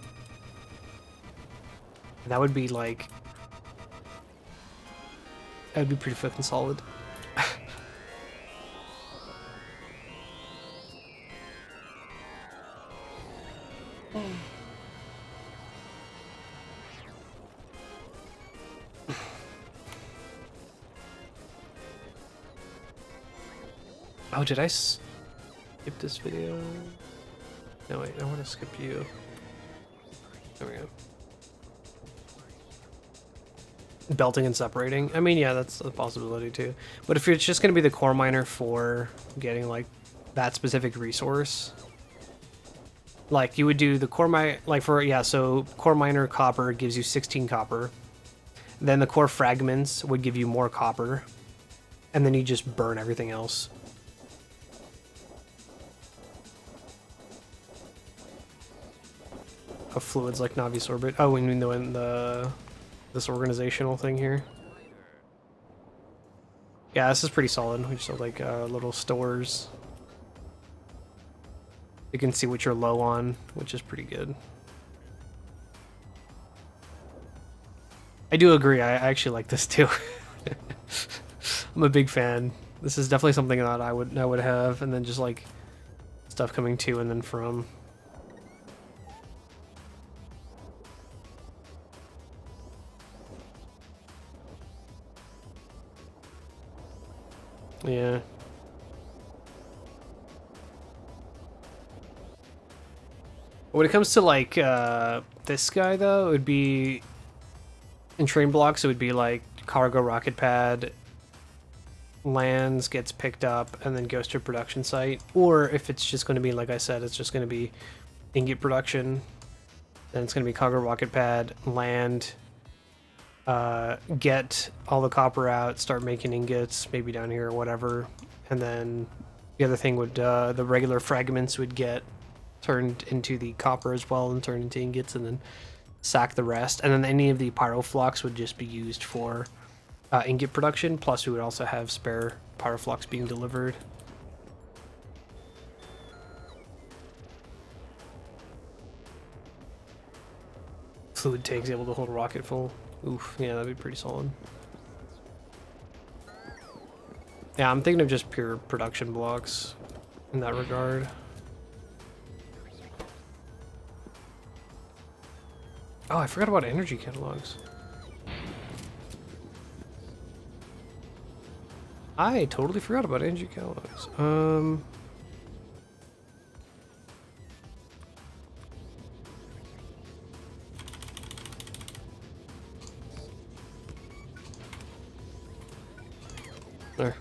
That would be like... that would be pretty fucking solid. Oh, did I skip this video? No, wait, I want to skip you. There we go. Belting and separating. I mean, yeah, that's a possibility too. But if it's just going to be the core miner for getting like that specific resource, Like you would do the core mine, like for, yeah, so core miner copper gives you 16 copper. Then the core fragments would give you more copper. And then you just burn everything else. Of fluids like Navi's orbit. Oh, we mean this organizational thing here. Yeah, this is pretty solid. We just have like little stores. You can see what you're low on, which is pretty good. I do agree. I actually like this too. I'm a big fan. This is definitely something that I would have, and then just like stuff coming to and then from. Yeah. When it comes to like this guy though, it would be in train blocks. It would be like cargo rocket pad, lands, gets picked up, and then goes to a production site. Or if it's just going to be, like I said, it's just going to be ingot production. Then it's going to be cargo rocket pad, land, get all the copper out, start making ingots, maybe down here or whatever. And then the other thing would, the regular fragments would get turned into the copper as well and turned into ingots, and then sack the rest. And then any of the pyroflux would just be used for ingot production, plus we would also have spare pyroflux being delivered. Fluid tanks able to hold a rocket full. Oof, yeah, that'd be pretty solid. Yeah, I'm thinking of just pure production blocks in that regard. Oh, I forgot about energy catalogs. I totally forgot about energy catalogs. There.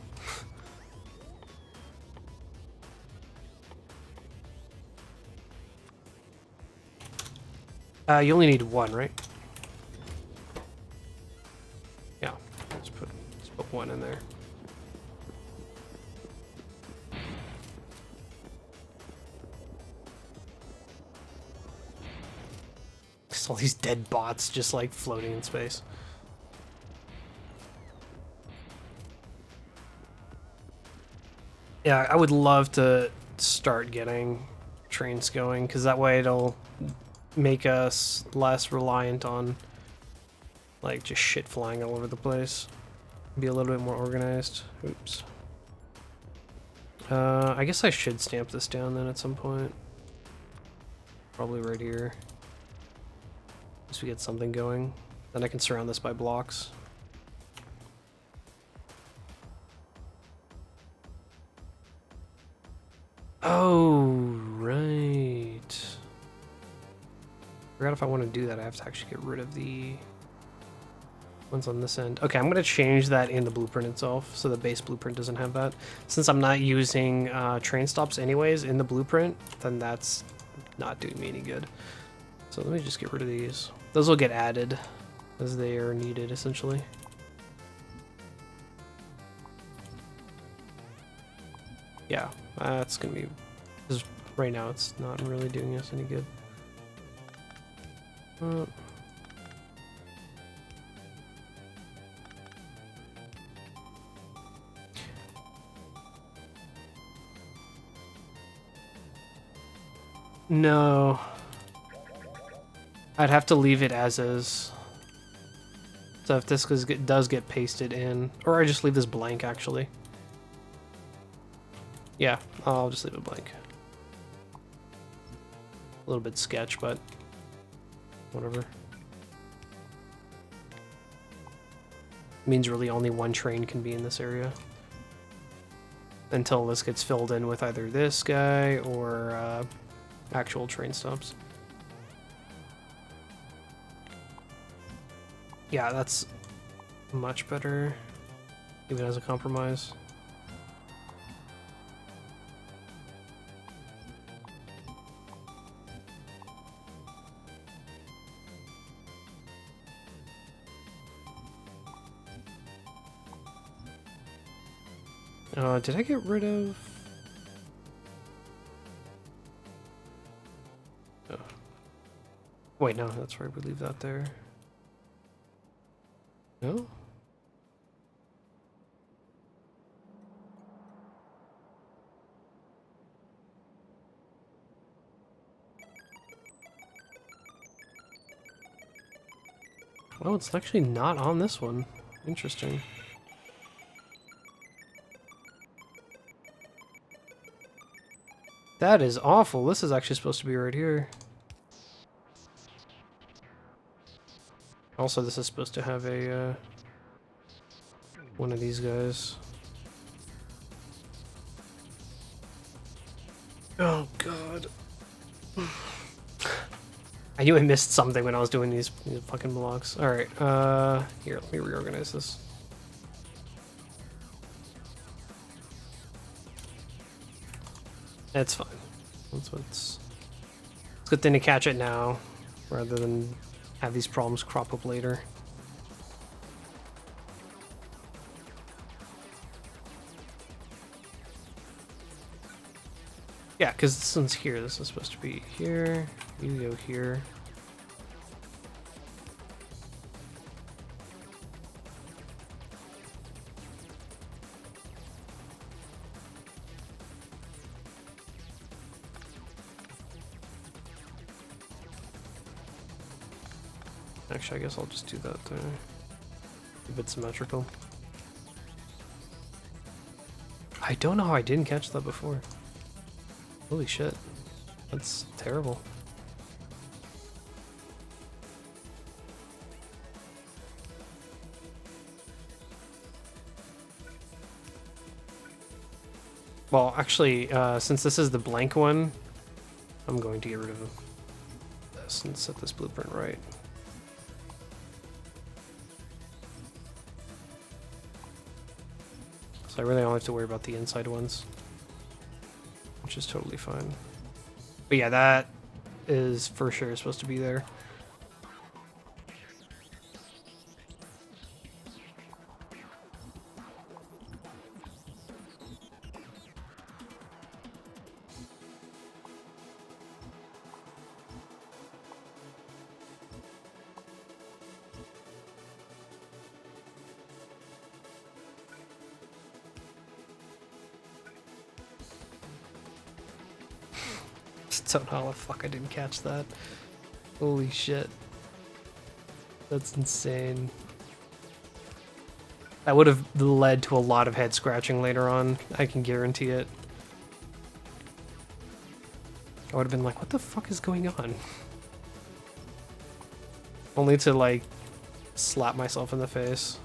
You only need one, right? Yeah. Let's put one in there. Just all these dead bots just like floating in space. Yeah, I would love to start getting trains going, because that way it'll make us less reliant on like just shit flying all over the place. Be a little bit more organized. Oops. I guess I should stamp this down then at some point. Probably right here. Once we get something going. Then I can surround this by blocks. Oh, right. Forgot if I want to do that, I have to actually get rid of the ones on this end. Okay, I'm going to change that in the blueprint itself, so the base blueprint doesn't have that. Since I'm not using train stops anyways in the blueprint, then that's not doing me any good. So let me just get rid of these. Those will get added as they are needed, essentially. Yeah, that's going to be... Because right now it's not really doing us any good. No. I'd have to leave it as is. So if this does get pasted in, or I just leave this blank actually. Yeah, I'll just leave it blank. A little bit sketch, but whatever. Means really only one train can be in this area. Until this gets filled in with either this guy or actual train stops. Yeah, that's much better, even as a compromise. Did I get rid of... Oh. Wait, no, that's right, we leave that there. No? Oh, it's actually not on this one. Interesting. That is awful. This is actually supposed to be right here. Also, this is supposed to have a, one of these guys. Oh, God. I knew I missed something when I was doing these fucking blocks. Alright, here, let me reorganize this. That's fine. It's a good thing to catch it now, rather than have these problems crop up later. Yeah, because this one's here. This is supposed to be here. You go here. Actually, I guess I'll just do that there. A bit symmetrical. I don't know how I didn't catch that before. Holy shit. That's terrible. Well, actually, since this is the blank one, I'm going to get rid of this and set this blueprint right. So I really only have to worry about the inside ones, which is totally fine. But yeah, that is for sure supposed to be there. Don't know how the fuck I didn't catch that. Holy shit. That's insane. That would have led to a lot of head scratching later on. I can guarantee it. I would have been like, what the fuck is going on? Only to, like, slap myself in the face.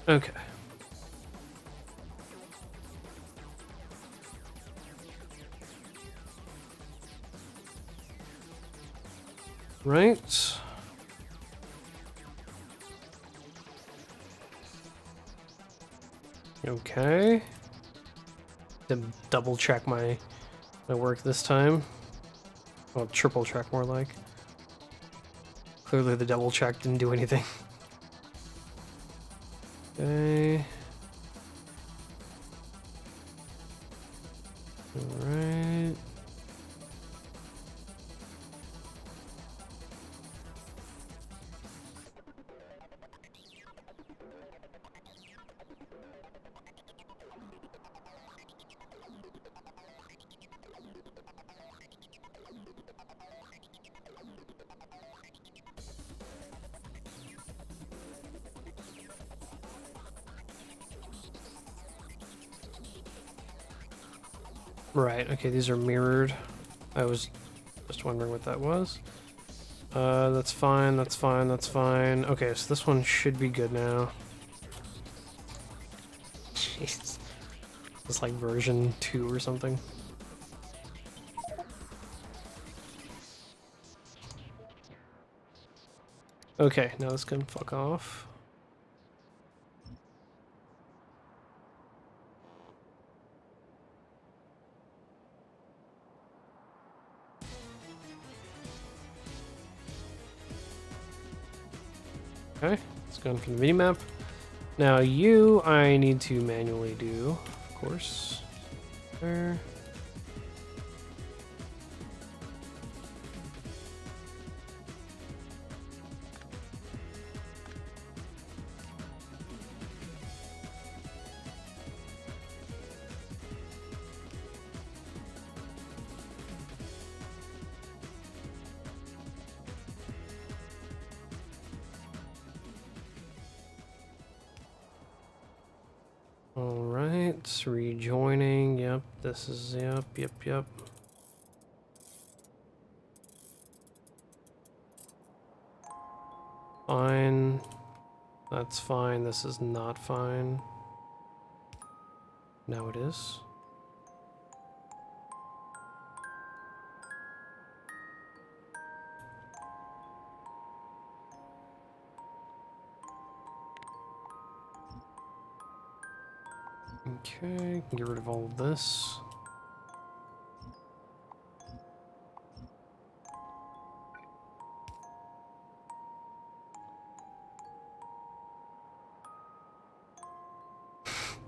Okay. Right. Okay. To double check my work this time. Well, triple check more like. Clearly the double check didn't do anything. Okay. Alright. Right, okay, these are mirrored. I was just wondering what that was. That's fine, that's fine, that's fine. Okay, so this one should be good now. Jeez. It's like version 2 or something. Okay, now this can fuck off. Okay, it's going from the minimap. Now you, I need to manually do, of course. There. Alright, rejoining, yep, this is, yep. Fine, that's fine, this is not fine. Now it is. Okay, get rid of all of this.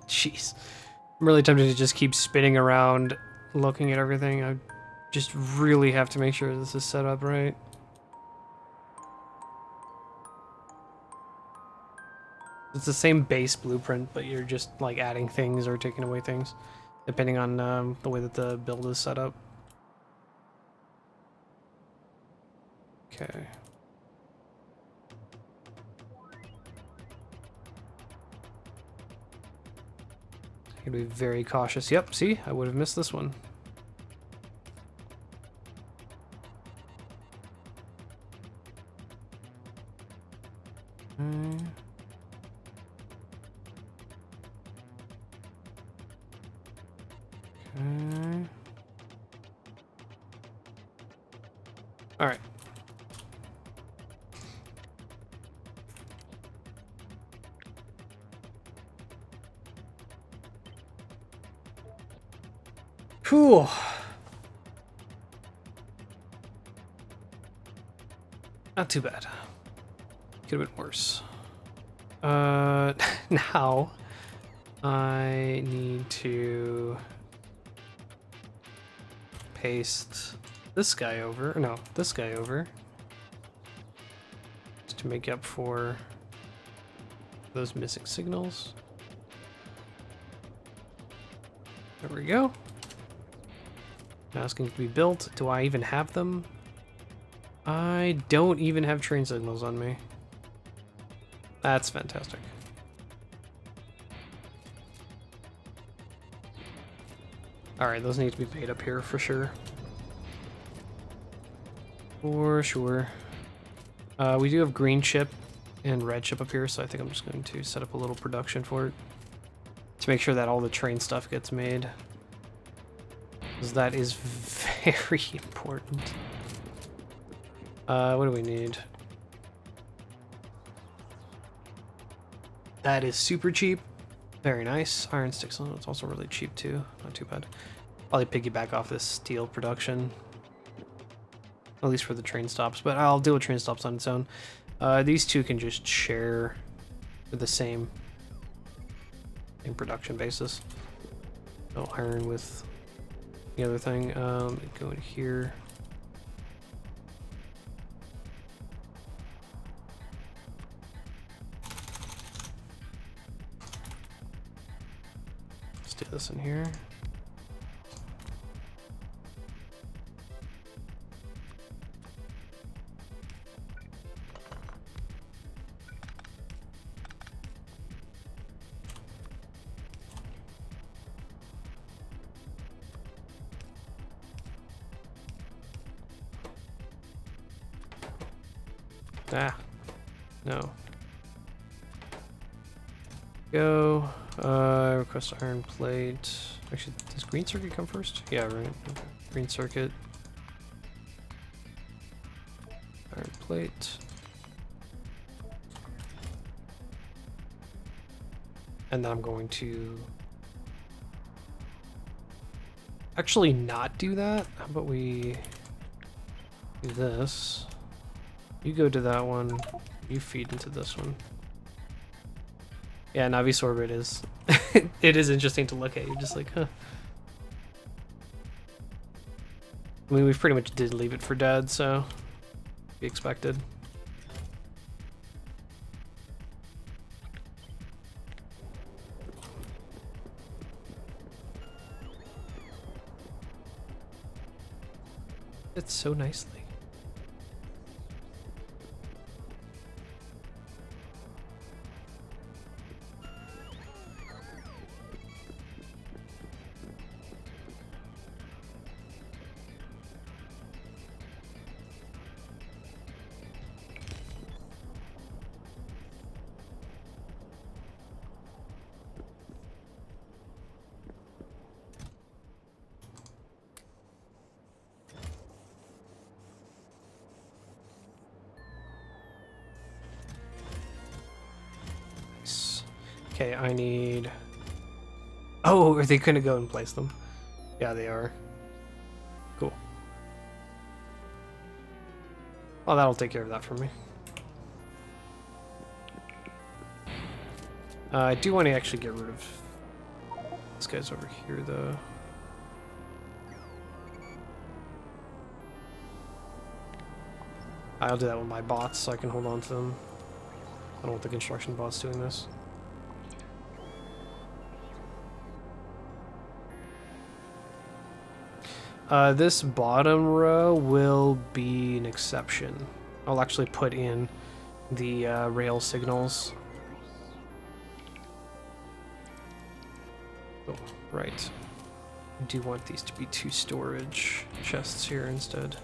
Jeez. I'm really tempted to just keep spinning around, looking at everything. I just really have to make sure this is set up right. It's the same base blueprint, but you're just like adding things or taking away things, depending on the way that the build is set up. Okay. Gotta be very cautious. Yep, see? I would have missed this one. Okay. All right. Cool. Not too bad. Could have been worse. Now I need to paste this guy over. No, this guy over. Just to make up for those missing signals. There we go. Asking to be built. Do I even have them? I don't even have train signals on me. That's fantastic. Alright, those need to be paid up here for sure. For sure. We do have green chip and red chip up here, so I think I'm just going to set up a little production for it. To make sure that all the train stuff gets made. Because that is very important. What do we need? That is super cheap. Very nice. Iron sticks on it. It's also really cheap too. Not too bad. Probably piggyback off this steel production. At least for the train stops. But I'll deal with train stops on its own. These two can just share the same production basis. No iron with the other thing. Go in here. Let's do this in here. Ah, no. Go. Request iron plate. Actually, does green circuit come first? Yeah, right. Okay. Green circuit. Iron plate. And then I'm going to actually not do that. How about we do this? You go to that one. You feed into this one. Yeah, Navi Sorbet is. It is interesting to look at. You're just like, huh. I mean, we pretty much did leave it for dead, so be expected. It's so nicely. Okay, I need... Oh, are they gonna go and place them? Yeah, they are. Cool. Oh, that'll take care of that for me. I do want to actually get rid of this guy's over here, though. I'll do that with my bots so I can hold on to them. I don't want the construction bots doing this. This bottom row will be an exception. I'll actually put in the rail signals. Oh, right. I do want these to be 2 storage chests here instead.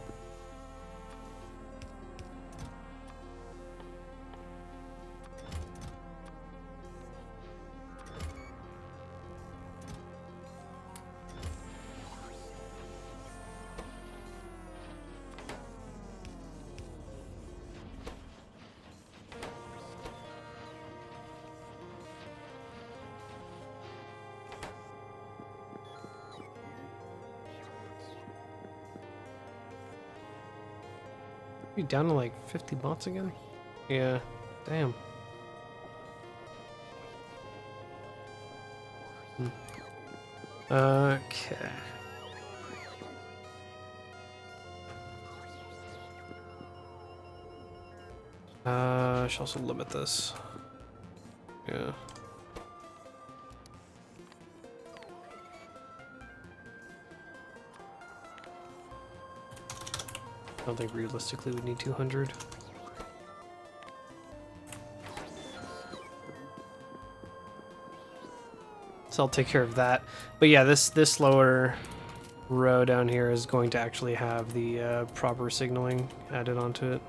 Are you down to like 50 bots again? Yeah, damn. Okay. I should also limit this. Yeah. I don't think realistically we need 200. So I'll take care of that. But yeah, this lower row down here is going to actually have the proper signaling added onto it.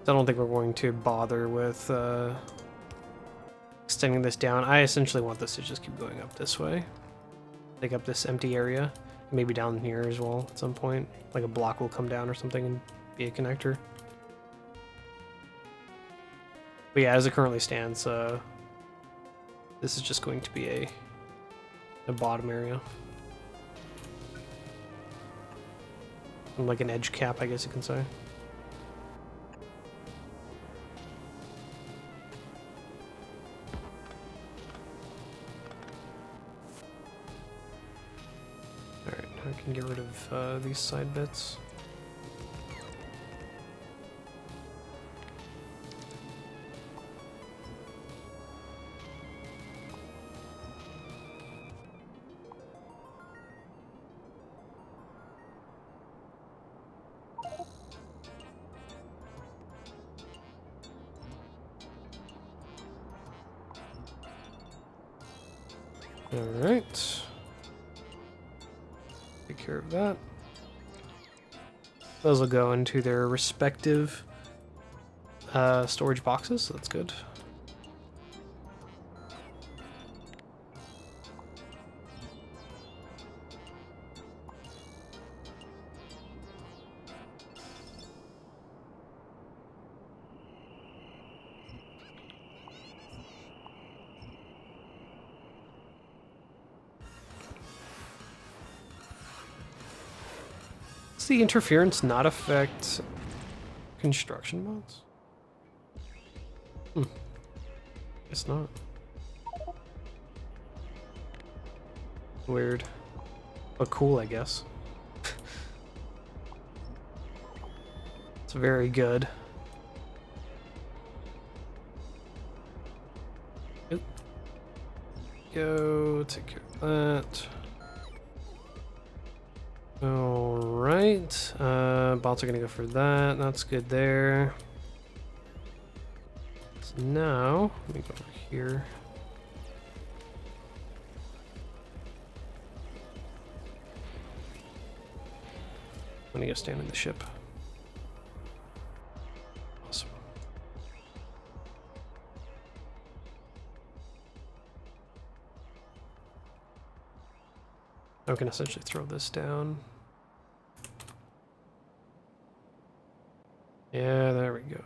I don't think we're going to bother with extending this down. I essentially want this to just keep going up this way. Take up this empty area. Maybe down here as well at some point. Like a block will come down or something and be a connector. But yeah, as it currently stands, this is just going to be a bottom area. Like an edge cap, I guess you can say. Alright, now I can get rid of these side bits. Alright. Take care of that. Those will go into their respective storage boxes, so that's good. Does the interference not affect construction mods? Guess not. Weird. But cool, I guess. It's very good. Oop. Go take care of that. Alright. Bots are gonna go for that. That's good there. So now, let me go over here. I'm gonna go stand in the ship. Awesome. I can essentially throw this down. Yeah, there we go.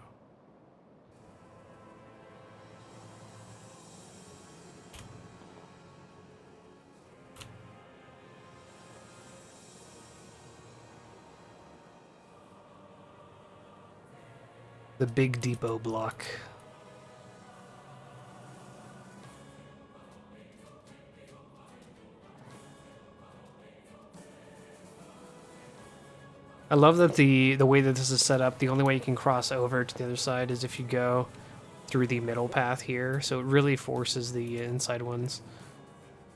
The big depot block. I love that the way that this is set up, the only way you can cross over to the other side is if you go through the middle path here. So it really forces the inside ones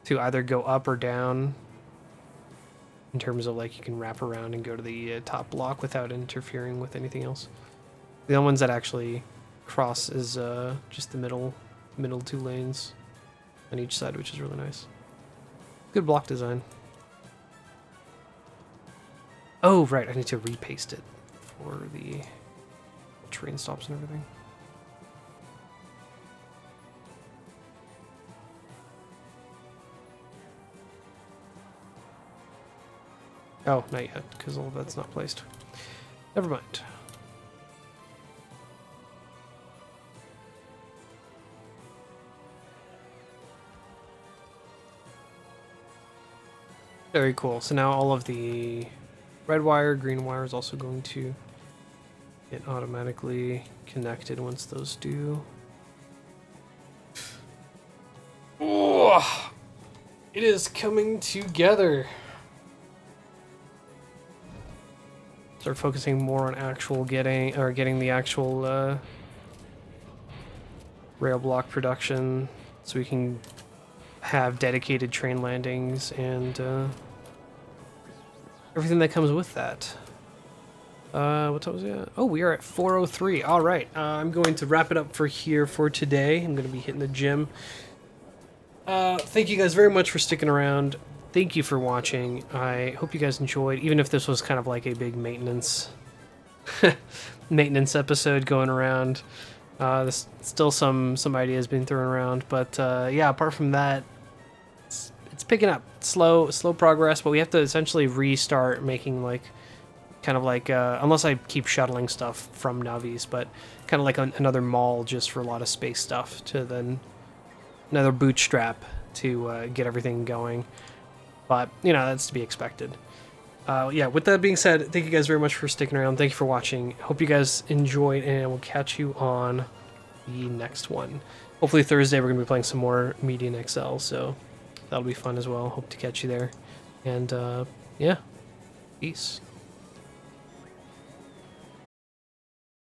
to either go up or down in terms of like you can wrap around and go to the top block without interfering with anything else. The only ones that actually cross is just the middle two lanes on each side, which is really nice. Good block design. Oh, right, I need to repaste it for the train stops and everything. Oh, not yet, because all of that's not placed. Never mind. Very cool. So now all of the red wire, green wire is also going to get automatically connected once those do. Oh, it is coming together. Start focusing more on actual getting the actual rail block production, so we can have dedicated train landings and everything that comes with that. What time was it? Oh, we are at 4:03. All right, I'm going to wrap it up for here for today. I'm going to be hitting the gym. Thank you guys very much for sticking around. Thank you for watching. I hope you guys enjoyed, even if this was kind of like a big maintenance maintenance episode going around. There's still some ideas being thrown around, but yeah, apart from that, it's picking up. Slow progress, but we have to essentially restart making like kind of like unless I keep shuttling stuff from Navis, but kind of like another mall just for a lot of space stuff, to then another bootstrap to get everything going. But you know, that's to be expected. Yeah, with that being said, thank you guys very much for sticking around. Thank you for watching. Hope you guys enjoyed, and we'll catch you on the next one. Hopefully Thursday we're going to be playing some more Median XL, so that'll be fun as well. Hope to catch you there. And yeah, peace.